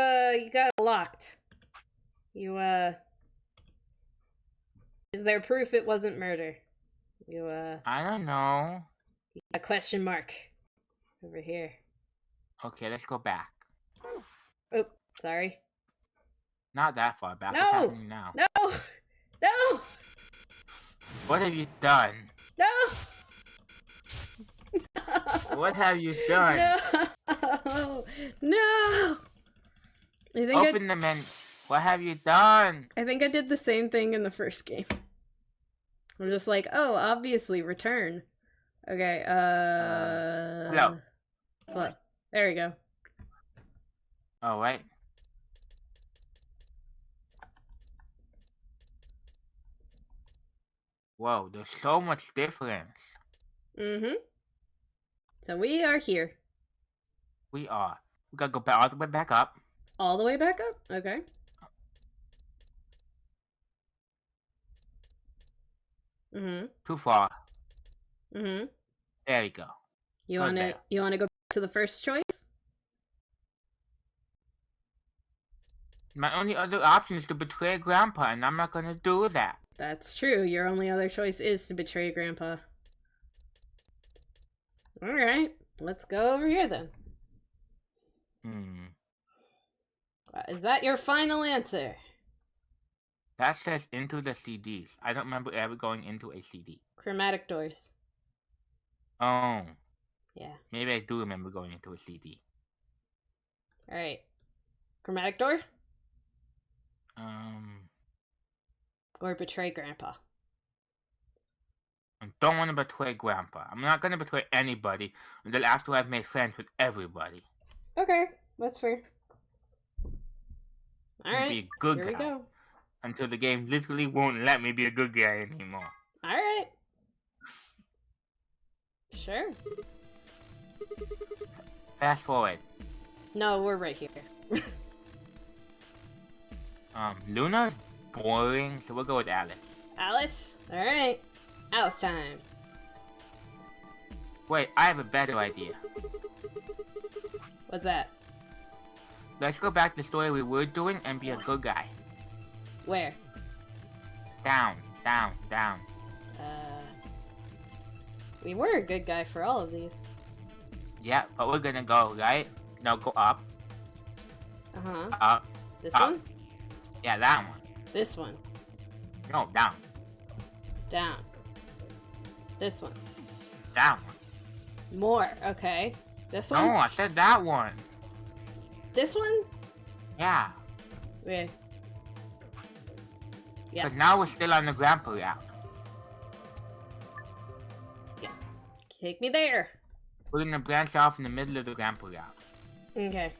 got locked. Is there proof it wasn't murder? I don't know. A question mark. Over here. Okay, let's go back. Oh, sorry. Not that far back. No! What's happening now? No! No! What have you done? No! What have you done? No! No! I think Open the menu. What have you done? I think I did the same thing in the first game. I'm just like, oh, obviously, return. Okay, Hello. Hello. There we go. Oh, wait. Whoa, there's so much difference. Mm-hmm. So we are here. We are. We gotta go back all the way back up. All the way back up? Okay. Mm-hmm. Too far. Mm-hmm. There you go. You Go wanna there. go back to the first choice? My only other option is to betray Grandpa, and I'm not gonna do that. That's true. Your only other choice is to betray Grandpa. Alright. Let's go over here then. Is that your final answer? That says into the CDs. I don't remember ever going into a CD. Chromatic doors. Oh. Yeah. Maybe I do remember going into a CD. Alright. Chromatic door? Or betray Grandpa? I don't want to betray Grandpa. I'm not gonna betray anybody until after I've made friends with everybody. Okay, that's fair. Be Alright, a good here guy. we go. Until the game literally won't let me be a good guy anymore. Alright. Sure. Fast forward. No, we're right here. Luna's boring, so we'll go with Alice. Alice? Alright. Alice time. Wait, I have a better idea. What's that? Let's go back to the story we were doing and be a good guy. Where? Down, down, down. We were a good guy for all of these. Yeah, but we're gonna go, right? No, go up. Uh-huh. Up. This up. one? Yeah, that one. This one. No, down. Down. This one. That one. More. Okay. This one? No, I said that one. This one? Yeah. Okay. Yeah. Because now we're still on the grandpa route. Yeah. Take me there. We're gonna branch off in the middle of the grandpa route. Okay.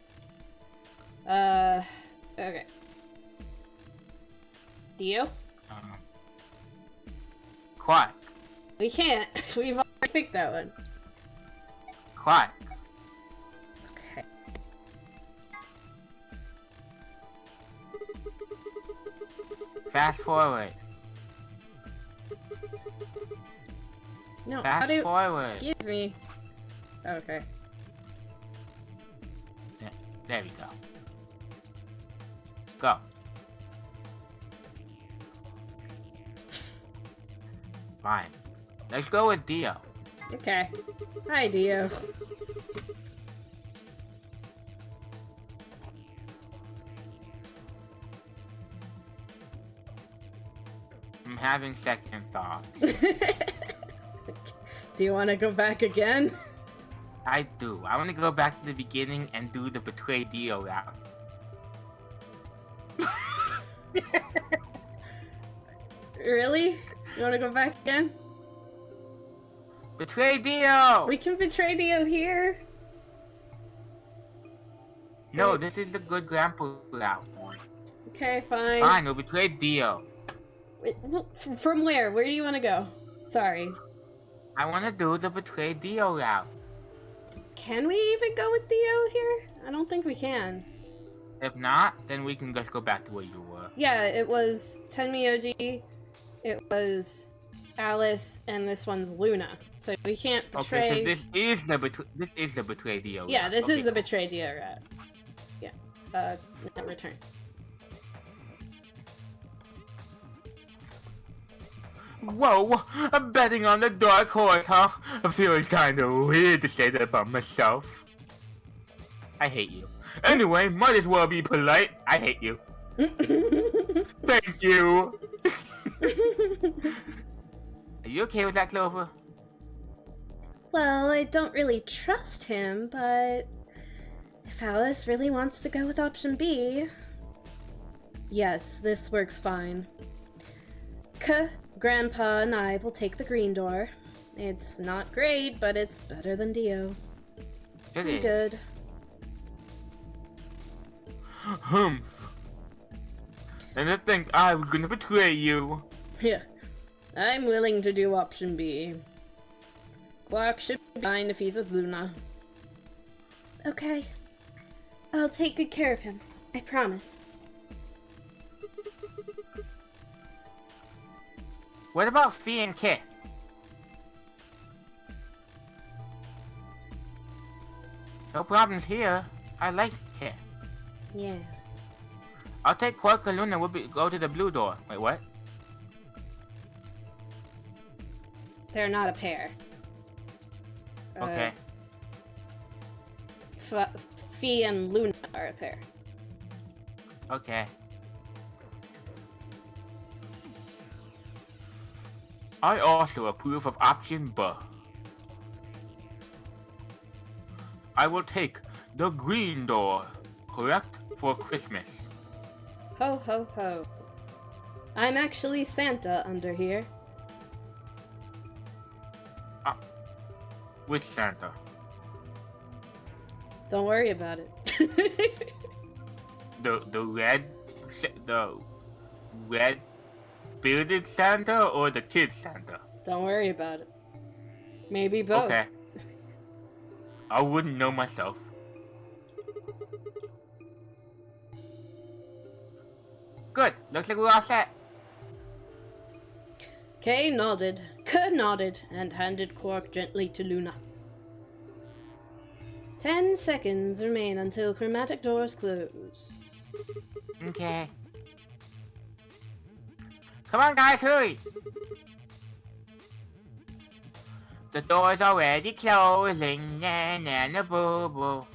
Okay. Dio? Quark. We can't. We've already picked that one. Quark. Okay. Fast forward. No, Fast how do... forward. Excuse me. Okay. There we go. Go. Fine. Let's go with Dio. Okay. Hi, Dio. I'm having second thoughts. Do you want to go back again? I do. I want to go back to the beginning and do the betray Dio route. Really? You want to go back again? Betray Dio! We can betray Dio here. No, this is the good grandpa route. Okay, fine. Fine, we'll betray Dio. Wait, from where? Where do you want to go? Sorry. I want to do the betray Dio route. Can we even go with Dio here? I don't think we can. If not, then we can just go back to where you were. Yeah, it was Tenmyoji, it was Alice, and this one's Luna. So we can't betray... Okay, so this is the betray Dio route. Yeah, this okay, is the cool. betray Dio route. Yeah. Net return. Whoa, I'm betting on the dark horse, huh? I feel it's kinda weird to say that about myself. I hate you. Anyway, might as well be polite. I hate you. Thank you. Are you okay with that, Clover? Well, I don't really trust him, but if Alice really wants to go with option B... Yes, this works fine. Grandpa and I will take the green door. It's not great, but it's better than Dio. It is. Good. Humph. And I think I was gonna betray you. Yeah. I'm willing to do option B. Quark should be fine if he's with Luna. Okay. I'll take good care of him. I promise. What about Fee and Kit? No problems here. I like Kit. Yeah. I'll take Quark and Luna. We'll go to the blue door. Wait, what? They're not a pair. Okay. Fee and Luna are a pair. Okay. I also approve of option B. I will take the green door, correct? For Christmas. Ho ho ho. I'm actually Santa under here. Which Santa? Don't worry about it. The red bearded Santa or the kid Santa? Don't worry about it. Maybe both. Okay. I wouldn't know myself. Good. Looks like we're all set. Kay nodded, K nodded, and handed Quark gently to Luna. 10 seconds remain until chromatic doors close. Okay. Come on, guys, hurry! The door's already closing. Na na na boo boo.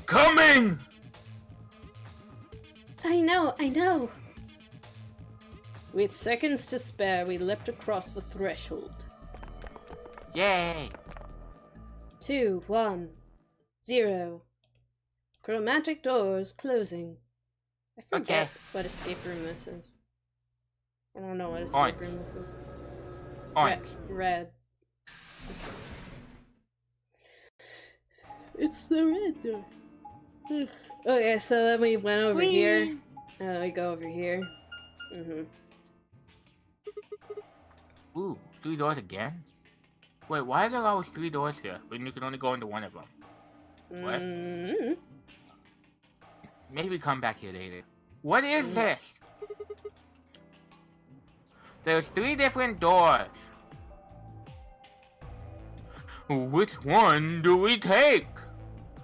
Coming! I know. With seconds to spare, we leapt across the threshold. Yay! 2, 1, 0. Chromatic doors closing. I forget what escape room this is. I don't know what escape Orange. room this is. Orange. Red. It's the red door. Okay, so then we went over here. We go over here. Ooh, 3 doors again? Wait, why are there always 3 doors here when you can only go into one of them? What? Maybe come back here later. What is this? There's 3 different doors. Which one do we take?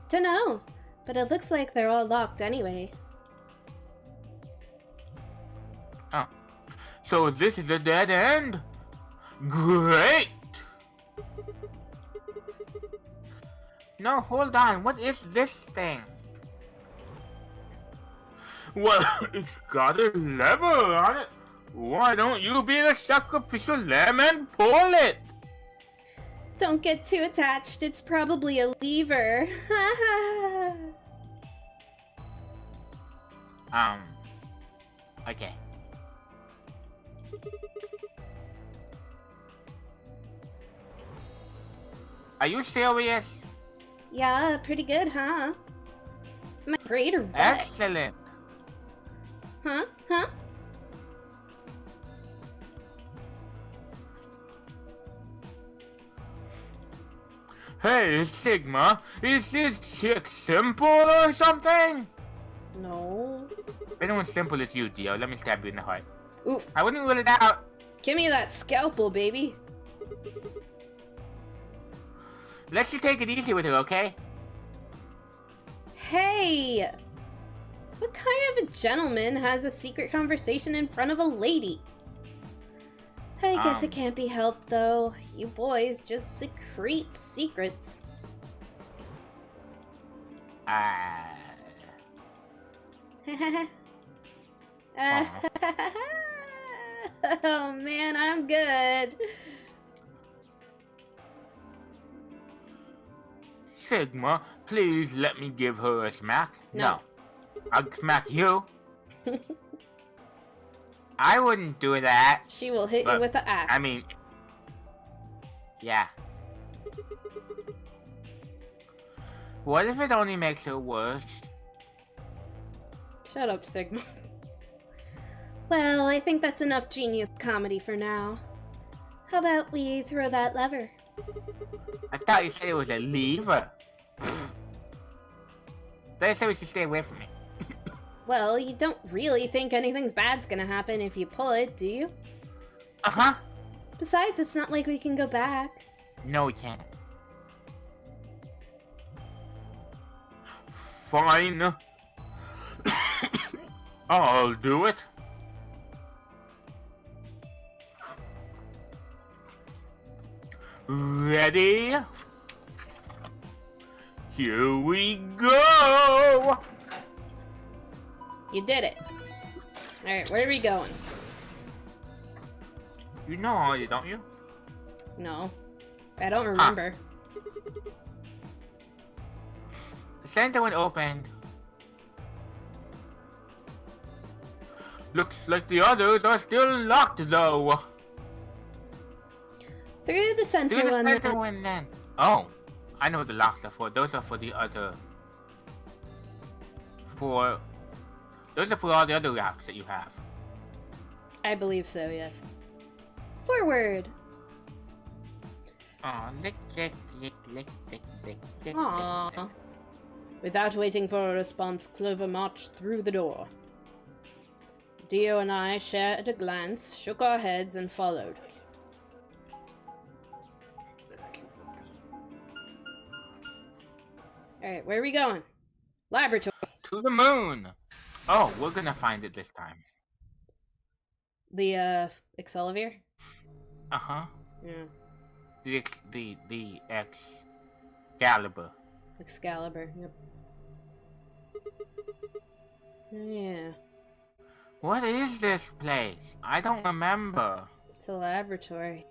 Dunno, but it looks like they're all locked anyway. Oh, so this is a dead end? Great! No, hold on, what is this thing? Well, it's got a lever on it. Why don't you be the sacrificial lamb and pull it? Don't get too attached, it's probably a lever. Okay. Are you serious? Yeah, pretty good, huh? Am I great or what? Excellent. Huh? Hey, Sigma, is this chick simple or something? No. Anyone's simple as you, Dio. Let me stab you in the heart. Oof. I wouldn't rule it out. Give me that scalpel, baby. Let's just take it easy with her, okay? Hey! What kind of a gentleman has a secret conversation in front of a lady? I guess it can't be helped, though. You boys just secrete secrets. Oh man, I'm good. Sigma, please let me give her a smack. No. I'll smack you. I wouldn't do that. She will hit you with the axe. I mean, yeah. What if it only makes her worse? Shut up, Sigma. Well, I think that's enough genius comedy for now. How about we throw that lever? I thought you said it was a lever. They said we should stay away from me. Well, you don't really think anything's bad's gonna happen if you pull it, do you? Uh-huh. Besides, it's not like we can go back. No, we can't. Fine. I'll do it. Ready? Here we go! You did it. Alright, where are we going? You know already, don't you? No. I don't remember. The center one opened. Looks like the others are still locked, though. Through the center Through the one. center one, then. Oh, I know what the locks are for. Those are for the other. Those are for all the other locks that you have. I believe so, yes. Forward. Oh, lick, lick, lick, lick, lick, lick, lick. Aww. Without waiting for a response, Clover marched through the door. Dio and I shared a glance, shook our heads, and followed. Alright, where are we going? Laboratory. To the moon. Oh, we're gonna find it this time. The, Excalibur? Uh-huh. Yeah. The Excalibur. Excalibur, yep. Yeah. What is this place? I don't remember. It's a laboratory.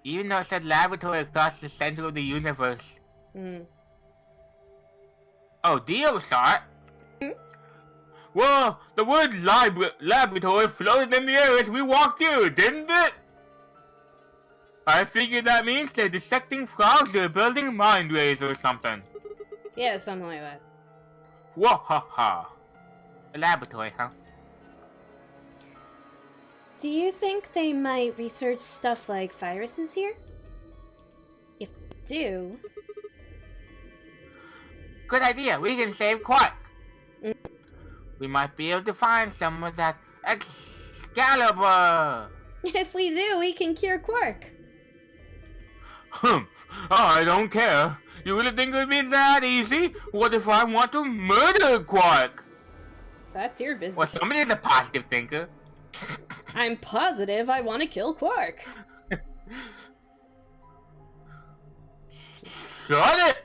Even though it said laboratory across the center of the universe. Hmm. Oh, Dio saw it. Well, the word laboratory floated in the air as we walked through, didn't it? I figured that means they're dissecting frogs or building mind rays or something. Yeah, something like that. Wahaha. A laboratory, huh? Do you think they might research stuff like viruses here? If they do... Good idea, we can save Quark. Mm. We might be able to find some of that Excalibur. If we do, we can cure Quark. Humph, I don't care. You really think it would be that easy? What if I want to murder Quark? That's your business. Well, somebody's a positive thinker. I'm positive I want to kill Quark. Shut it!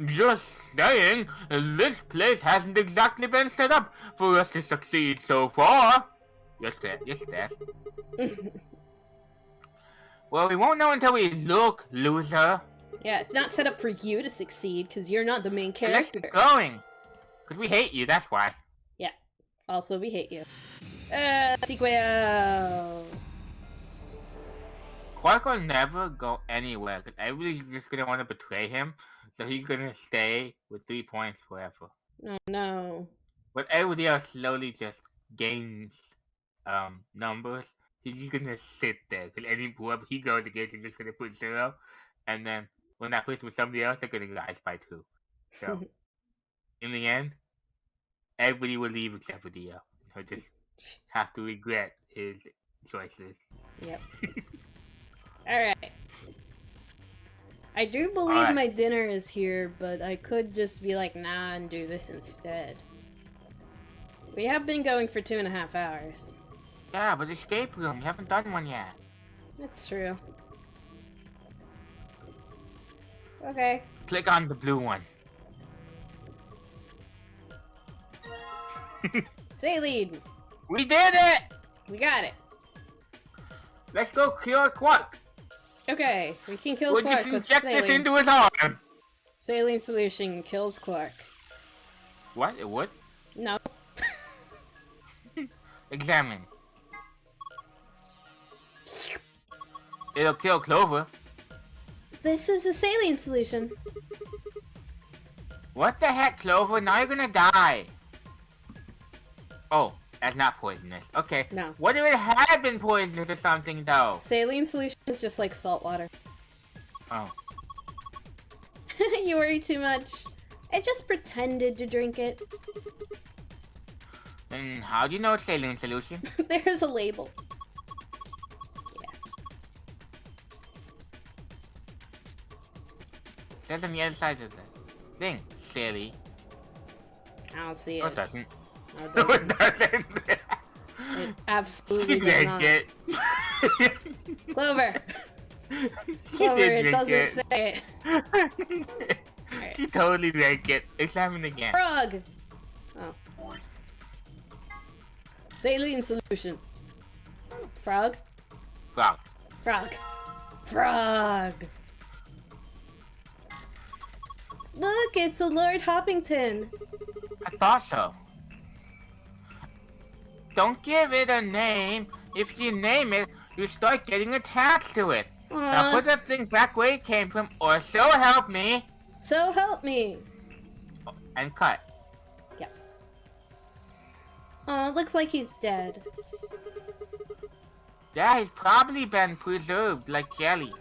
Just saying, this place hasn't exactly been set up for us to succeed so far. Yes, it has. Well, we won't know until we look, loser. Yeah, it's not set up for you to succeed, because you're not the main character. So let's get going. Because we hate you, that's why. Yeah. Also, we hate you. Sequel! Quark will never go anywhere, because everybody's just going to want to betray him. So he's going to stay with 3 points forever. Oh, no. But everybody else slowly just gains numbers. He's just going to sit there, because whoever he goes against, he's just going to put 0. And then when that person with somebody else, they're going to rise by 2. So, in the end, everybody will leave except for Dio. He'll just have to regret his choices. Yep. Alright. I do believe my dinner is here, but I could just be like, nah, and do this instead. We have been going for 2.5 hours. Yeah, but escape room, you haven't done one yet. That's true. Okay. Click on the blue one. Saline! We did it! We got it. Let's go cure Quark. Okay, we can kill We'll Quark just with inject saline. this into his arm. Saline solution kills Quark. What? It would? No. Examine. It'll kill Clover. This is a saline solution. What the heck, Clover? Now you're gonna die. Oh, that's not poisonous. Okay. No. What if it had been poisonous or something, though? Saline solution is just like salt water. Oh. You worry too much. I just pretended to drink it. Then how do you know it's saline solution? There's a label. Yeah. It says on the other side of the thing. Silly. I don't see it. No, it doesn't. No, No, it doesn't. It absolutely She does drank not. it. Clover! She Clover, did it drink doesn't it. say it. She totally drank it. Examine again. Frog! Oh. Saline solution. Frog? Frog. Frog. Frog! Look, it's a Lord Hoppington. I thought so. Don't give it a name. If you name it, you start getting attached to it. Now put that thing back where it came from, or so help me. So help me. Oh, and cut. Yep. Oh, looks like he's dead. Yeah, he's probably been preserved like jelly.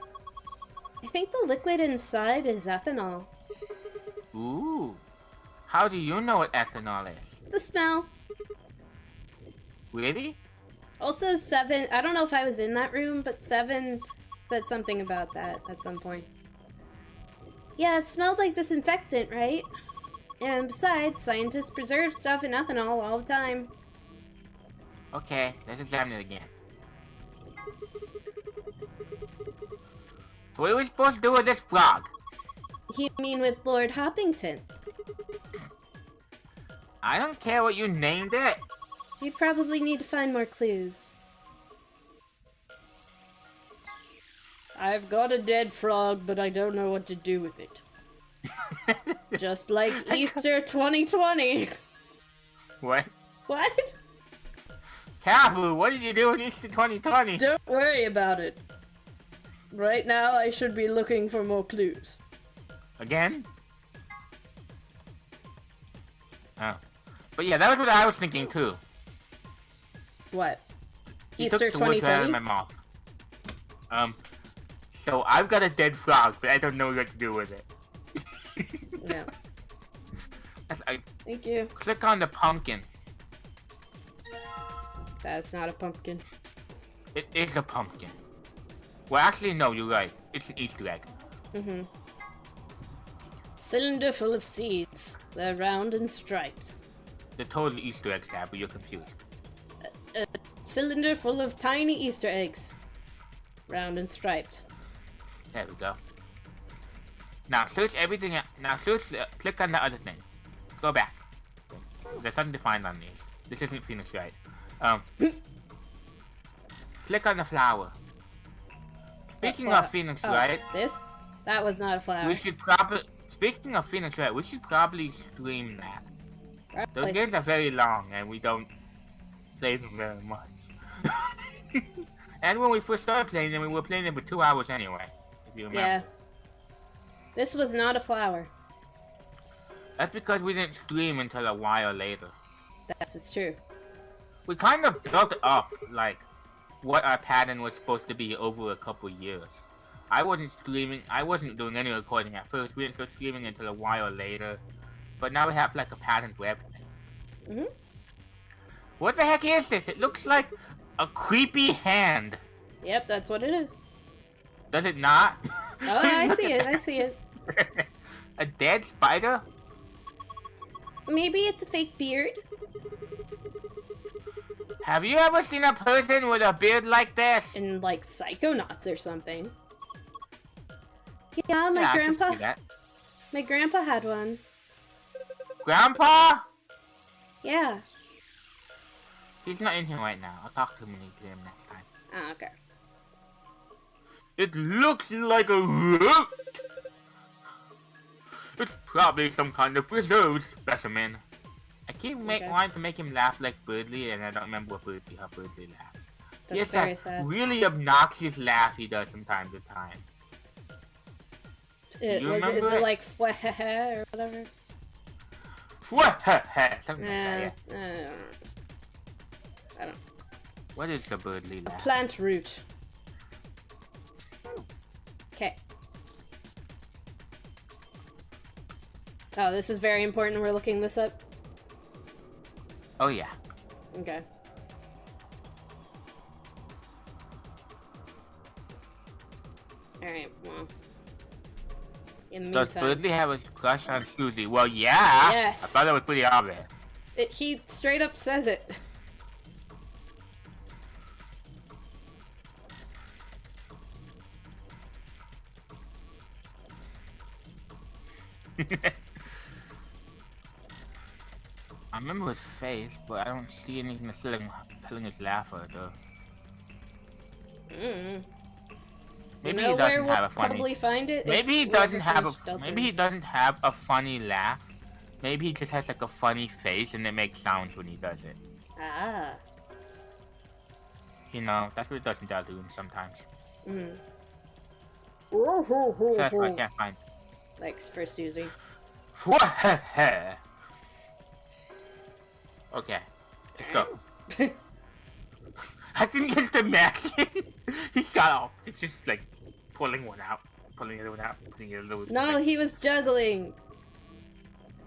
I think the liquid inside is ethanol. Ooh. How do you know what ethanol is? The smell. Really? Also, 7, I don't know if I was in that room, but 7 said something about that at some point. Yeah, it smelled like disinfectant, right? And besides, scientists preserve stuff in ethanol all the time. Okay, let's examine it again. So what are we supposed to do with this frog? You mean with Lord Hoppington? I don't care what you named it. We probably need to find more clues. I've got a dead frog, but I don't know what to do with it. Just like Easter 2020. What? What? Kabu, what did you do in Easter 2020? Don't worry about it. Right now, I should be looking for more clues. Again? Oh. But yeah, that was what I was thinking too. What? He Easter took the words out of 2020? my mouth. So I've got a dead frog, but I don't know what to do with it. Yeah. Thank you. Click on the pumpkin. That's not a pumpkin. It is a pumpkin. Well, actually, no, you're right. It's an Easter egg. Mm-hmm. Cylinder full of seeds. They're round and striped. They're totally Easter eggs, Tab, but you're confused. A cylinder full of tiny Easter eggs. Round and striped. There we go. Now search everything. Now search. Click on the other thing. Go back. There's something to find on these. This isn't Phoenix Wright. Click on the flower. Speaking of Phoenix Wright, this? That was not a flower. we should probably. Speaking of Phoenix Wright, we should probably stream that. Those Probably. games are very long, and we don't play them very much. And when we first started playing them, we were playing them for 2 hours anyway. If you remember. Yeah. This was not a flower. That's because we didn't stream until a while later. That's true. We kind of built up, like, what our pattern was supposed to be over a couple years. I wasn't doing any recording at first. We didn't start streaming until a while later. But now we have, like, a pattern for everything. Mm-hmm. What the heck is this? It looks like a creepy hand. Yep, that's what it is. Does it not? Oh, yeah, I see it. I see it. A dead spider? Maybe it's a fake beard. Have you ever seen a person with a beard like this? In, like, Psychonauts or something. Yeah, my Yeah, I can grandpa. see that. My grandpa had one. Grandpa? Yeah. He's not in here right now. I'll talk to him when he gets him next time. Oh, okay. It looks like a root! It's probably some kind of preserved specimen. I keep wanting to make him laugh like Birdly, and I don't remember how Birdly laughs. He has That's very that sad. really obnoxious laugh he does from time to time. Is remember it it? like or whatever? Something like that, yeah. I don't know. What is the Birdly A laugh? plant root. Okay. Oh, this is very important. We're looking this up. Oh yeah. Okay. Alright, well. In the Does meantime. Birdly have a crush on Susie? Well, yeah! Yes. I thought that was pretty obvious. He straight up says it. I remember his face, but I don't see anything that's telling his laugher, though. Maybe he doesn't have a funny. Probably find it. Maybe he doesn't have a. Maybe he doesn't have a funny laugh. Maybe he just has like a funny face, and it makes sounds when he does it. Ah. You know, that's what it does in Daltoon sometimes. Mm. So that's why I can't find. Thanks for Susie. Okay, let's go. I can just imagine he's got all. It's just like pulling one out, pulling the other one out, pulling the other one out. No, he was juggling.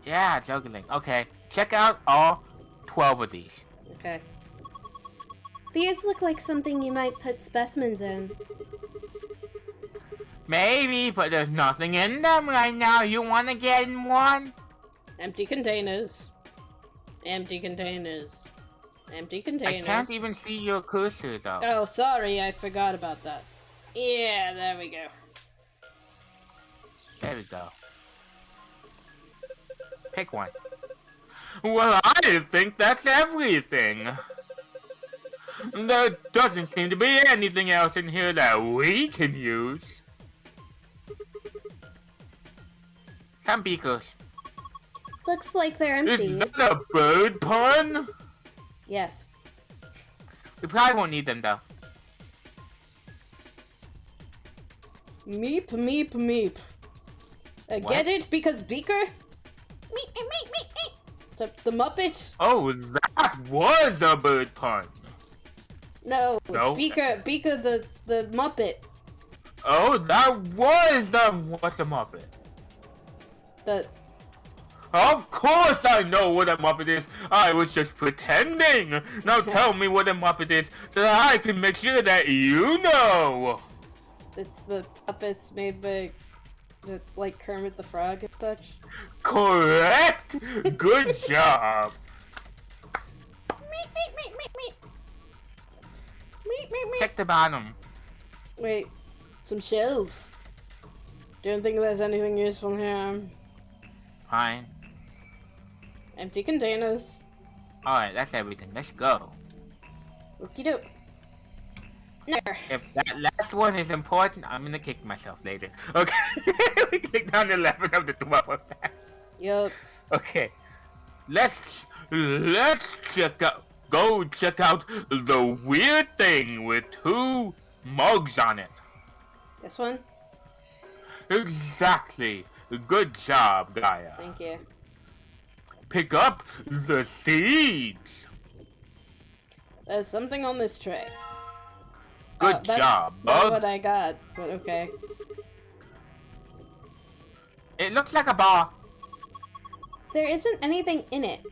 Yeah, juggling. Okay, check out all 12 of these. Okay. These look like something you might put specimens in. Maybe, but there's nothing in them right now. You want to get in one? Empty containers. Empty containers. Empty containers. I can't even see your cursor though. Oh, sorry, I forgot about that. Yeah, there we go. There we go. Pick one. Well, I think that's everything. There doesn't seem to be anything else in here that we can use. Some beakers. Looks like they're empty. Is that a bird pun? Yes. We probably won't need them though. Meep, meep, meep. Get it? Because Beaker? Meep, meep, meep, meep. The Muppet? Oh, that was a bird pun. No. No. Beaker the Muppet. Oh, that was what's a Muppet? The... Of course I know what a Muppet is. I was just pretending. Now tell me what a Muppet is so that I can make sure that you know. It's the puppets made by, like, Kermit the Frog and such. Correct. Good job. Meep, meep, meep, meep, meep. Meep, meep, meep. Check the bottom. Wait, some shelves. Don't think there's anything useful here. Fine. Empty containers. Alright, that's everything. Let's go. Okie doke. There. If that last one is important, I'm gonna kick myself later. Okay. We kicked down 11 of the 12 of that. Yup. Okay. Let's check out. Go check out the weird thing with 2 mugs on it. This one? Exactly. Good job, Gaia. Thank you. Pick up the seeds. There's something on this tray. Good job, That's bug. what I got, but okay. It looks like a bar. There isn't anything in it.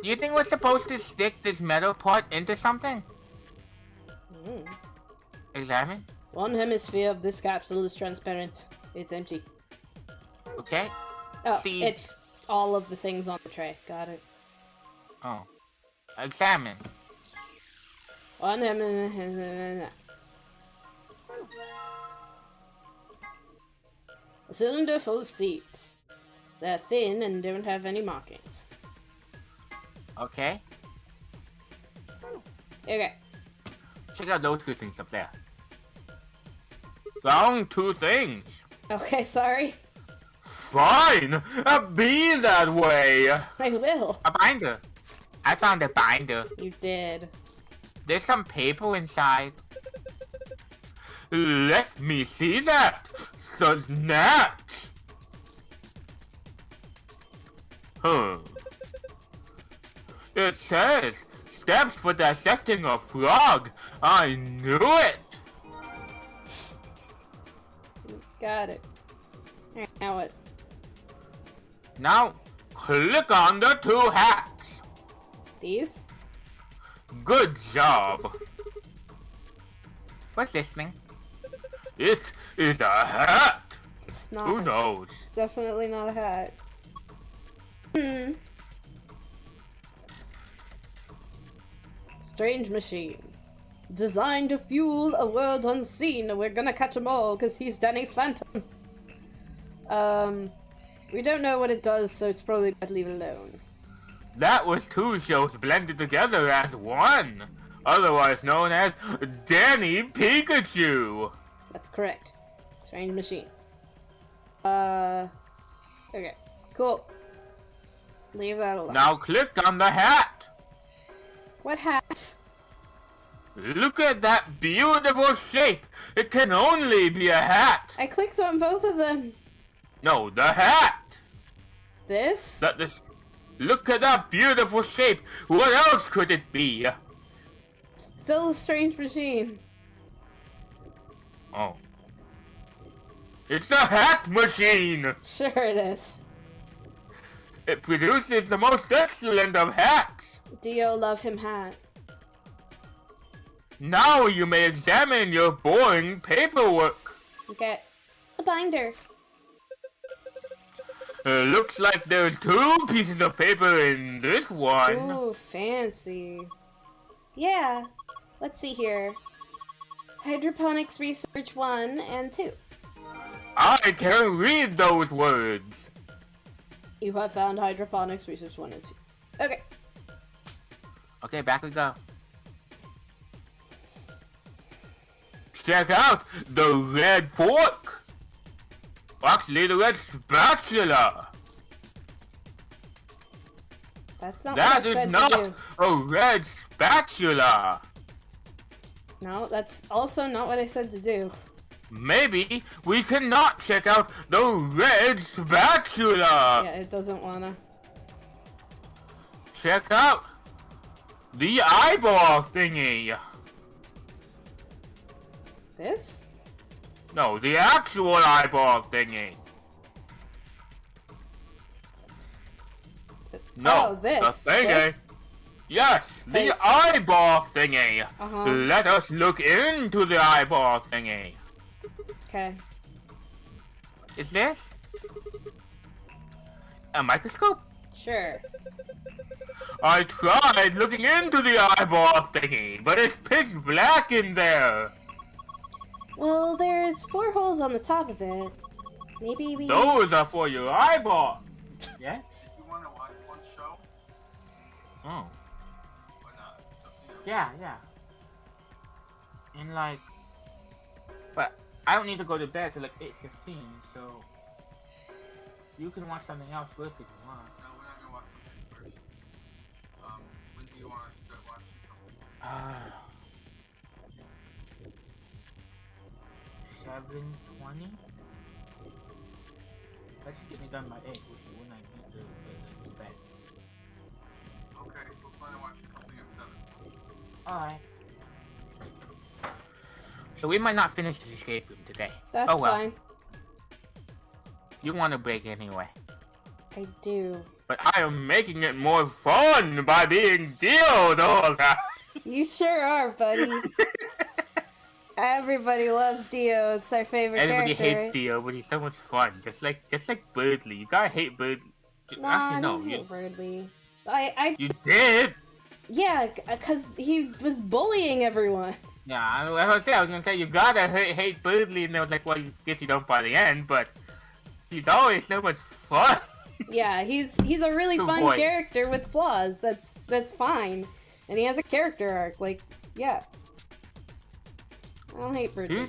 Do you think we're supposed to stick this metal part into something? Examine. One hemisphere of this capsule is transparent. It's empty. Okay. Oh, Seeds. it's all of the things on the tray. Got it. Oh. Examine. One hemisphere. A cylinder full of seeds. They're thin and don't have any markings. Okay. Okay. Check out those 2 things up there. Wrong 2 things. Okay, sorry. Fine. Be that way. I will. A binder. I found a binder. You did. There's some paper inside. Let me see that. Snap. It says, steps for dissecting a frog. I knew it. Got it. Alright, now what? Now, click on the 2 hats. These? Good job. What's this thing? It is a hat. It's not. Who knows? It's definitely not a hat. Strange machine. Designed to fuel a world unseen. We're gonna catch 'em all because he's Danny Phantom. We don't know what it does, so it's probably best leave it alone. That was 2 shows blended together as one, otherwise known as Danny Pikachu. That's correct. Strange machine. Okay. Cool. Leave that alone. Now click on the hat. What hat? Look at that beautiful shape. It can only be a hat. I clicked on both of them. No, the hat. This? Look at that beautiful shape. What else could it be? Still a strange machine. Oh. It's a hat machine. Sure it is. It produces the most excellent of hats. Dio love him hat. Now you may examine your boring paperwork. Okay. A binder. Looks like there's 2 pieces of paper in this one. Ooh, fancy. Yeah. Let's see here. Hydroponics Research 1 and 2. I can read those words. You have found Hydroponics Research 1 and 2. Okay. Okay, back we go. Check out the red fork. Actually, the red spatula. That's not That what I is said not to do. a red spatula. No, that's also not what I said to do. Maybe we cannot check out the red spatula. Yeah, it doesn't wanna. Check out the eyeball thingy. This? No, the actual eyeball thingy. No, oh, this. the thingy. This? Yes, the Hey. eyeball thingy. Uh-huh. Let us look into the eyeball thingy. Okay. Is this a microscope? Sure. I tried looking into the eyeball thingy, but it's pitch black in there. Well, there's 4 holes on the top of it. Maybe we... Those are for your eyeball. Yeah? You want to watch one show? Oh. Or not? Yeah. And like, but I don't need to go to bed till like 8:15, so you can watch something else with if you want. No, we're not going to watch something first. When do you want to start watching something? 7:20. That should get me done by 8, which is when I need to go to bed. Okay, we'll plan on watching something at 7. Alright. So we might not finish this escape room today. That's oh well. fine. You want a break anyway. I do. But I am making it more fun by being Dio the whole time. You sure are, buddy. Everybody loves Dio. It's our favorite Everybody character. hates Dio, but he's so much fun. Just like Birdly. You gotta hate Bird. No, Actually, I no. didn't hate Birdly. I You did. yeah, because he was bullying everyone. Yeah, I was gonna say you gotta hate Birdly, and I was like, well, I guess you don't by the end, but he's always so much fun. Yeah, he's a really Good fun boy. character with flaws. That's fine, and he has a character arc. Like, yeah, I don't hate Birdly.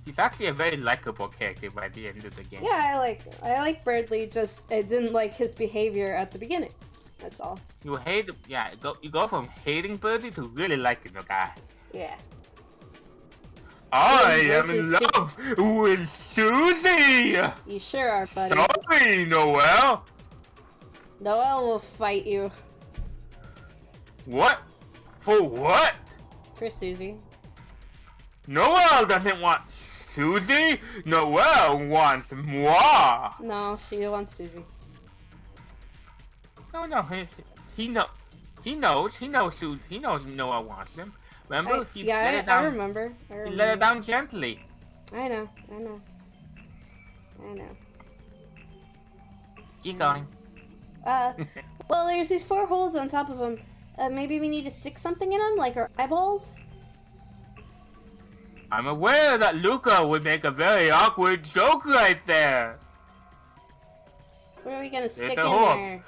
He's actually a very likable character by the end of the game. Yeah, I like Birdly. Just I didn't like his behavior at the beginning. That's all. You hate, you go from hating Birdly to really liking the guy. Yeah. I am versus in love with Susie! You sure are, buddy. Sorry, Noel! Noel will fight you What? For what? for Susie. Noel doesn't want Susie! Noel wants moi! No, she wants Susie. No, he knows Noel wants him. Remember? He let it I down. remember. He let it down gently. I know. Keep going. Well, there's these 4 holes on top of them. Maybe we need to stick something in them, like our eyeballs? I'm aware that Luca would make a very awkward joke right there. What are we gonna stick a in hole. there?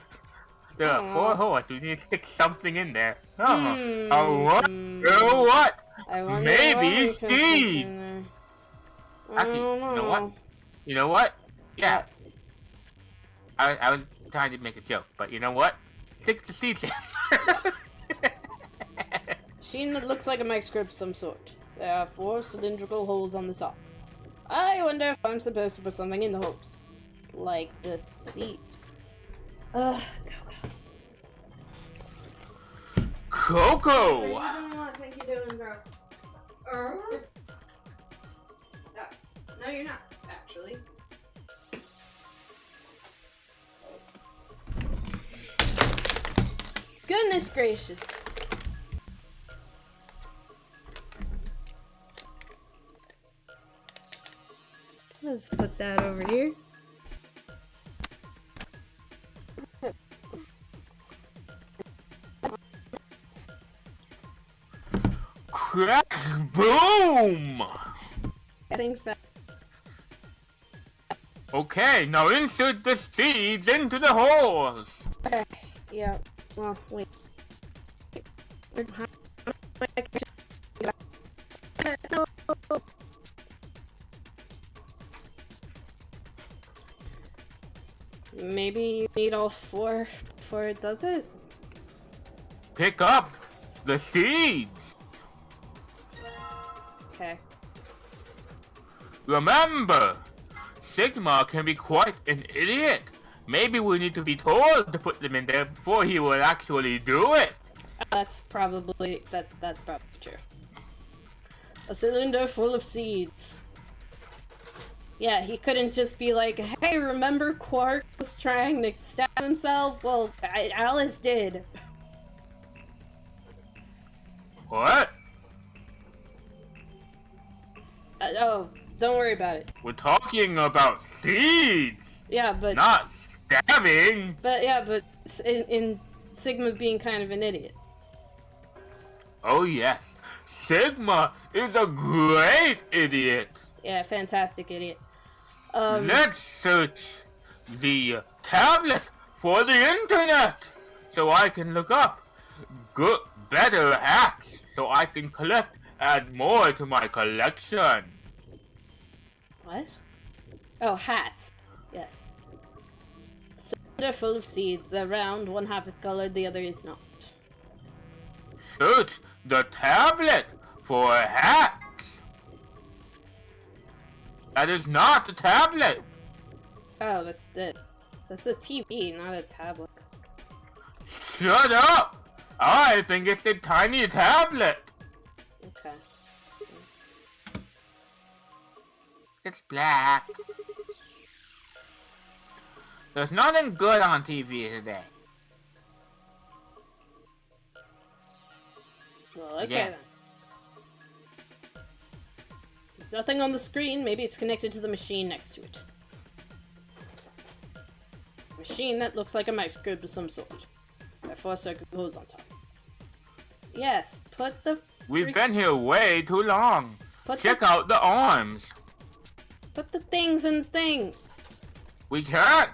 There are 4 holes. We need to stick something in there. Oh, Hmm. what? What? I wonder Maybe what we can stick seeds. in there. I Actually, don't you know what? know. You know what? Yeah. I was trying to make a joke, but you know what? Stick the seeds in. She looks like a microscope of some sort. There are 4 cylindrical holes on the top. I wonder if I'm supposed to put something in the holes. Like the seat. Go. Coco! What do you think you're doing, bro? No, you're not, actually. Goodness gracious. Let's put that over here. Crack! Boom! I think that. Okay, now insert the seeds into the holes. Okay. Yeah. Well, wait. Maybe you need all 4 before it does it? Pick up the seeds. Okay. Remember, Sigma can be quite an idiot. Maybe we need to be told to put them in there before he will actually do it. That's probably true. A cylinder full of seeds. Yeah, he couldn't just be like, hey, remember Quark was trying to stab himself? Well, Alice did. What? Oh, don't worry about it. We're talking about seeds, Yeah, but... not stabbing. But, yeah, but in Sigma being kind of an idiot. Oh yes, Sigma is a great idiot. Yeah, fantastic idiot. Let's search the tablet for the internet so I can look up good, better hacks so I can add more to my collection. What? Oh, hats. Yes. Cylinder full of seeds. The round, one half is colored, the other is not. Search the tablet for hacks. That is not a tablet. Oh, that's this. That's a TV, not a tablet. Shut up! I think it's a tiny tablet. Okay. It's black. There's nothing good on TV today. Well, okay Yeah. then. There's nothing on the screen. Maybe it's connected to the machine next to it. Machine that looks like a microscope of some sort. There are 4 circular holes on top. Yes, put the... We've been here way too long. Check out the arms. Put the things in things. We can't.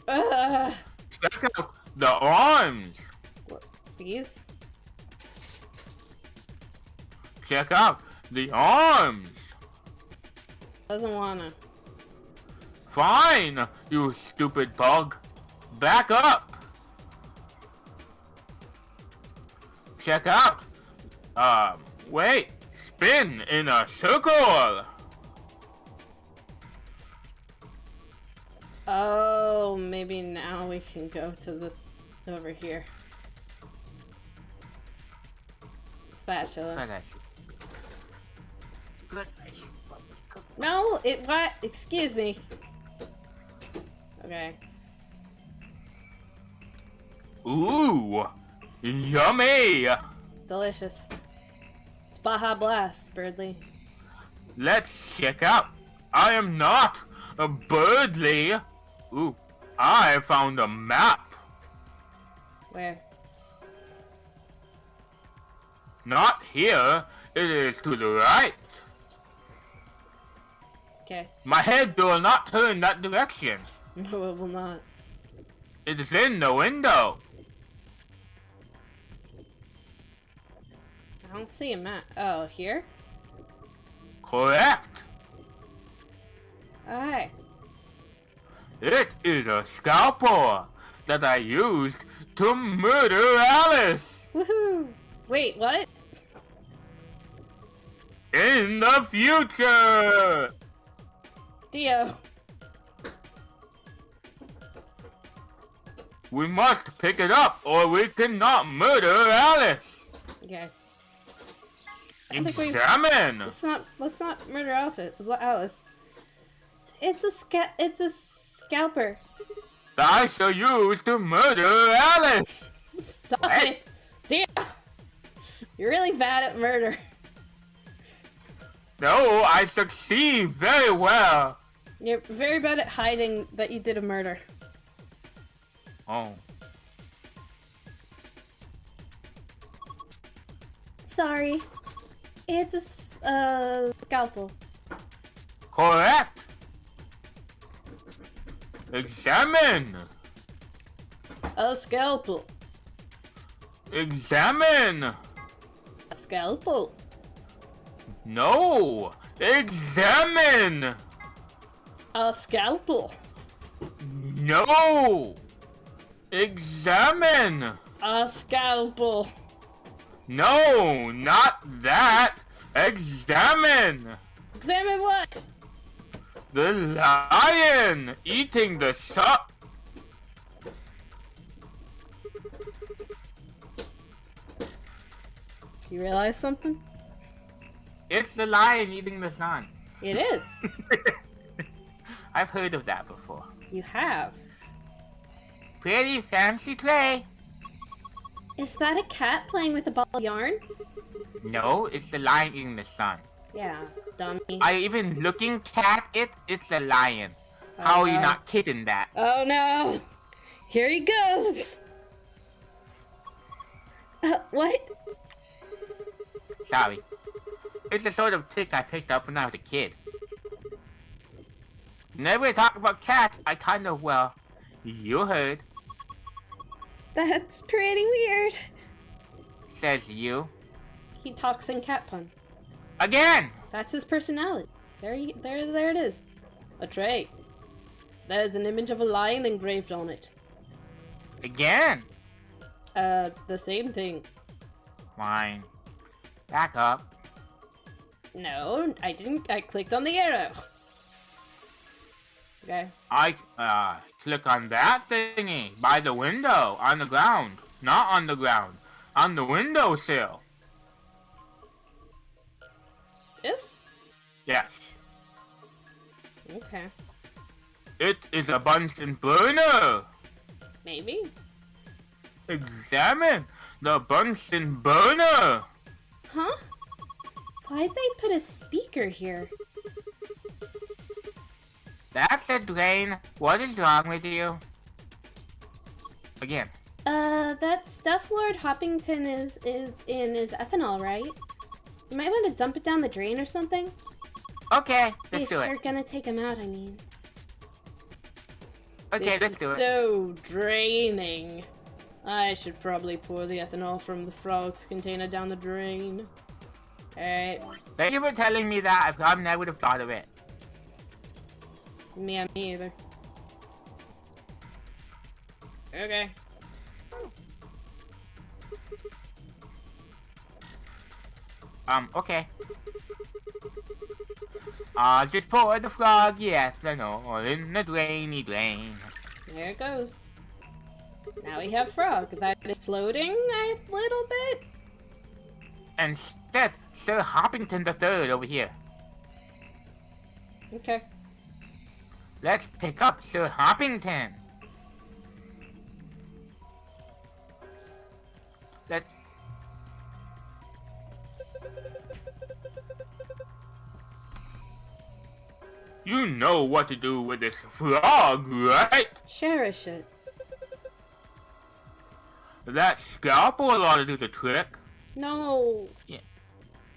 Check out the arms. What, these? Check out the arms. Doesn't wanna. Fine, you stupid bug. Back up. Check out. Wait. Spin in a circle. Oh, maybe now we can go to the... over here. Spatula. No, it what? Excuse me. Okay. Ooh, yummy. Delicious. It's Baja Blast, Birdly. Let's check out. I am not a Birdly. Ooh, I found a map. Where? Not here. It is to the right. Okay. My head will not turn that direction. No, it will not. It is in the window. I don't see a map. Oh, here? Correct. Alright. It is a scalpel that I used to murder Alice. Woohoo! Wait, what? In the future. Dio. We must pick it up or we cannot murder Alice. Okay. I think we... Examine. Let's not murder Alice. It's a scalper. That I shall use to murder Alice. Stop it! Dio! You're really bad at murder. No, I succeed very well. You're very bad at hiding that you did a murder. Oh. Sorry. It's a scalpel. Correct. Examine. A scalpel. Examine. A scalpel. No. Examine. A scalpel. No! Examine! A scalpel. No, not that! Examine! Examine what? The lion eating the sup. You realize something? It's the lion eating the sun. It is. I've heard of that before. You have. Pretty fancy tray. Is that a cat playing with a ball of yarn? No, it's the lion eating the sun. Yeah, dummy. I even looking at it, it's a lion. How are you no. not kidding that? Oh no! Here he goes! What? Sorry. It's a sort of trick I picked up when I was a kid. Whenever we talk about cats, I kind of, well, you heard. That's pretty weird. Says you. He talks in cat puns. Again! That's his personality. There it is. A tray. There's an image of a lion engraved on it. Again! The same thing. Fine. Back up. No, I didn't. I clicked on the arrow. Okay. I, click on that thingy by the window, on the ground. Not on the ground. On the windowsill. This? Yes. Okay. It is a Bunsen burner. Maybe. Examine the Bunsen burner. Huh? Why'd they put a speaker here? That's a drain. What is wrong with you? Again. That stuff Lord Hoppington is ethanol, right? You might want to dump it down the drain or something. Okay, let's if do it. you're gonna take him out, I mean. Okay, This let's is do it. so draining. I should probably pour the ethanol from the frog's container down the drain. Alright. Thank you for telling me that. I probably never would have thought of it. Me either. Okay. Okay. Just pour the frog, yes, I know, or in the drainy drain. There it goes. Now we have frog. That is floating a little bit. Instead, Sir Hoppington III over here. Okay. Let's pick up Sir Hoppington. Let's... You know what to do with this frog, right? Cherish it. That scalpel ought to do the trick. No.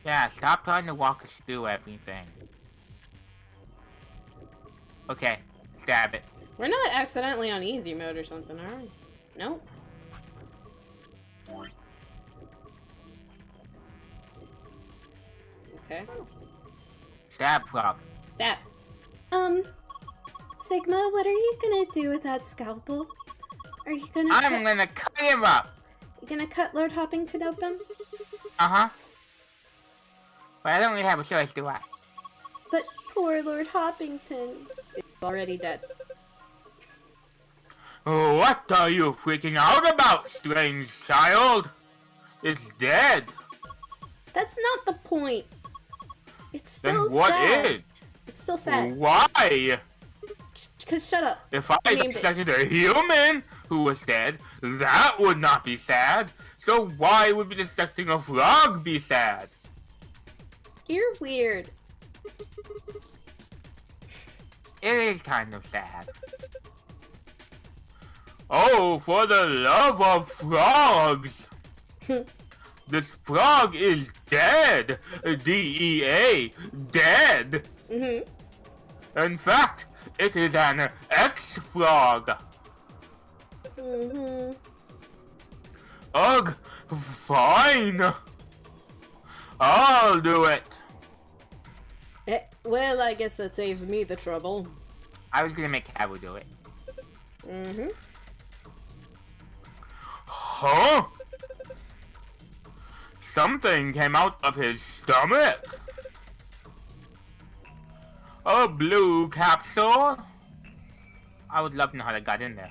Yeah, stop trying to walk us through everything. Okay, stab it. We're not accidentally on easy mode or something, are we? Nope. Okay. Stab frog. Stab. Sigma, what are you gonna do with that scalpel? Are you gonna I'm gonna cut him up. You gonna cut Lord Hoppington open? Uh-huh. But I don't really have a choice, do I? But poor Lord Hoppington. He's already dead. What are you freaking out about, strange child? It's dead. That's not the point. It's still Then what sad. is? It's still sad. Why? Cause shut up. If I named it. dissected a human who was dead, that would not be sad. So why would be dissecting a frog be sad? You're weird. It is kind of sad. Oh, for the love of frogs! This frog is dead! DEA, dead! Mm-hmm. In fact, it is an ex-frog. Mm-hmm. Ugh, fine. I'll do it. Well, I guess that saves me the trouble. I was gonna make Cabo do it. Mm-hmm. Huh? Something came out of his stomach. A blue capsule? I would love to know how that got in there.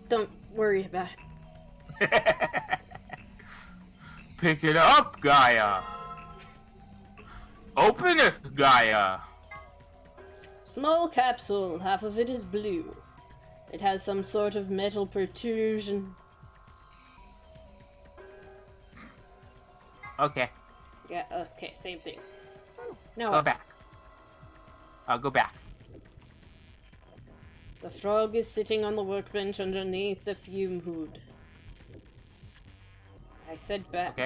Don't worry about it. Pick it up, Gaia. Open it, Gaia. Small capsule, half of it is blue. It has some sort of metal protrusion. Okay, Yeah, okay, same thing. Now go what? back. I'll go back. The frog is sitting on the workbench underneath the fume hood. I said back.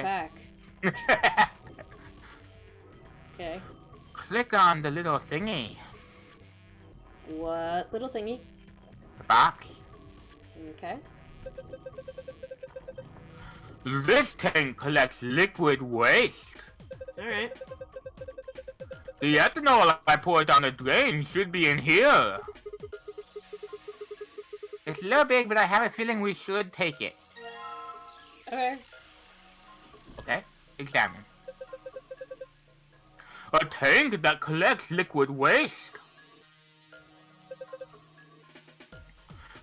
Okay. Click on the little thingy. What little thingy? The box. Okay. This tank collects liquid waste. Alright. The ethanol I poured down the drain should be in here. It's a little big, but I have a feeling we should take it. Okay. Okay, examine. A tank that collects liquid waste.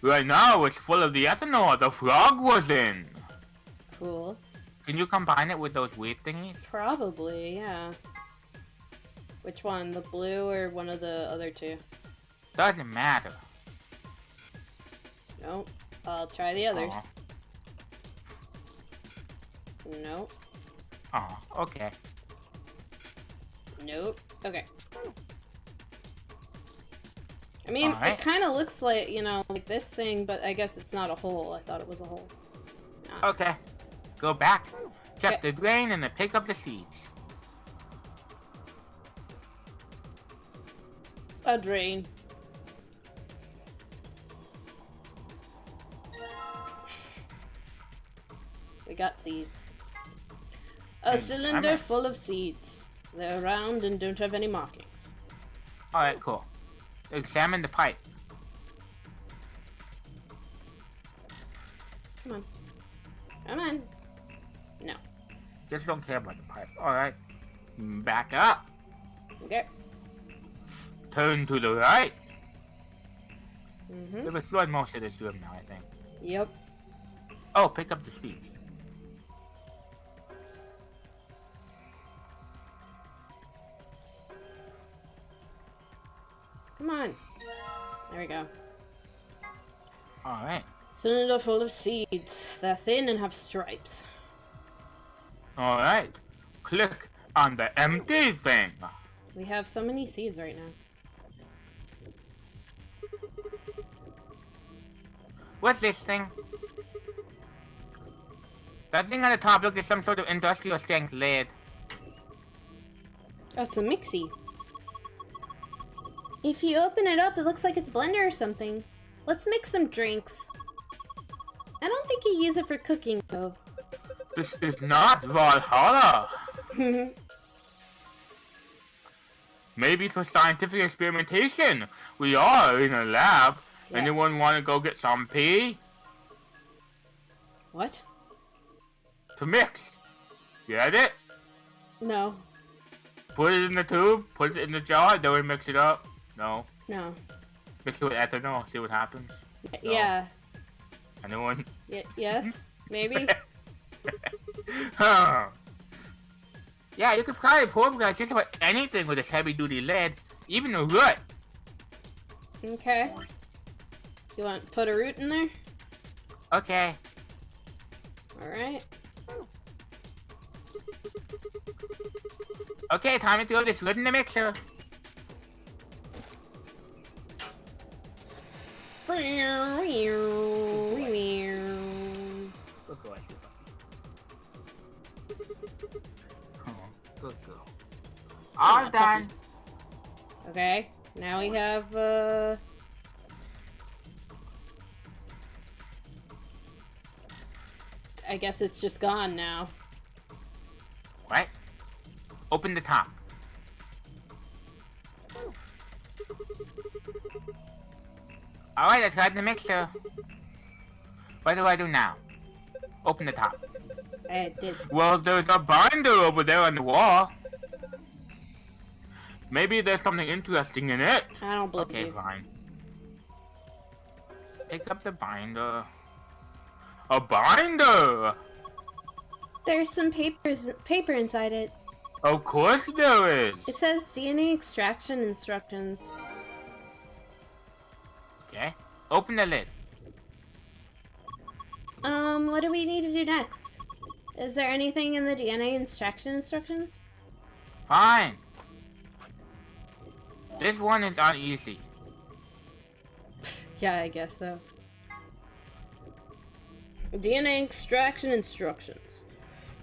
Right now, it's full of the ethanol the frog was in. Cool. Can you combine it with those weed thingies? Probably, yeah. Which one? The blue or one of the other two? Doesn't matter. Nope. I'll try the others. Aw. Nope. Oh, okay. Nope. Okay. I mean, Alright. it kind of looks like, you know, like this thing, but I guess it's not a hole. I thought it was a hole. Nah. Okay. Go back. Check Okay. the drain and then pick up the seeds. A drain. We got seeds. A cylinder full of seeds. They're round and don't have any markings. Alright, cool. Examine the pipe. Come on. Come on. No. Just don't care about the pipe. Alright. Back up. Okay. Turn to the right. Mm-hmm. We've explored most of this room now, I think. Yep. Oh, pick up the seeds. Come on. There we go. Alright. Cylinder full of seeds. They're thin and have stripes. Alright. Click on the empty thing. We have so many seeds right now. What's this thing? That thing on the top looks like some sort of industrial strength lid. Oh, it's a mixie. If you open it up, it looks like it's a blender or something. Let's mix some drinks. I don't think you use it for cooking, though. This is not Valhalla. Maybe for scientific experimentation. We are in a lab. Yeah. Anyone want to go get some pee? What? To mix. Get it? No. Put it in the tube, put it in the jar, then we mix it up. No. No. Mix it with ethanol, see what happens. No. Yeah. Anyone? Yes? Maybe? Huh. Yeah, you could probably program just about anything with this heavy duty lid, even a root. Okay. You want to put a root in there? Okay. Alright. Okay, time to throw this root in the mixer. Good boy. Oh, good girl. All done. Okay. Now we have, I guess it's just gone now. Right? Open the top. Alright, I tried the mixer. What do I do now? Open the top. I did. Well, there's a binder over there on the wall. Maybe there's something interesting in it. I don't believe Okay, you. fine. Pick up the binder. A binder! There's some paper inside it. Of course there is. It says DNA extraction instructions. Okay. Open the lid. What do we need to do next? Is there anything in the DNA extraction instructions? Fine. This one is uneasy. Yeah, I guess so. DNA extraction instructions.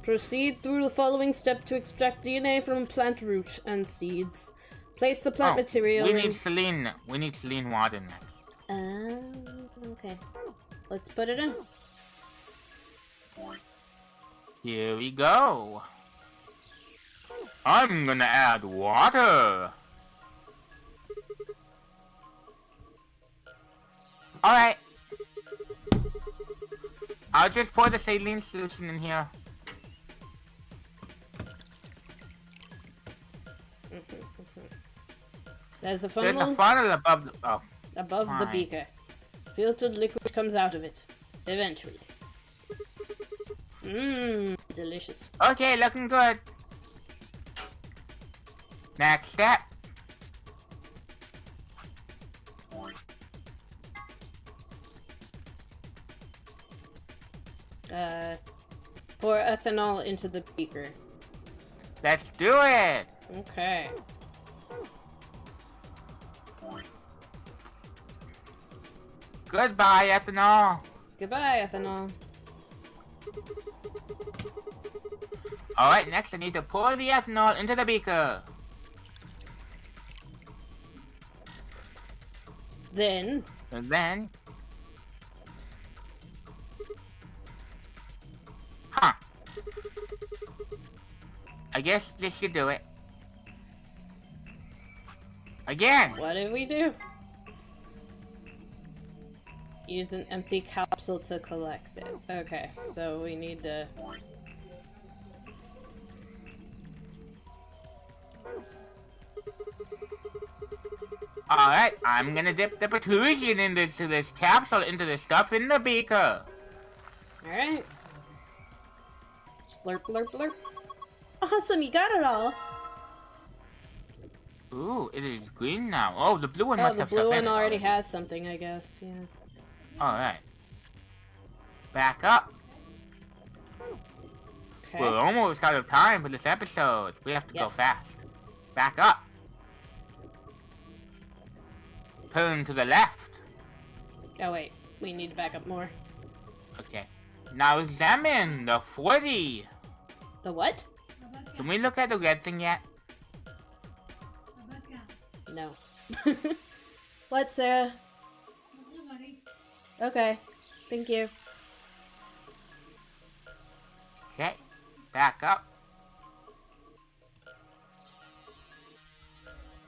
Proceed through the following step to extract DNA from plant root and seeds. Place the plant material we in... need saline. We need saline water next. Okay. Let's put it in. Here we go. I'm gonna add water. Alright. I'll just pour the saline solution in here. There's a funnel. There's a funnel above the... Oh. Above the Fine. beaker. Filtered liquid comes out of it. Eventually. Mmm, delicious. Okay, looking good. Next step. Pour ethanol into the beaker. Let's do it. Okay. Goodbye, ethanol. Goodbye, ethanol. Alright, next I need to pour the ethanol into the beaker. Then... And then... Huh. I guess this should do it. Again! what did we do? Use an empty capsule to collect it. Okay, so we need to... Alright, I'm gonna dip the protrusion into this capsule into the stuff in the beaker. Alright. Slurp, slurp, slurp. Awesome, you got it all! Ooh, it is green now. Oh, the blue one Oh, must the have blue stuff in one it already has something, I guess, yeah. Alright. Back up. Okay. We're almost out of time for this episode. We have to go Yes. fast. Back up. Turn to the left. Oh wait, we need to back up more. Okay. Now examine the 40. The what? Can we look at the red thing yet? No. What, Sarah? Okay, thank you. Okay. Back up.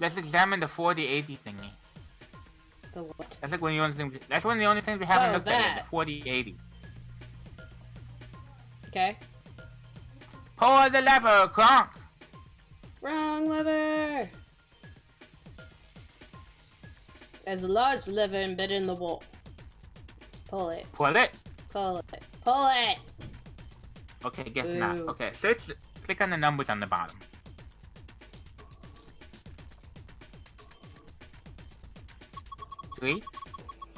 Let's examine the 4080 thingy. The what? That's like one of the only things. That's one of the only things we haven't Oh, looked at yet. that. The 4080. Okay. Pull the lever, Kronk. Wrong lever! There's a large lever embedded in the wall. Pull it. Pull it. Pull it. Pull it! Okay, guess not. Ooh. Okay, search. Click on the numbers on the bottom. Three.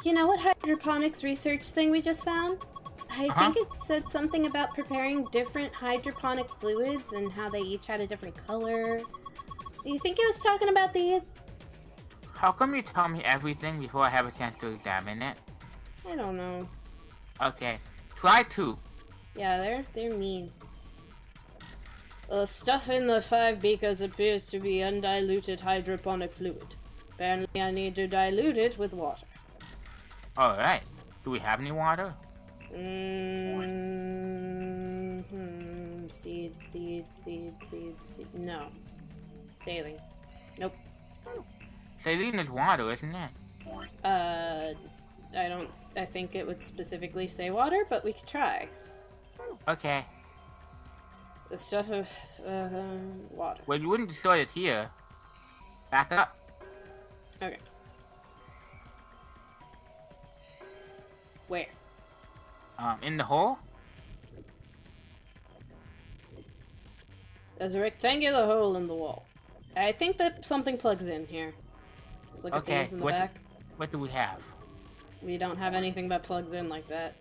You know what hydroponics research thing we just found? I Uh-huh. think it said something about preparing different hydroponic fluids and how they each had a different color. Do you think it was talking about these? How come you tell me everything before I have a chance to examine it? I don't know. Okay, try two. Yeah, they're mean. The stuff in the 5 beakers appears to be undiluted hydroponic fluid. Apparently I need to dilute it with water. Alright. Do we have any water? Seed. No. Saline. Nope. Saline is water, isn't it? I think it would specifically say water, but we could try. Okay. The stuff of, water. Well, you wouldn't destroy it here. Back up. Okay. Where? In the hole? There's a rectangular hole in the wall. I think that something plugs in here. Let's look at Okay, these in the back. What do we have? We don't have anything that plugs in like that.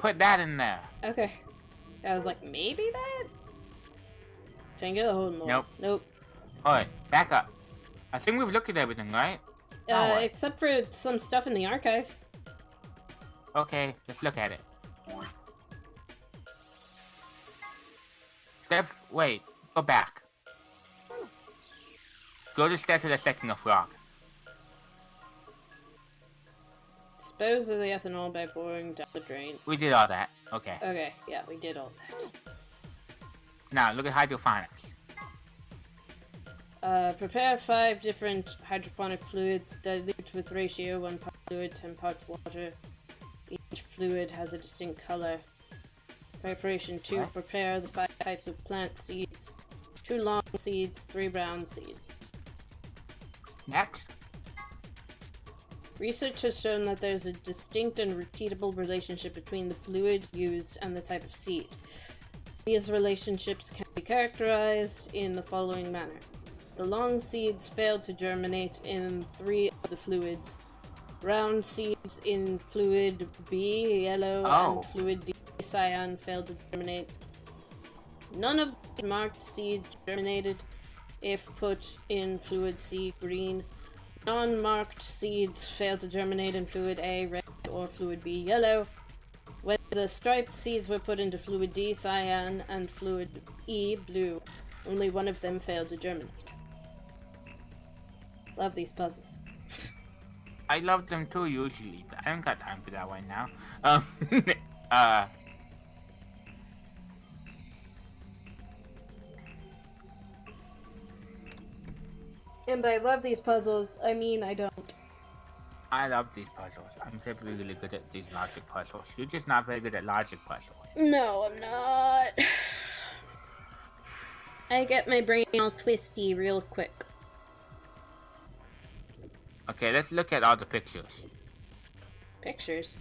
Put that in there. Okay. I was like, maybe that? Rectangular hole in the wall. Nope. Nope. Alright, back up. I think we've looked at everything, right? Alright. Except for some stuff in the archives. Okay, let's look at it. Wait, go back. Go to steps with a section of rock. Dispose of the ethanol by pouring down the drain. We did all that. Okay. Okay, yeah, we did all that. Now, look at hydroponics. Prepare 5 different hydroponic fluids, dilute with ratio 1 part fluid, 10 parts water. Each fluid has a distinct color. Preparation 2, What? prepare the 5 types of plant seeds. 2 long seeds, 3 brown seeds. Next. Research has shown that there's a distinct and repeatable relationship between the fluid used and the type of seed. These relationships can be characterized in the following manner. The long seeds failed to germinate in 3 of the fluids. Brown seeds in fluid B, yellow, and fluid D, cyan, failed to germinate. None of the marked seeds germinated if put in fluid C, green. Non-marked seeds failed to germinate in fluid A, red, or fluid B, yellow. When the striped seeds were put into fluid D, cyan, and fluid E, blue, only one of them failed to germinate. Love these puzzles. I love them too, usually, but I don't got time for that right now. And by love these puzzles, I mean I don't. I love these puzzles. I'm typically really good at these logic puzzles. You're just not very good at logic puzzles. No, I'm not. I get my brain all twisty real quick. Okay, let's look at all the pictures. Pictures?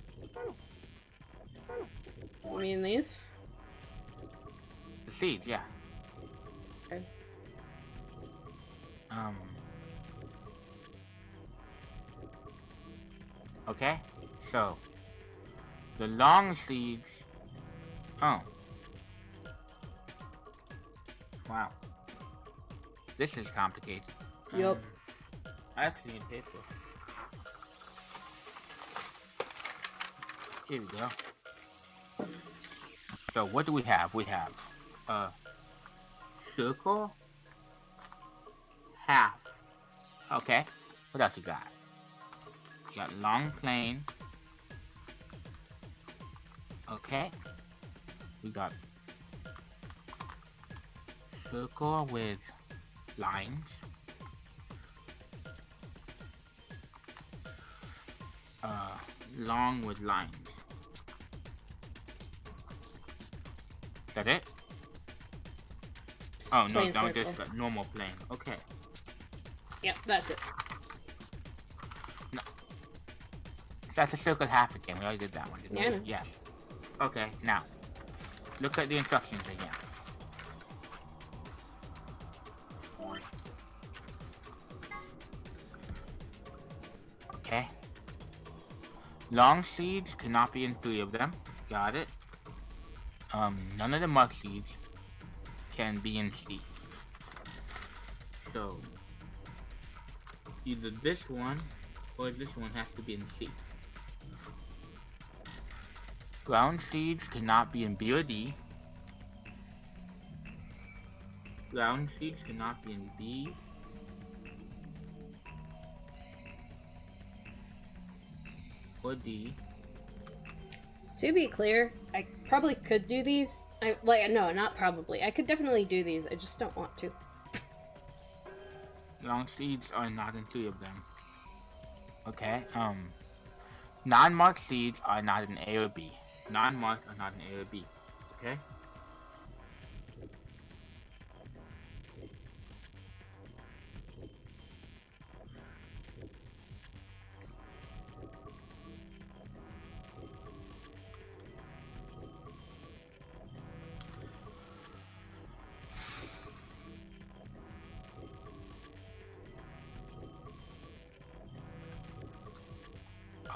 You mean these? The seeds, yeah. Okay. Okay, so the long seeds. Oh. Wow. This is complicated. Yup. I actually need paper. Here we go. So what do we have? We have circle, half. Okay. What else you got? You got long plane. Okay. We got circle with lines. Long with lines. Is that it? Oh, no, Plain that was circle. just a normal plane. Okay. Yep, that's it. That's a circle half again. We already did that one, didn't Yeah, I we? know. Yes. Okay, now. Look at the instructions again. Okay. Long seeds cannot be in 3 of them. Got it. None of the mark seeds can be in C. So, either this one or this one has to be in C. Ground seeds cannot be in B or D. Ground seeds cannot be in B. Or D. To be clear, I probably could do these. No, not probably. I could definitely do these. I just don't want to. Long seeds are not in 3 of them. Okay. Non-marked seeds are not an A or B. Non-marked are not an A or B. Okay.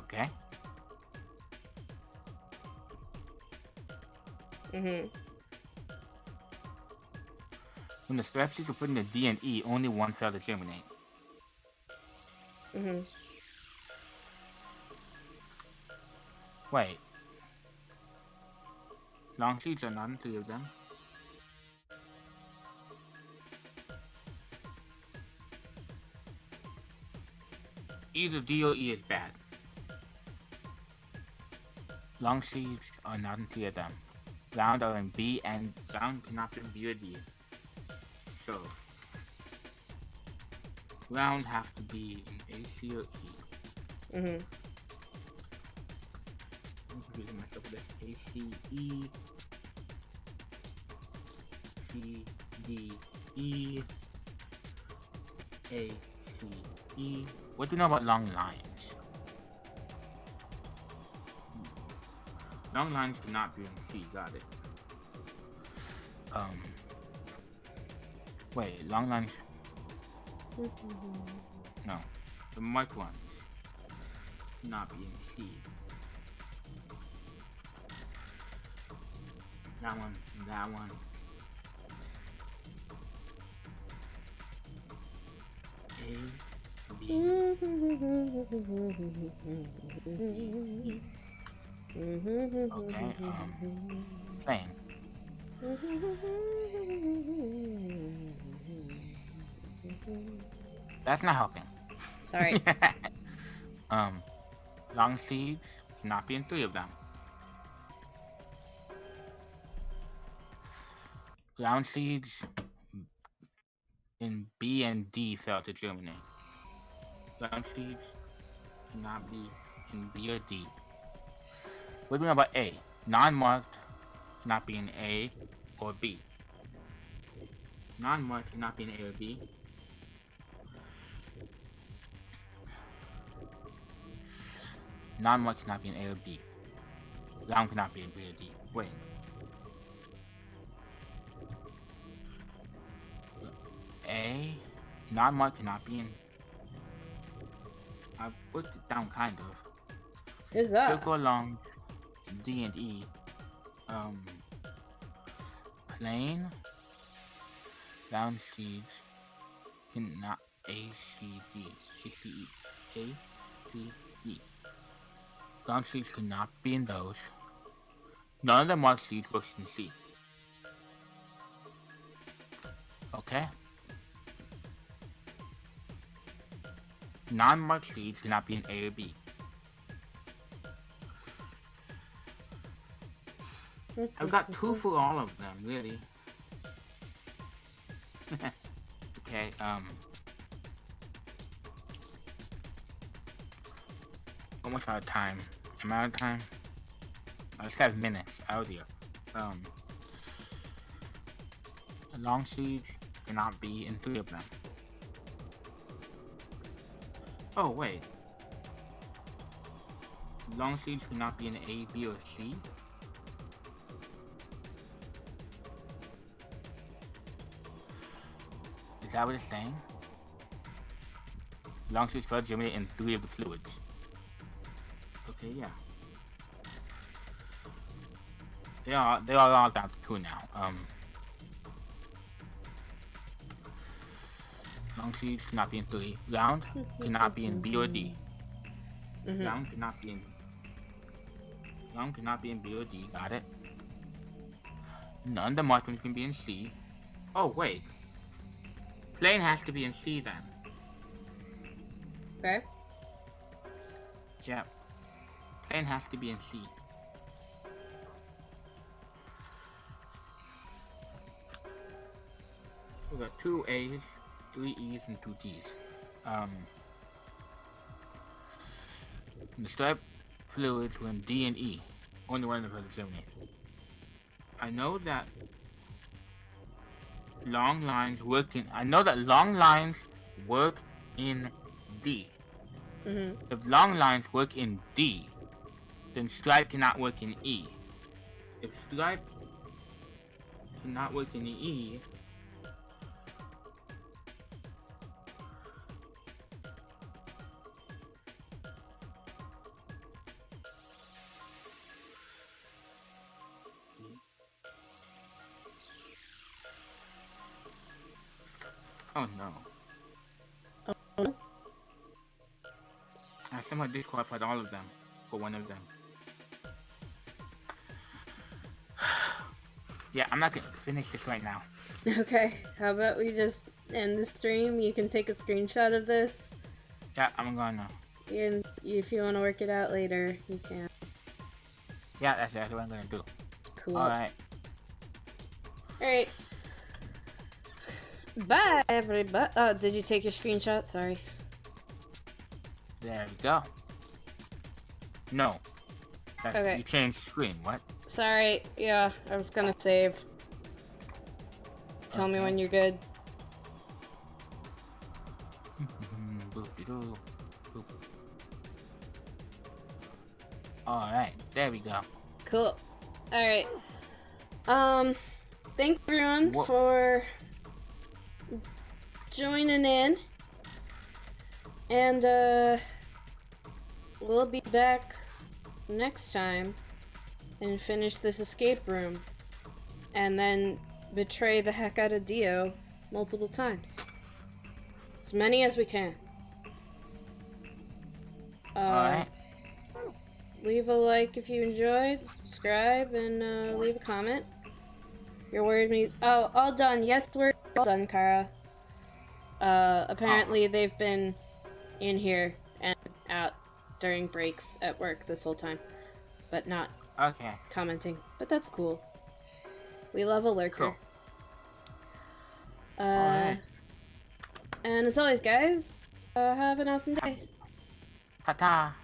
Okay. When the scrap seeds were put in the D and E, only one failed to germinate. Wait. Long seeds are not in 3 of them. Either D or E is bad. Long seeds are not in 3 of them. Round are in B and round cannot be in B or D. So round have to be in A, C, or E. I'm confusing myself with this. A, C, E, C, D, E, A, C, E. What do you know about long lines? Long lines cannot be in C, got it. Wait, long lines. No. The marked ones cannot be in C. That one, that one. A, B, C, E. Okay, same. That's not helping. Sorry. Long seeds cannot be in 3 of them. Round seeds in B and D failed to germinate. Round seeds cannot be in B or D. What do we know about A? Non-marked cannot be in A or B. Non-marked cannot be in A or B. Non-marked cannot be in A or B. Round cannot be in B or D. Wait. A. Non-marked cannot be in. I put it down kind of. Is that? Circle along D and E. Plain. Round seeds cannot A, C, D. A, C, E. A, C, E. Round seeds cannot be in those. None of the marked seeds works in C. Okay? Non-marked seeds cannot be in A or B. I've got 2 for all of them, really. Okay, almost out of time. Am I out of time? I just have minutes out here. Long seeds cannot be in 3 of them. Oh, wait. Long seeds cannot be in A, B, or C? Is that what it's saying? Long seeds failed to germinate in 3 of the fluids. Okay, yeah. They are all down to 2 now. Long seeds cannot be in 3. Round cannot be in B or D. Round cannot be in B or D. Got it. None of the marked ones can be in C. Oh wait. Plain has to be in C then. Okay. Yeah. Plain has to be in C. We got 2 A's, 3 E's, and 2 D's. The stripe fluids when D and E. Only one of them is eliminated. I know that long lines work in. I know that long lines work in D. If long lines work in D, then stripe cannot work in E. If stripe cannot work in E, oh no. Oh. I somehow disqualified all of them for one of them. Yeah, I'm not gonna finish this right now. Okay, how about we just end the stream? You can take a screenshot of this. Yeah, I'm gonna. And if you want to work it out later, you can. Yeah, that's exactly what I'm gonna do. Cool. Alright. Alright. Bye, everybody. Oh, did you take your screenshot? Sorry. There we go. No. That's, Okay. You changed screen, what? Sorry. Yeah, I was gonna save. Tell me Okay. when you're good. Boop-de-doo. Boop. Alright, there we go. Cool. Alright. Thank everyone Wha- for joining in. And, we'll be back next time and finish this escape room. And then betray the heck out of Dio multiple times. As many as we can. Alright. Leave a like if you enjoyed, subscribe, and leave a comment. Your word means— oh, all done. Yes, we're all done, Kara. Apparently they've been in here and out during breaks at work this whole time, but not Okay. commenting. But that's cool. We love a lurker. Cool. Alright. And as always, guys, have an awesome day. Ta-ta.